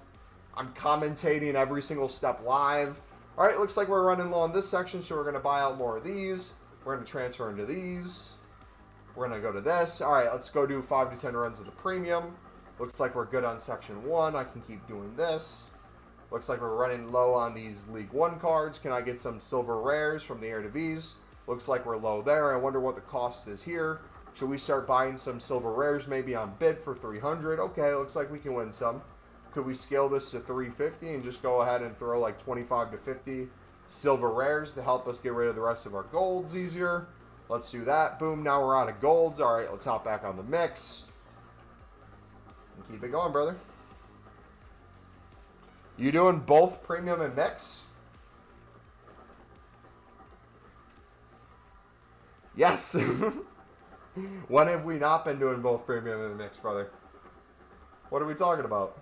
I'm commentating every single step live. All right, looks like we're running low on this section, so we're going to buy out more of these. We're going to transfer into these. We're going to go to this. All right, let's go do 5 to 10 runs of the premium. Looks like we're good on section 1. I can keep doing this. Looks like we're running low on these League 1 cards. Can I get some silver rares from the Eredivisie? Looks like we're low there. I wonder what the cost is here. Should we start buying some silver rares maybe on bid for 300? Okay, looks like we can win some. Could we scale this to 350 and just go ahead and throw like 25 to 50 silver rares to help us get rid of the rest of our golds easier? Let's do that. Boom, now we're out of golds. All right, let's hop back on the mix. And keep it going, brother. You doing both premium and mix? Yes. When have we not been doing both premium and mix, brother? What are we talking about?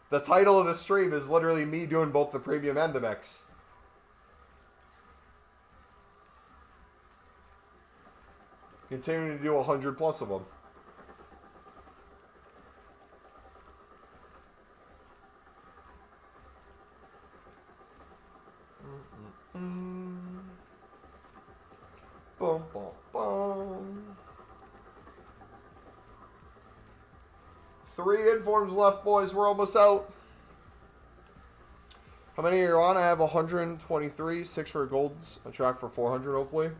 The title of the stream is literally me doing both the premium and the mix. Continuing to do 100 plus of them. Boom, boom, boom. 3 informs left, boys. We're almost out. How many are you on? I have 123. 6 for golds. On track for 400, hopefully.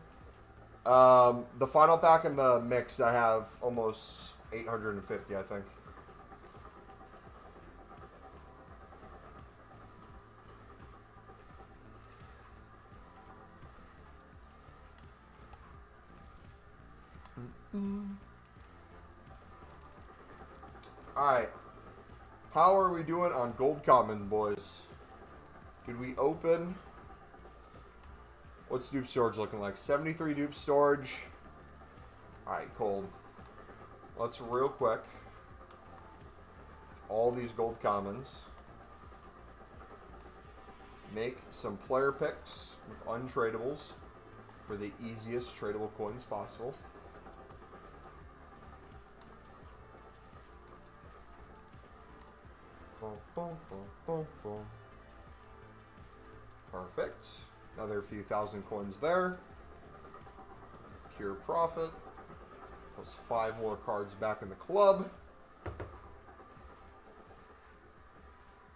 The final pack in the mix, I have almost 850, I think. Alright. How are we doing on gold common, boys? Did we open? What's dupe storage looking like? 73 dupe storage. Alright, cold. Let's real quick. All these gold commons. Make some player picks with untradables for the easiest tradable coins possible. Boom, boom, boom, boom, boom. Perfect. Another few thousand coins there. Pure profit. Plus 5 more cards back in the club.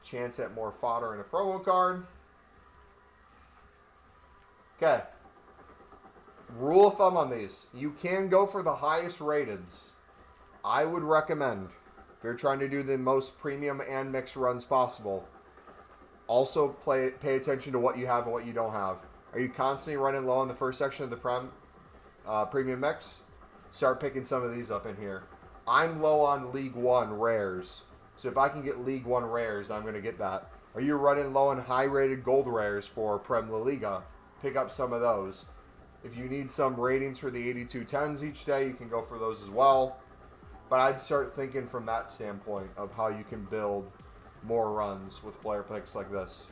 Chance at more fodder and a promo card. Okay. Rule of thumb on these. You can go for the highest rateds. I would recommend, if you're trying to do the most premium and mixed runs possible, also pay attention to what you have and what you don't have. Are you constantly running low in the first section of the premium mix? Start picking some of these up in here. I'm low on League 1 rares. So if I can get League 1 rares, I'm going to get that. Are you running low on high-rated gold rares for Prem La Liga? Pick up some of those. If you need some ratings for the 8210s each day, you can go for those as well. But I'd start thinking from that standpoint of how you can build more runs with player picks like this.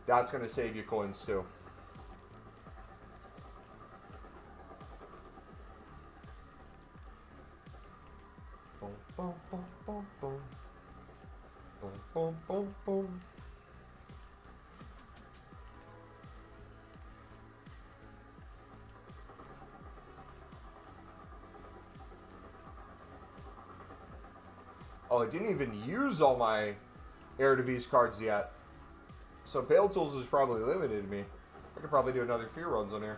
That's going to save you coins too. Boom, boom, boom, boom, boom. Boom, boom, boom, boom. Oh, I didn't even use all my Eredivisie cards yet. So Bale Tools is probably limited to me. I could probably do another few runs on here.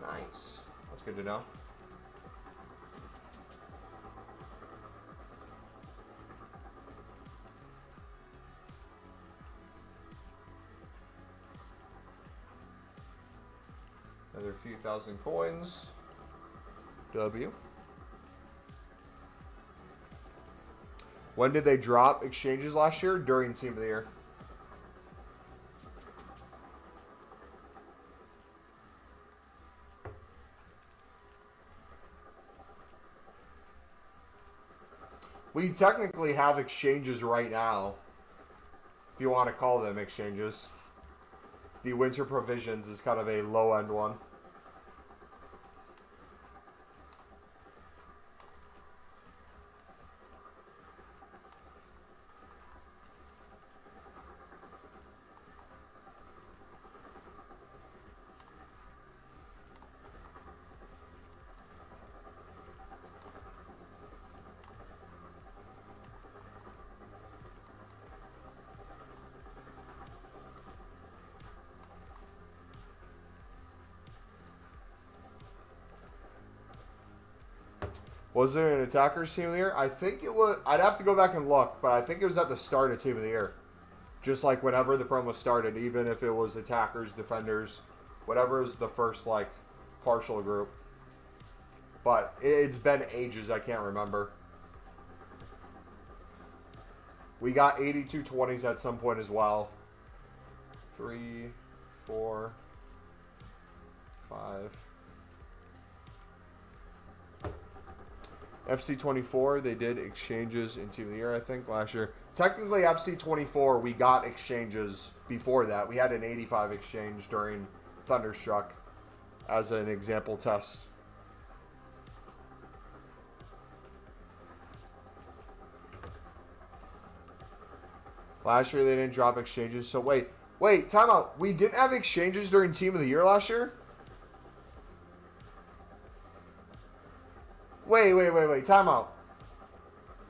Nice. That's good to know. Another few thousand coins. W. When did they drop exchanges last year? During Team of the Year. We technically have exchanges right now, if you want to call them exchanges. The winter provisions is kind of a low-end one. Was there an attackers team of the year? I think it was. I'd have to go back and look, but I think it was at the start of team of the year. Just like whenever the promo started, even if it was attackers, defenders, whatever was the first, like, partial group. But it's been ages, I can't remember. We got 8220s at some point as well. 3, 4, 5. FC24, they did exchanges in Team of the Year, I think, last year. Technically, FC24, we got exchanges before that. We had an 85 exchange during Thunderstruck as an example test. Last year, they didn't drop exchanges. So, wait, time out. We didn't have exchanges during Team of the Year last year? Wait, time out.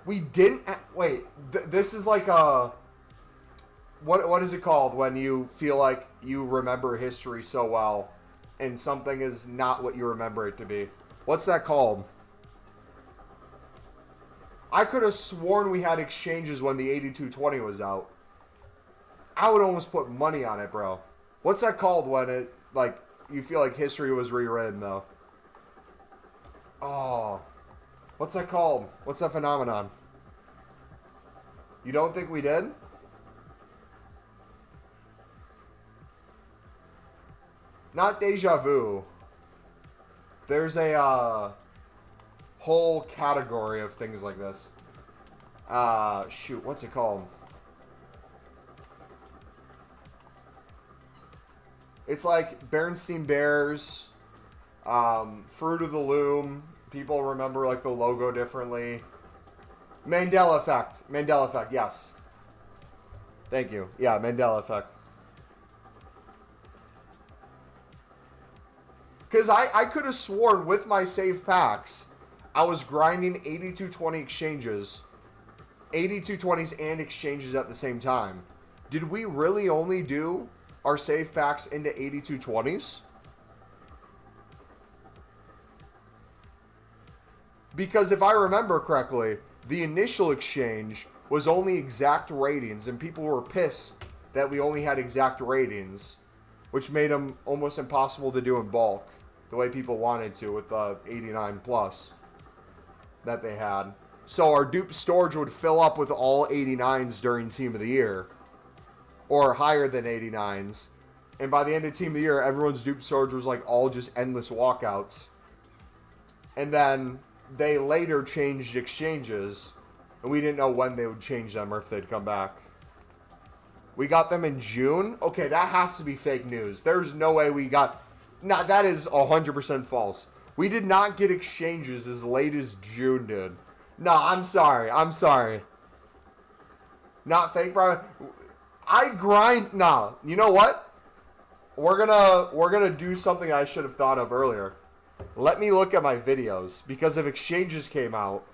We didn't... Wait, this is like a... What is it called when you feel like you remember history so well and something is not what you remember it to be? What's that called? I could have sworn we had exchanges when the 8220 was out. I would almost put money on it, bro. What's that called when it, like, you feel like history was rewritten, though? Oh... What's that called? What's that phenomenon? You don't think we did? Not deja vu. There's a whole category of things like this. Shoot, what's it called? It's like Bernstein Bears, Fruit of the Loom. People remember, like, the logo differently. Mandela Effect. Mandela Effect, yes. Thank you. Yeah, Mandela Effect. Because I could have sworn with my save packs, I was grinding 8220 exchanges, 8220s and exchanges at the same time. Did we really only do our save packs into 8220s? Because if I remember correctly, the initial exchange was only exact ratings, and people were pissed that we only had exact ratings, which made them almost impossible to do in bulk, the way people wanted to with the 89 plus that they had. So our dupe storage would fill up with all 89s during Team of the Year, or higher than 89s. And by the end of Team of the Year, everyone's dupe storage was like all just endless walkouts. And then they later changed exchanges, and we didn't know when they would change them or if they'd come back. We got them in June? Okay, that has to be fake news. There's no way we got... Nah, that is 100% false. We did not get exchanges as late as June, dude. No, I'm sorry. I'm sorry. Not fake, bro. I grind... Nah, you know what? We're gonna do something I should have thought of earlier. Let me look at my videos, because if exchanges came out,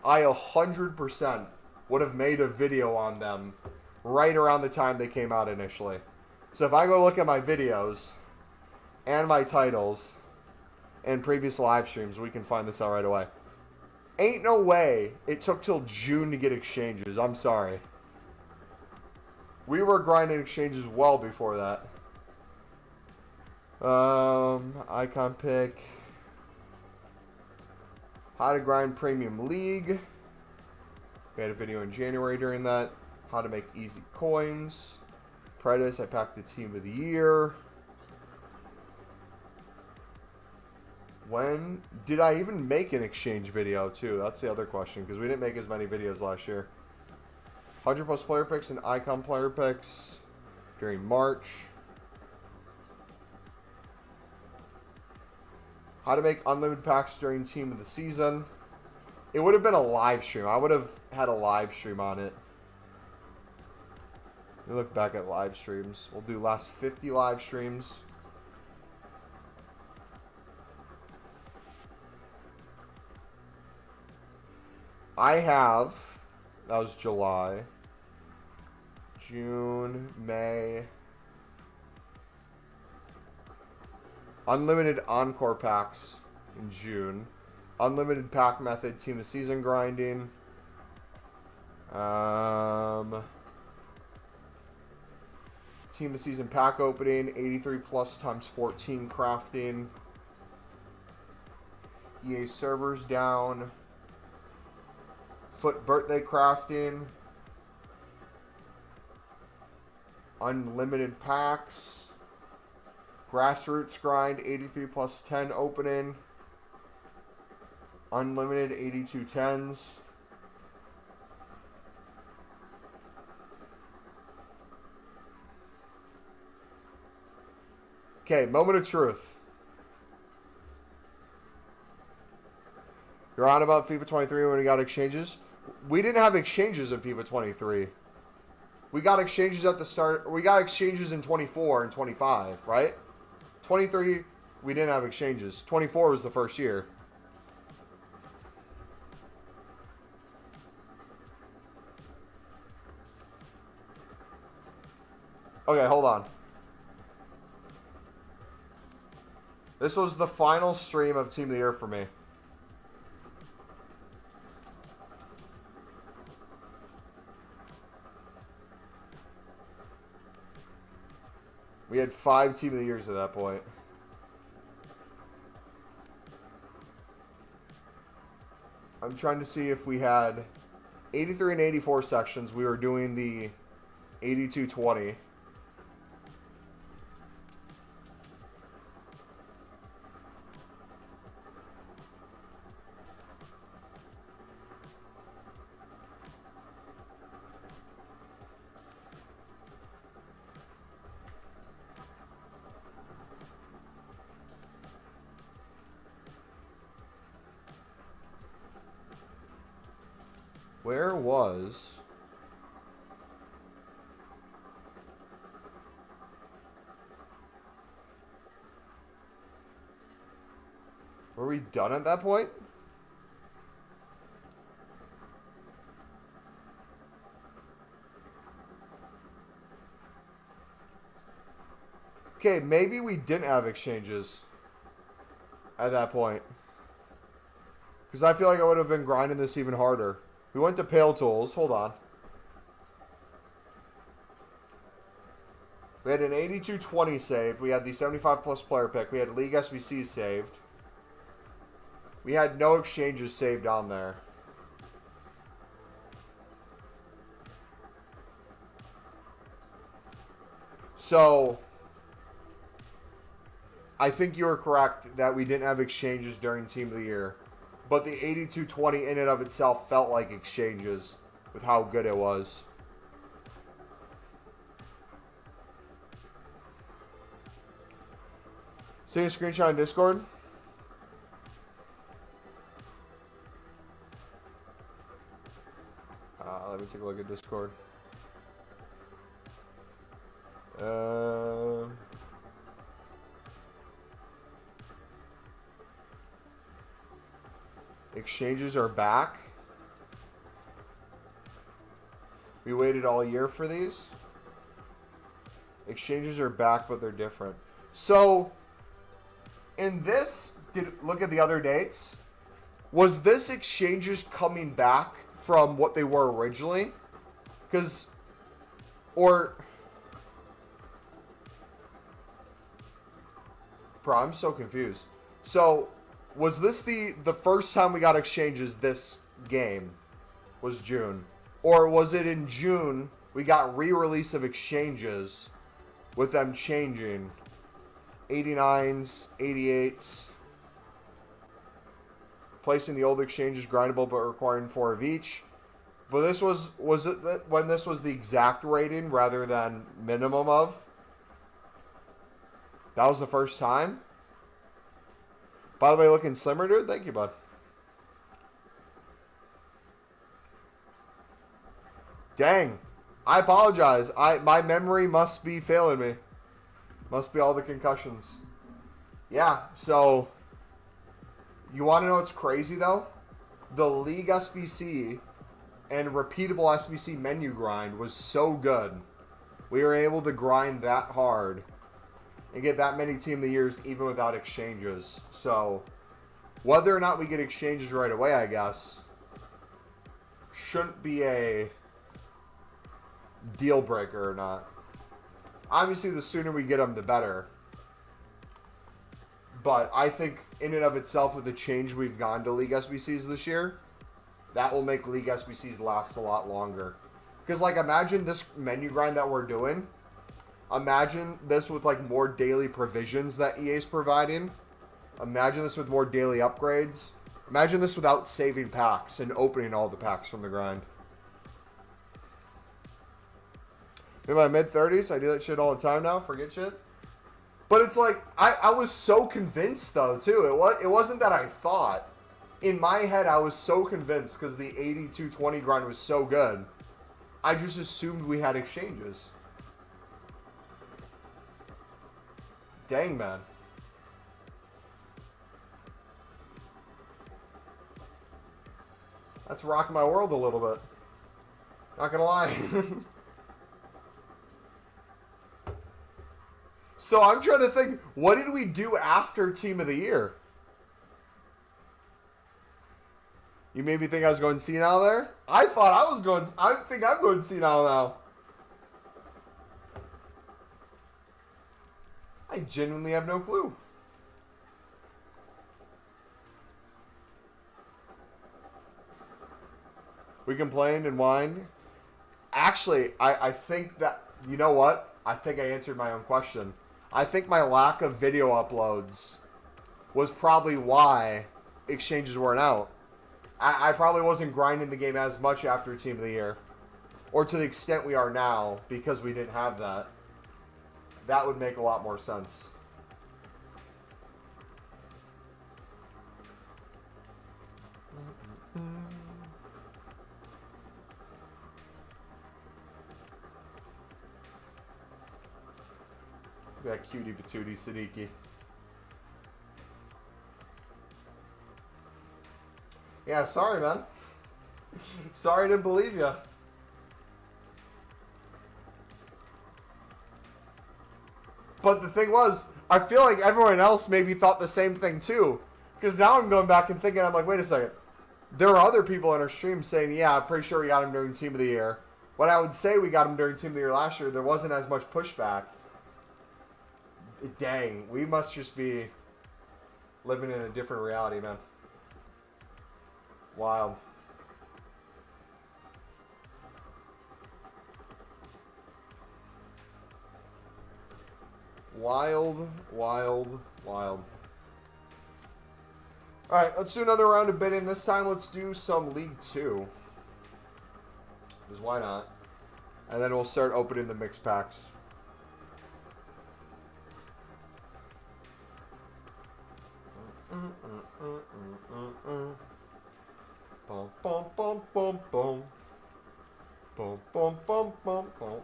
I 100% would have made a video on them right around the time they came out initially. So if I go look at my videos and my titles and previous live streams, we can find this out right away. Ain't no way it took till June to get exchanges. I'm sorry. We were grinding exchanges well before that. Icon pick. How to grind Premium League. We had a video in January during that. How to make easy coins. Predis, I packed the Team of the Year. When did I even make an exchange video too? That's the other question, because we didn't make as many videos last year. 100 plus player picks and icon player picks during March. How to make unlimited packs during Team of the Season. It would have been a live stream. I would have had a live stream on it. Let me look back at live streams. We'll do last 50 live streams. I have, that was July, June, May. Unlimited Encore packs in June. Unlimited pack method, Team of Season grinding. Team of Season pack opening, 83 plus times 14 crafting. EA servers down. Foot birthday crafting. Unlimited packs. Grassroots grind, 83 plus 10 opening. Unlimited 82 10s. Okay, moment of truth. You're on about FIFA 23 when we got exchanges? We didn't have exchanges in FIFA 23. We got exchanges at the start. We got exchanges in 24 and 25, right? 23, we didn't have exchanges. 24 was the first year. Okay, hold on. This was the final stream of Team of the Year for me. We had 5 Team of the Years at that point. I'm trying to see if we had 83 and 84 sections. We were doing the 82-20. Where was... Were we done at that point? Okay, maybe we didn't have exchanges at that point. Because I feel like I would have been grinding this even harder. We went to Pale Tools. Hold on. We had an 82-20 saved. We had the 75-plus player pick. We had League SBC saved. We had no exchanges saved on there. So, I think you were correct that we didn't have exchanges during Team of the Year. But the 82-20 in and of itself felt like exchanges with how good it was. See a screenshot on Discord? Let me take a look at Discord. Exchanges are back. We waited all year for these. Exchanges are back, but they're different. So, in this, look at the other dates. Was this exchanges coming back from what they were originally? Because, or, bro, I'm so confused. So, was this the first time we got exchanges this game? Was June? Or was it in June we got re-release of exchanges with them changing? 89s, 88s. Placing the old exchanges grindable but requiring 4 of each. But this was it that when this was the exact rating rather than minimum of? That was the first time? By the way, looking slimmer, dude. Thank you, bud. Dang. I apologize. My memory must be failing me. Must be all the concussions. Yeah, so you want to know what's crazy, though? The League SBC and repeatable SBC menu grind was so good. We were able to grind that hard and get that many Team of the Years even without exchanges. So, whether or not we get exchanges right away, I guess, shouldn't be a deal breaker or not. Obviously, the sooner we get them, the better. But I think in and of itself, with the change we've gone to League SBCs this year, that will make League SBCs last a lot longer. Because, like, imagine this menu grind that we're doing. Imagine this with, like, more daily provisions that EA's providing. Imagine this with more daily upgrades. Imagine this without saving packs and opening all the packs from the grind. In my mid-30s, I do that shit all the time now. Forget shit. But it's like, I was so convinced, though, too. It wasn't that I thought. In my head, I was so convinced because the 82-20 grind was so good. I just assumed we had exchanges. Dang, man. That's rocking my world a little bit. Not gonna lie. So I'm trying to think, what did we do after Team of the Year? You made me think I was going senile there? I thought I was going... I think I'm going senile now. I genuinely have no clue. We complained and whined. Actually, I think that... You know what? I think I answered my own question. I think my lack of video uploads was probably why exchanges weren't out. I probably wasn't grinding the game as much after Team of the Year. Or to the extent we are now, because we didn't have that. That would make a lot more sense. That cutie patootie Siddiqui. Yeah, sorry, man. Sorry I didn't believe you. But the thing was, I feel like everyone else maybe thought the same thing too. Because now I'm going back and thinking, I'm like, wait a second. There are other people in our stream saying, yeah, I'm pretty sure we got him during Team of the Year. When I would say we got him during Team of the Year last year, there wasn't as much pushback. Dang, we must just be living in a different reality, man. Wild. Wild, wild, wild. Alright, let's do another round of bidding. This time, let's do some League 2. Because why not? And then we'll start opening the mixed packs. Boom, boom, boom, boom, boom. Boom, boom, boom, boom, boom.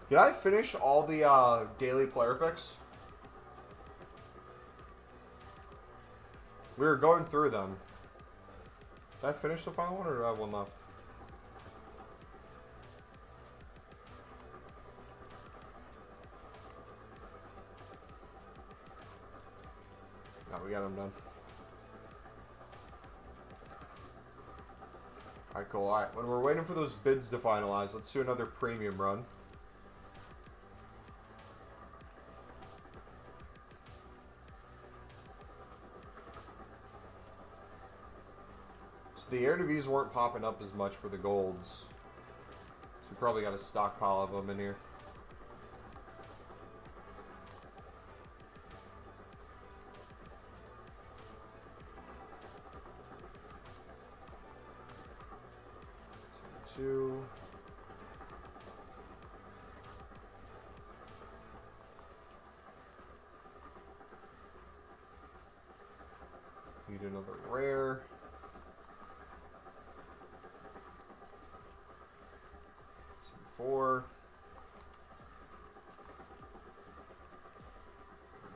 Did I finish all the daily player picks? We were going through them. Did I finish the final one, or do I have one left? No, we got them done. Alright, cool. Alright, when we're waiting for those bids to finalize, let's do another premium run. The Eredivisie weren't popping up as much for the golds. So we probably got a stockpile of them in here. Two. Need another rare. 4.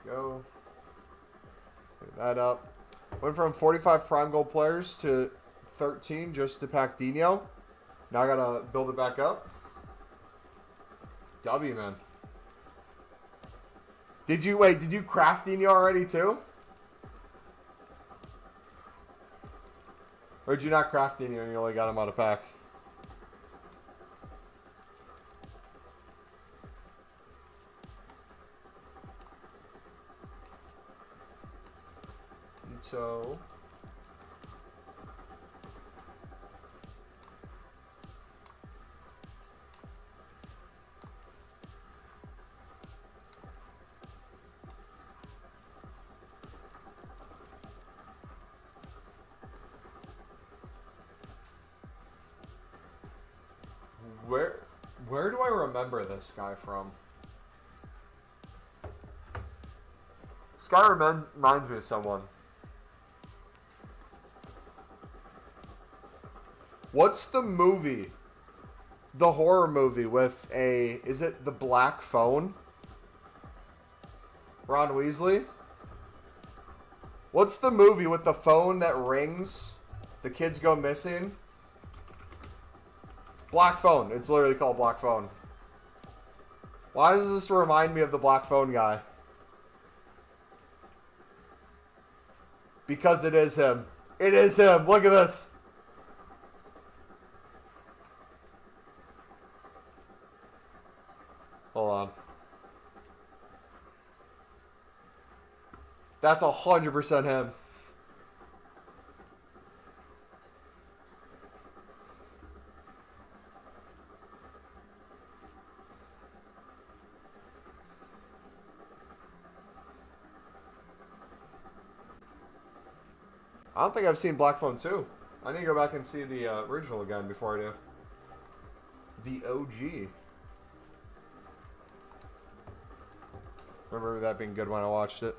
There we go. Clean that up. Went from 45 prime gold players to 13 just to pack Dino. Now I gotta build it back up. W, man. Did you craft Dino already too? Or did you not craft Dino and you only got him out of packs? So where do I remember this guy from? This guy reminds me of someone. What's the movie? The horror movie with is it The Black Phone? Ron Weasley? What's the movie with the phone that rings? The kids go missing? Black Phone. It's literally called Black Phone. Why does this remind me of the Black Phone guy? Because it is him. It is him. Look at this. Hold on. That's 100% him. I don't think I've seen Black Phone 2. I need to go back and see the original again before I do. The OG. Remember that being good when I watched it.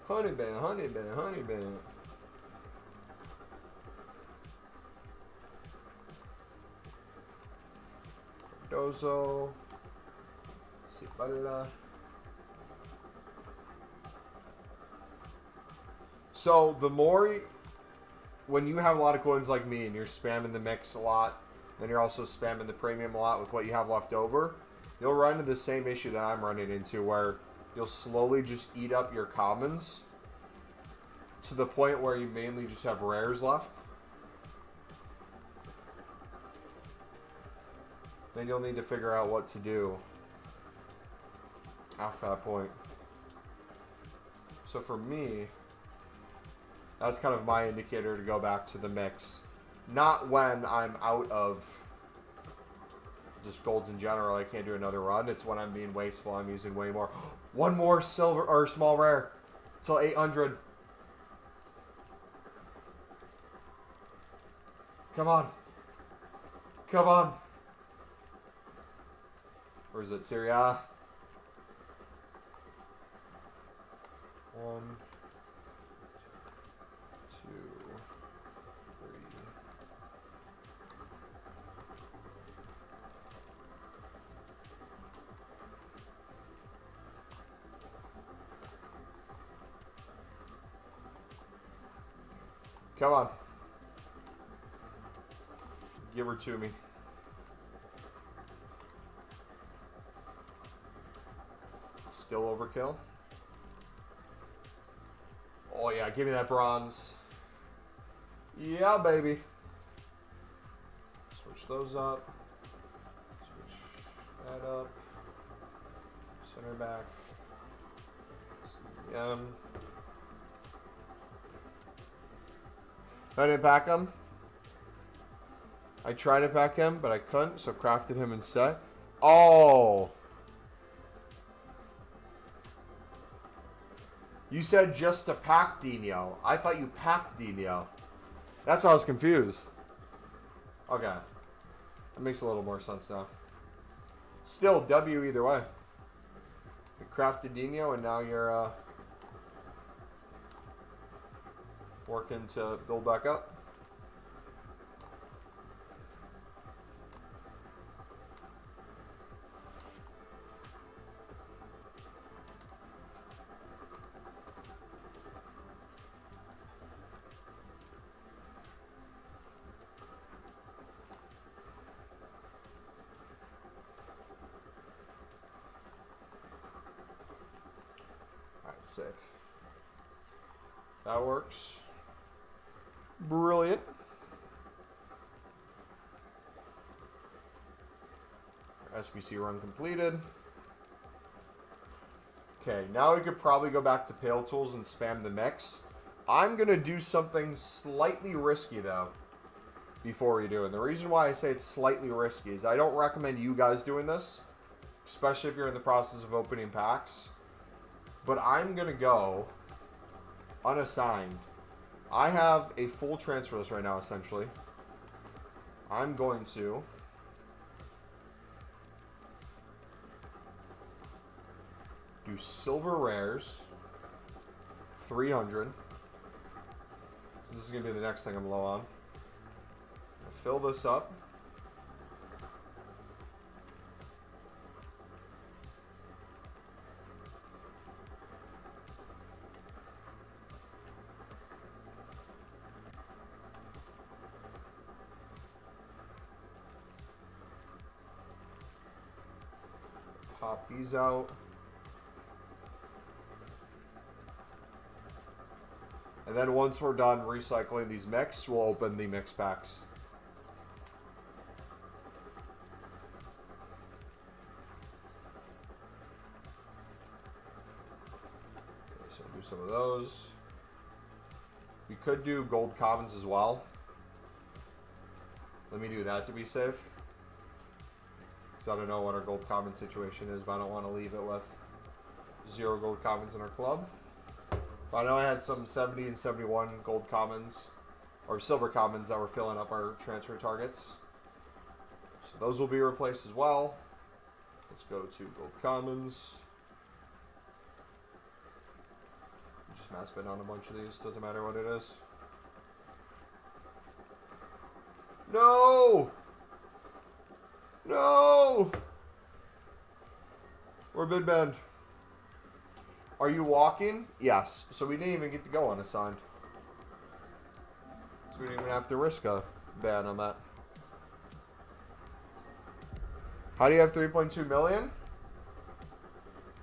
Honey bun, honey bun, honey bun. Dozo. Sipala. So the more, when you have a lot of coins like me and you're spamming the mix a lot, then you're also spamming the premium a lot with what you have left over, you'll run into the same issue that I'm running into where you'll slowly just eat up your commons to the point where you mainly just have rares left. Then you'll need to figure out what to do after that point. So for me, that's kind of my indicator to go back to the mix. Not when I'm out of just golds in general, I can't do another run. It's when I'm being wasteful, I'm using way more. One more silver or small rare till 800. Come on. Come on. Or is it Syria? 1, 2, 3. Come on. Give her to me. Still overkill. Oh yeah, give me that bronze. Yeah, baby. Switch those up. Switch that up. Center back. I didn't pack him. I tried to pack him, but I couldn't, so crafted him instead. Oh! You said just to pack Dino. I thought you packed Dino. That's why I was confused. Okay. That makes a little more sense now. Still, W either way. You crafted Dino, and now you're working to build back up. Sick. That works. Brilliant. SBC run completed. Okay, now we could probably go back to Pale Tools and spam the mix. I'm going to do something slightly risky, though, before we do it. And the reason why I say it's slightly risky is I don't recommend you guys doing this, especially if you're in the process of opening packs. But I'm going to go unassigned. I have a full transfer list right now, essentially. I'm going to do silver rares, 300. So this is going to be the next thing I'm low on. Fill this up. Pop these out. And then once we're done recycling these mix, we'll open the mix packs. Okay, so do some of those. We could do gold commons as well. me do that to be safe. Because I don't know what our gold common situation is, but I don't want to leave it with 0 gold commons in our club. But I know I had some 70 and 71 gold commons, or silver commons, that were filling up our transfer targets. So those will be replaced as well. Let's go to gold commons. Just mass spin on a bunch of these, doesn't matter what it is. No! No! We're bid banned. Are you walking? Yes. So we didn't even get to go unassigned. So we didn't even have to risk a ban on that. How do you have 3.2 million?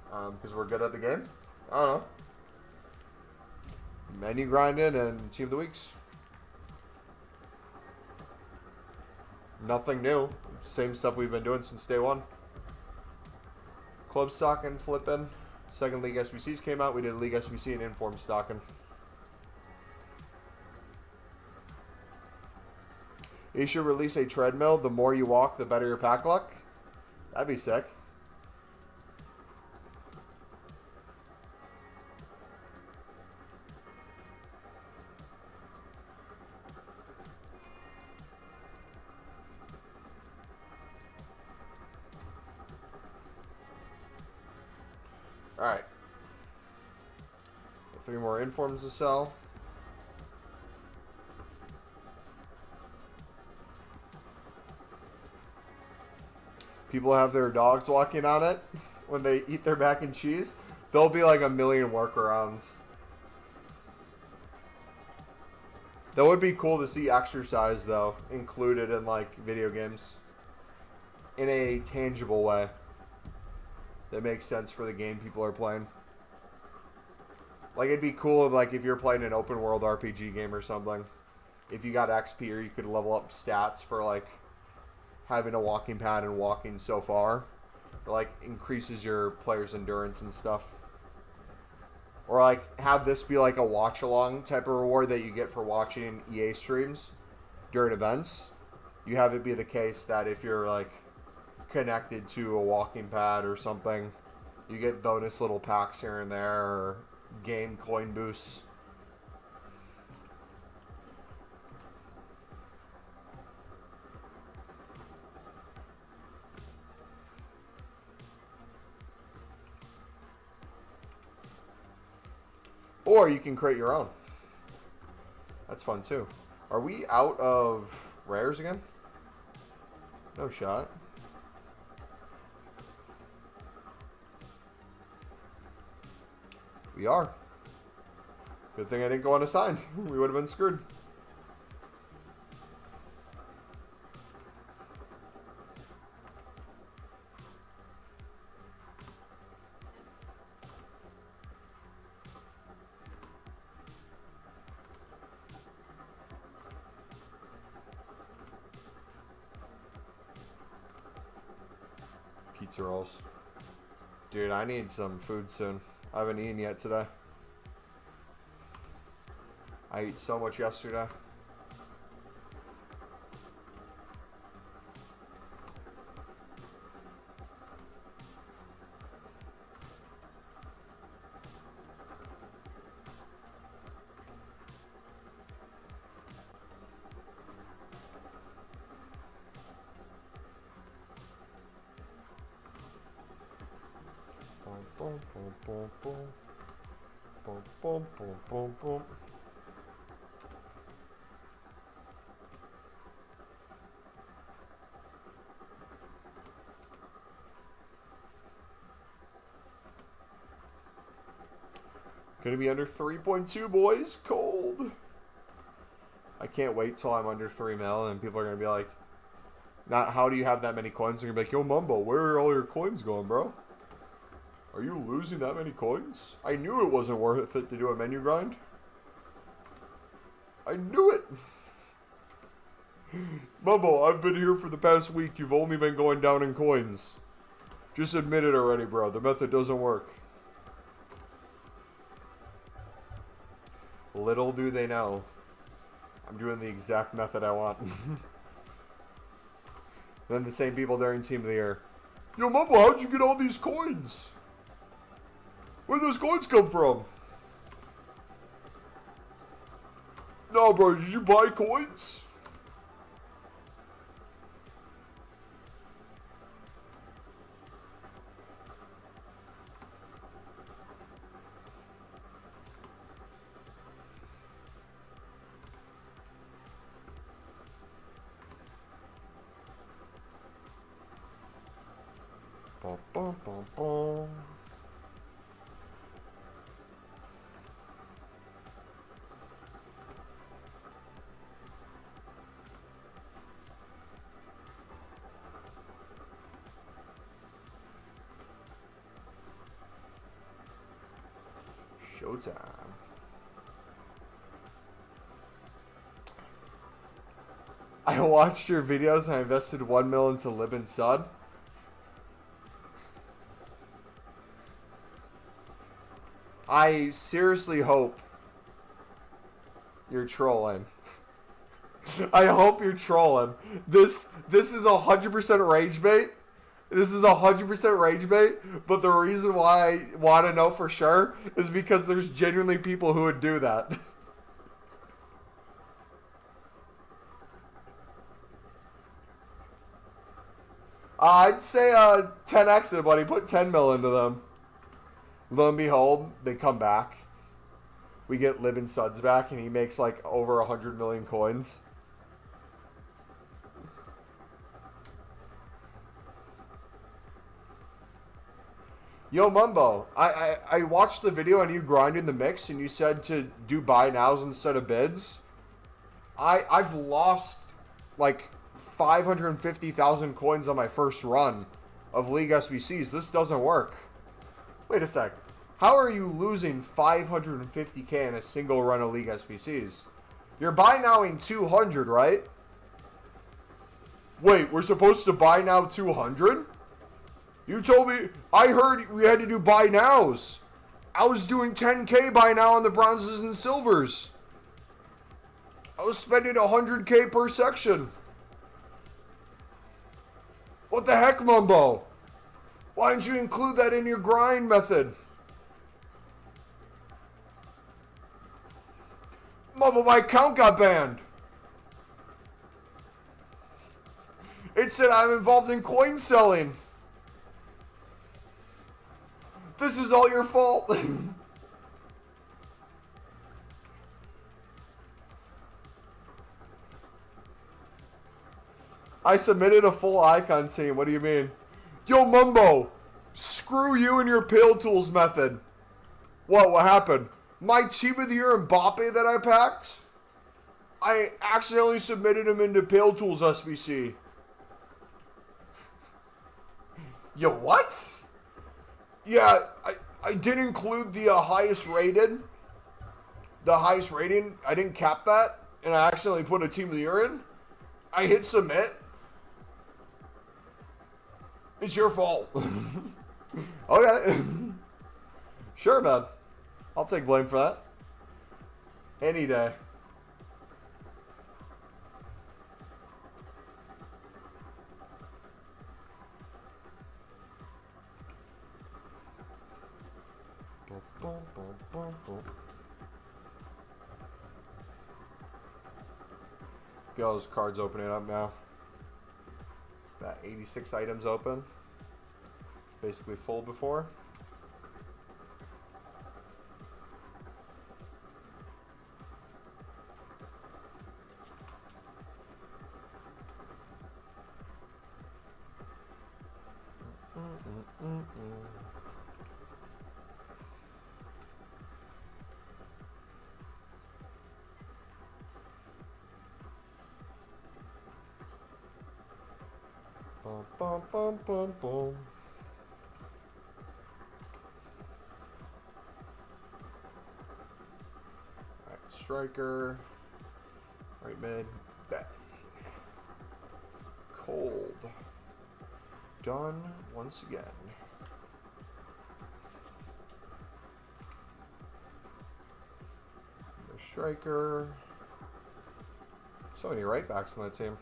Because we're good at the game? I don't know. Menu grinding and team of the weeks. Nothing new. Same stuff we've been doing since day one. Club stocking, flipping. Second League SBCs came out. We did League SBC and inform stocking. You should release a treadmill. The more you walk, the better your pack luck. That'd be sick. Alright. 3 more informs to sell. People have their dogs walking on it when they eat their mac and cheese. There'll be like a million workarounds. That would be cool to see exercise, though, included in like video games in a tangible way that makes sense for the game people are playing. Like, it'd be cool if, like, if you're playing an open world RPG game or something, if you got XP, or you could level up stats for like having a walking pad and walking so far. It, like, increases your player's endurance and stuff. Or, like, have this be like a watch-along type of reward that you get for watching EA streams during events. You have it be the case that if you're, like, connected to a walking pad or something, you get bonus little packs here and there, or game coin boosts. Or you can create your own. That's fun too. Are we out of rares again? No shot. We are. Good thing I didn't go unassigned. We would have been screwed. Pizza rolls. Dude, I need some food soon. I haven't eaten yet today. I ate so much yesterday. Boom, boom, boom, boom. Boom, boom, boom, boom, boom. Gonna be under 3.2, boys. Cold. I can't wait till I'm under 3 mil and people are gonna be like, not how do you have that many coins? They're gonna be like, yo, Mumbo, where are all your coins going, bro? Are you losing that many coins? I knew it wasn't worth it to do a menu grind. I knew it. Mumbo, I've been here for the past week. You've only been going down in coins. Just admit it already, bro. The method doesn't work. Little do they know, I'm doing the exact method I want. And then the same people during Team of the Year. Yo, Mumbo, how'd you get all these coins? Where'd those coins come from? No, bro, did you buy coins? Bum, bum, bum, bum. Showtime. I watched your videos and I invested 1 mil into Lib and Sud. I seriously hope you're trolling. I hope you're trolling. This is 100% rage bait. This is 100% rage bait, but the reason why I want to know for sure is because there's genuinely people who would do that. I'd say 10x it, buddy. Put 10 mil into them. Lo and behold, they come back. We get Lib and Suds back, and he makes like over 100 million coins. Yo, Mumbo, I watched the video on you grinding the mix, and you said to do buy nows instead of bids. I've lost like 550,000 coins on my first run of League SBCs. This doesn't work. Wait a sec. How are you losing 550k in a single run of League SBCs? You're buy nowing 200, right? Wait, we're supposed to buy now 200? You told me, I heard we had to do buy nows. I was doing 10k buy now on the bronzes and silvers. I was spending 100k per section. What the heck, Mumbo? Why didn't you include that in your grind method? Mumbo, my account got banned. It said I'm involved in coin selling. This is all your fault. I submitted a full icon team. What do you mean? Yo, Mumbo, screw you and your Pale Tools method. What happened? My Team of the Year Mbappe that I packed? I accidentally submitted him into Pale Tools SBC. Yo, what? Yeah, I did include the highest rated. The highest rating. I didn't cap that. And I accidentally put a Team of the Year in. I hit submit. It's your fault. Okay. Sure, man. I'll take blame for that. Any day. Get all those cards opening up now. Got 86 items open. Basically full before. Bum, bum, bum, bum, bum. Alright, striker. Right mid. Bet. Cold. Done once again. No striker. So many right backs on that team.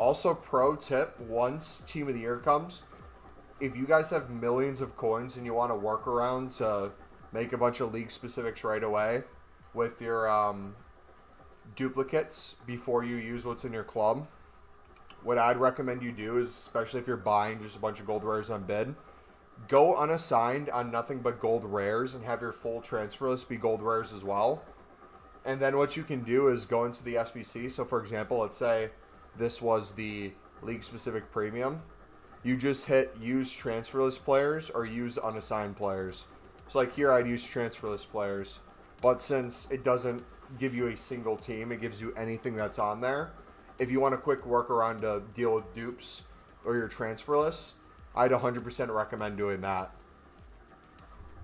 Also, pro tip, once Team of the Year comes, if you guys have millions of coins and you want to work around to make a bunch of league specifics right away with your duplicates before you use what's in your club, what I'd recommend you do is, especially if you're buying just a bunch of gold rares on bid, go unassigned on nothing but gold rares and have your full transfer list be gold rares as well. And then what you can do is go into the SBC. So for example, let's say this was the league specific premium. You just hit use transfer list players or use unassigned players. So like here I'd use transfer list players. But since it doesn't give you a single team, it gives you anything that's on there. If you want a quick workaround to deal with dupes or your transfer lists, I'd 100% recommend doing that.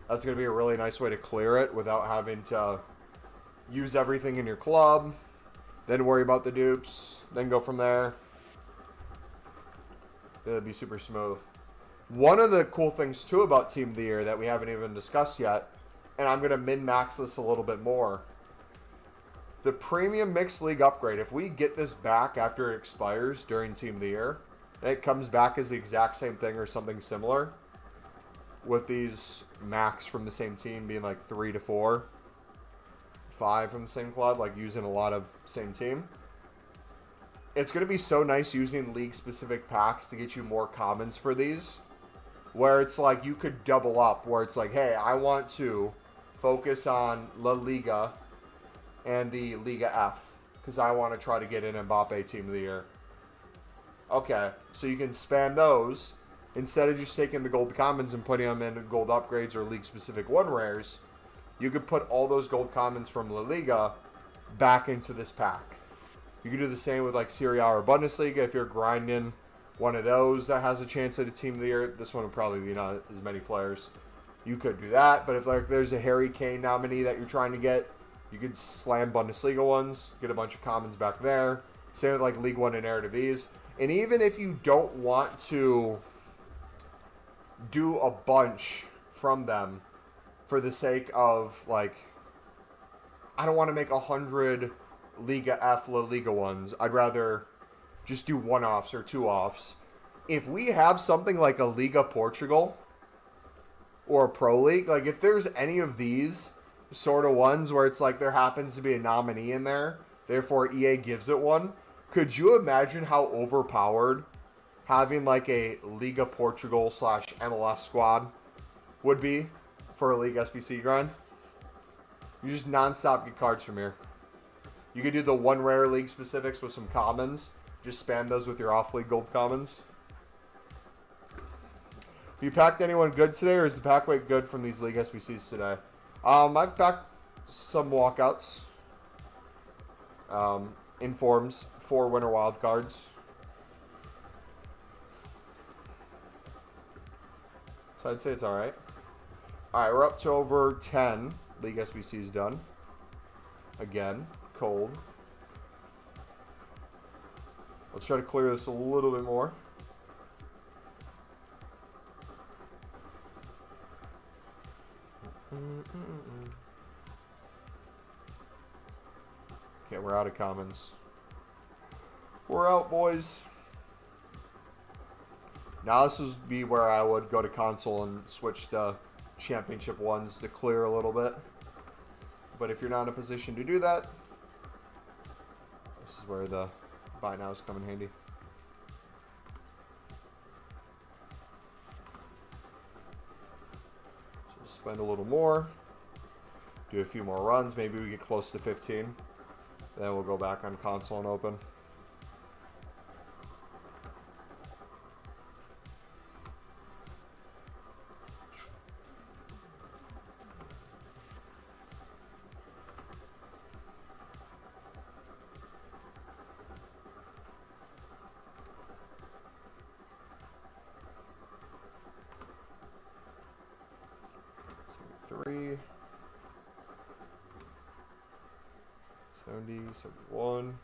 That's going to be a really nice way to clear it without having to use everything in your club, then worry about the dupes, then go from there. It'll be super smooth. One of the cool things too about Team of the Year that we haven't even discussed yet, and I'm going to min-max this a little bit more, the Premium Mixed League upgrade. If we get this back after it expires during Team of the Year, and it comes back as the exact same thing or something similar, with these max from the same team being like 3 to 4, 5 from the same club, like using a lot of same team. It's going to be so nice using league-specific packs to get you more commons for these, where it's like you could double up, where it's like, hey, I want to focus on La Liga and the Liga F, because I want to try to get an Mbappe Team of the Year. Okay, so you can spam those. Instead of just taking the gold commons and putting them in gold upgrades or league-specific 1 rares, you could put all those gold commons from La Liga back into this pack. You can do the same with like Serie A or Bundesliga. If you're grinding one of those that has a chance at a Team of the Year, this one would probably be not as many players. You could do that, but if like there's a Harry Kane nominee that you're trying to get, you could slam Bundesliga ones, get a bunch of commons back there. Same with like League One and Eredivisie. And even if you don't want to do a bunch from them for the sake of like, I don't want to make 100 Liga F La Liga ones. I'd rather just do 1-offs or 2-offs. If we have something like a Liga Portugal or a Pro League, like if there's any of these sort of ones where it's like there happens to be a nominee in there, therefore EA gives it one, could you imagine how overpowered having like a Liga Portugal / MLS squad would be for a League SBC grind? You just non-stop get cards from here. You could do the 1 rare league specifics with some commons. Just spam those with your off-league gold commons. Have you packed anyone good today, or is the pack weight good from these League SBCs today? I've packed some walkouts. Informs 4 winter wild cards. So I'd say it's alright. Alright, we're up to over 10 League SBCs done. Again, cold. Let's try to clear this a little bit more. Okay, we're out of commons. We're out, boys. Now this would be where I would go to console and switch to championship ones to clear a little bit. But if you're not in a position to do that, this is where the buy nows come in handy. So spend a little more, do a few more runs, maybe we get close to 15. Then we'll go back on console and open. Three, 70, 71.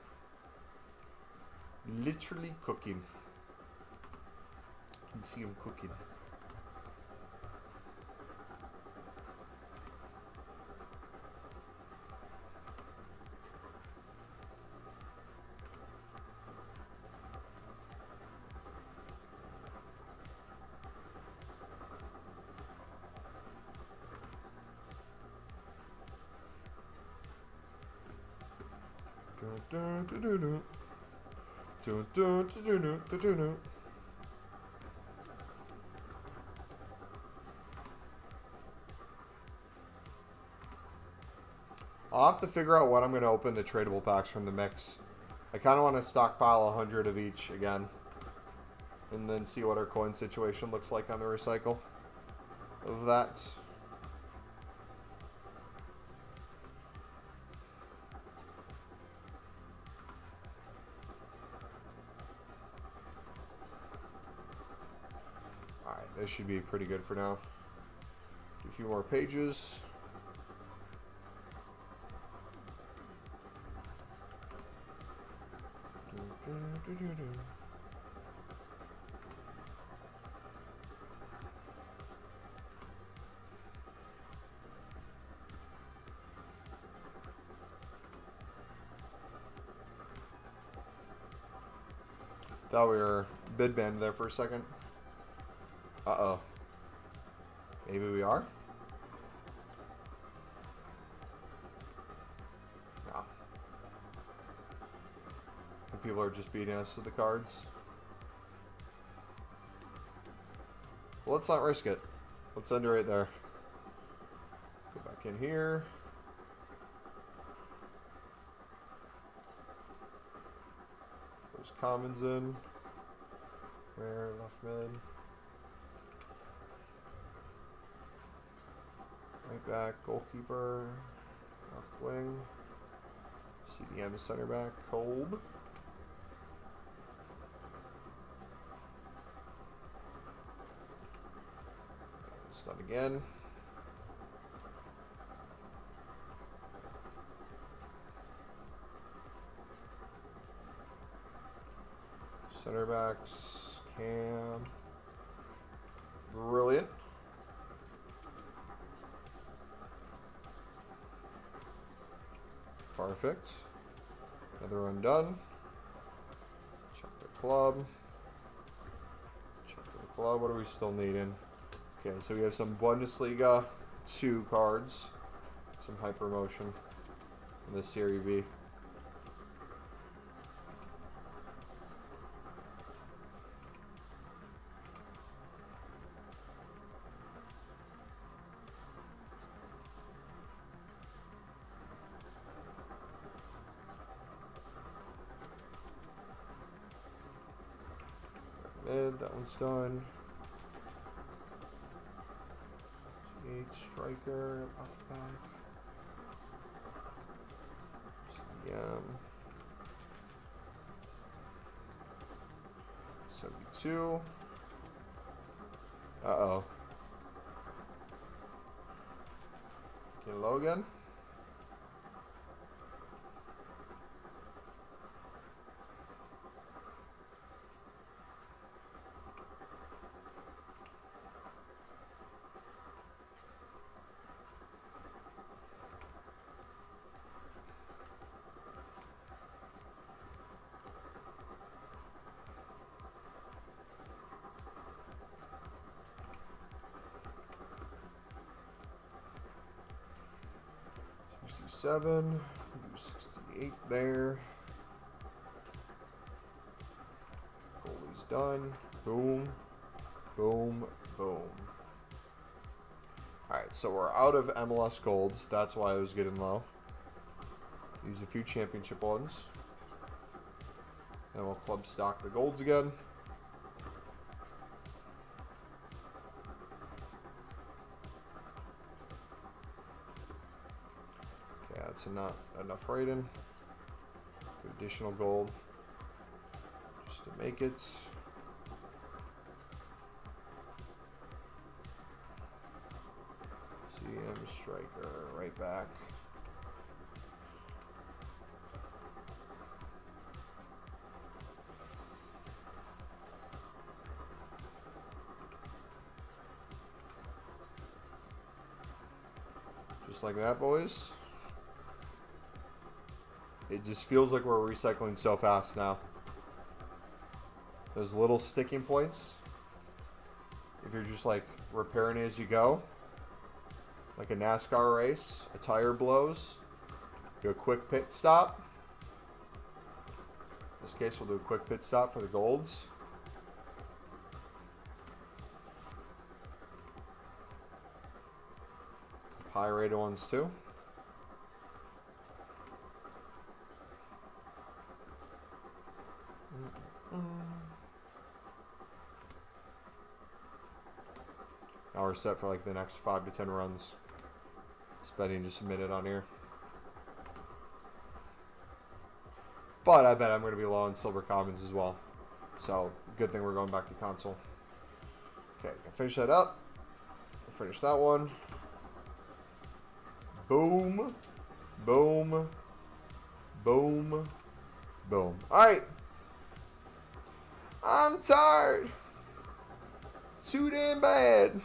Literally cooking. You can see him cooking. I'll have to figure out when I'm going to open the tradable packs from the mix. I kind of want to stockpile 100 of each again. And then see what our coin situation looks like on the recycle of that. Alright, this should be pretty good for now. Do a few more pages. Thought we were bid banned there for a second. Uh-oh. Maybe we are? No. People are just beating us with the cards. Well, let's not risk it. Let's end it right there. Go back in here. There's commons in. Rare, left mid. Right back, goalkeeper. Left wing. CDM center back, Kolb. It's done again. Center backs, Cam. Brilliant. Perfect. Another one done. Chocolate Club. Chocolate Club. What are we still needing? Okay, so we have some Bundesliga 2 cards. Some Hypermotion in the Serie B. That one's done. 8 striker, left back. CM. 72. Uh-oh. Get low again. Seven, 68 there. Goalie's done. Boom, boom, boom. Alright, so we're out of MLS golds. That's why I was getting low. Use a few championship ones. And we'll club stock the golds again. That's not enough rating. Additional gold just to make it. CM striker right back. Just like that, boys. It just feels like we're recycling so fast now. Those little sticking points, if you're just like repairing as you go, like a NASCAR race, a tire blows, do a quick pit stop, In this case, we'll do a quick pit stop for the golds. High rated ones too. Now we're set for like the next 5 to 10 runs. Spending just a minute on here. But I bet I'm going to be low on silver commons as well. So, good thing we're going back to console. Okay, finish that up. Finish that one. Boom. Boom. Boom. Boom. Alright. I'm tired. Too damn bad.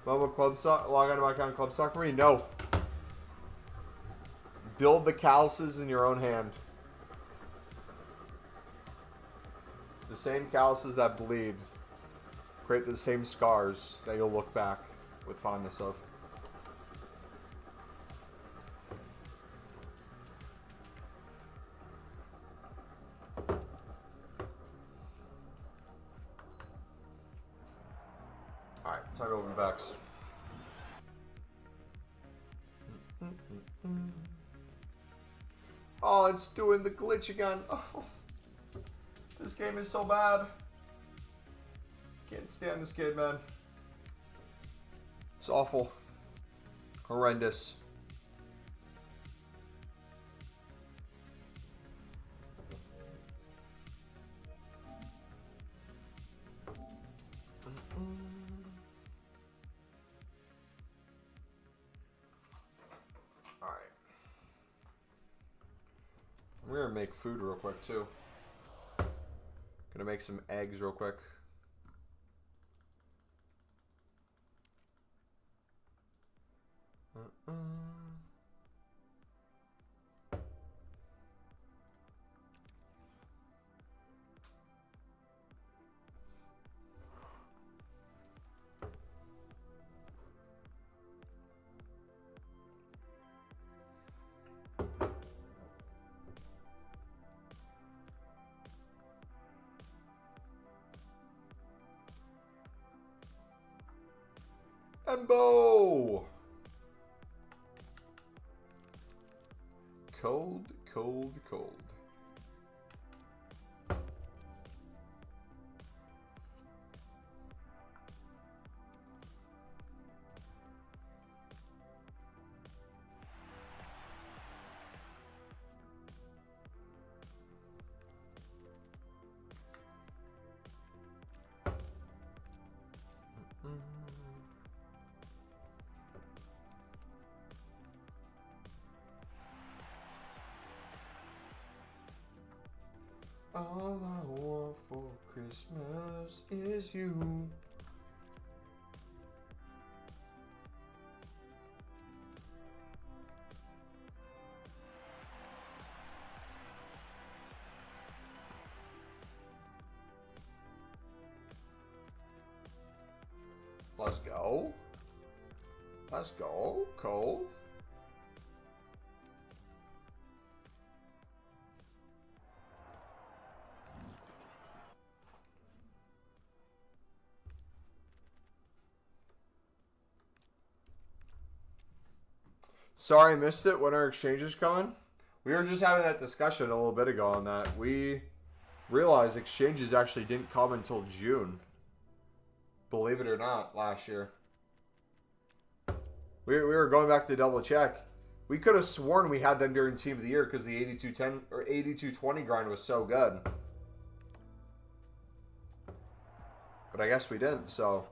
Momo club stock. Log on to my account club stock for me? No. Build the calluses in your own hand. The same calluses that bleed create the same scars that you'll look back with fondness of. Alright, time to open backs. Oh, it's doing the glitch again. Oh, this game is so bad. Can't stand this kid, man. It's awful. Horrendous. Alright. I'm gonna make food real quick too. Gonna make some eggs real quick. Embo! Cold, cold, cold. All I want for Christmas is you. Let's go. Let's go, Cole. Sorry I missed it. When our exchange is coming? We were just having that discussion a little bit ago on that. We realized exchanges actually didn't come until June. Believe it or not, last year. We were going back to double check. We could have sworn we had them during Team of the Year because the 8210 or 8220 grind was so good. But I guess we didn't, so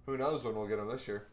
who knows when we'll get them this year.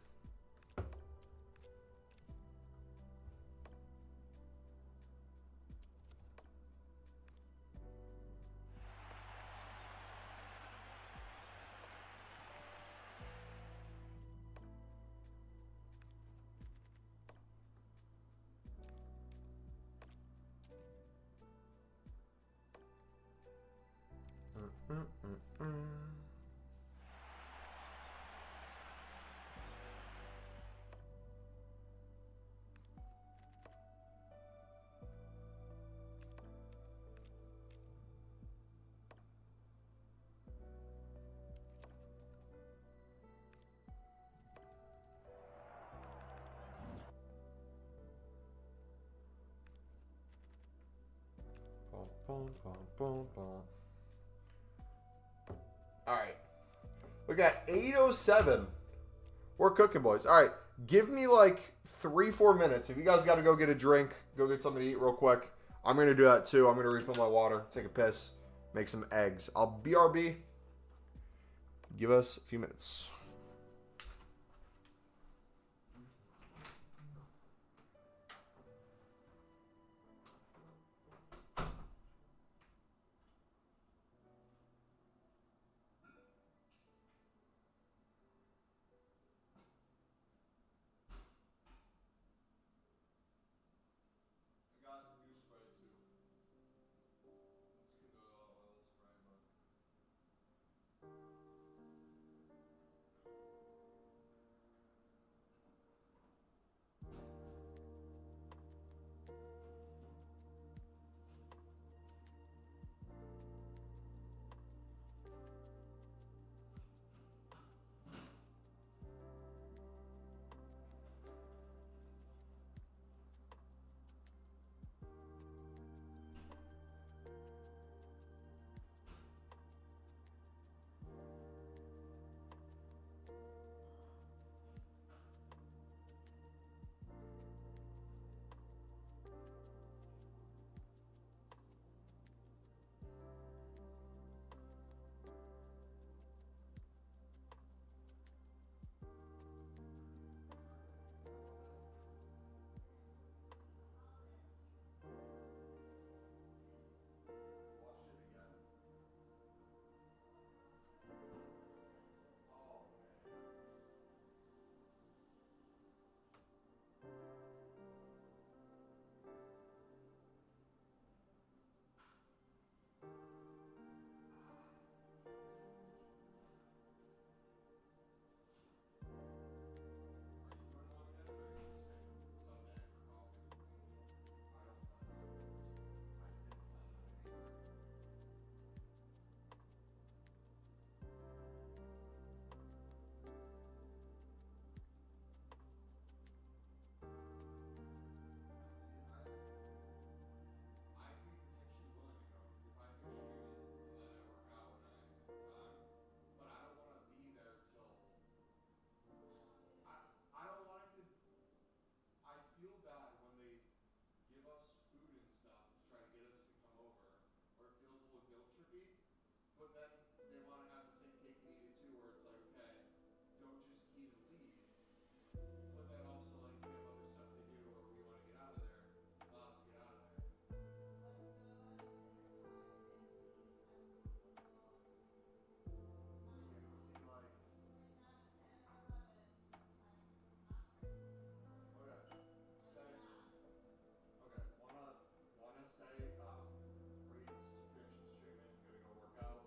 Boom, boom, boom, boom. All right. We got 8:07. We're cooking, boys. All right. Give me like 3-4 minutes. If you guys got to go get a drink, go get something to eat real quick. I'm going to do that too. I'm going to refill my water, take a piss, make some eggs. I'll BRB. Give us a few minutes. But then they want to have the same cake and eat it too, where it's like, okay, don't just eat and leave. But then also, like, we have other stuff to do, or we want to get out of there. Allow us to get out of there. See, like, okay, say, okay, wanna say, Reed's finishing streaming, gonna go work out.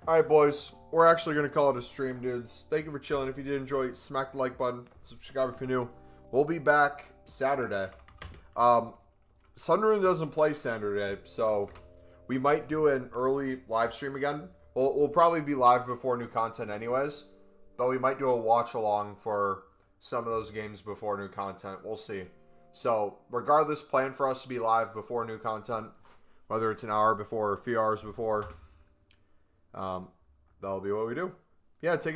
All right, boys. We're actually going to call it a stream, dudes. Thank you for chilling. If you did enjoy, smack the like button. Subscribe if you're new. We'll be back Saturday. Sunderland doesn't play Saturday, so we might do an early live stream again. We'll probably be live before new content anyways, but we might do a watch along for some of those games before new content. We'll see. So regardless, plan for us to be live before new content, whether it's an hour before or a few hours before. That'll be what we do. Yeah, take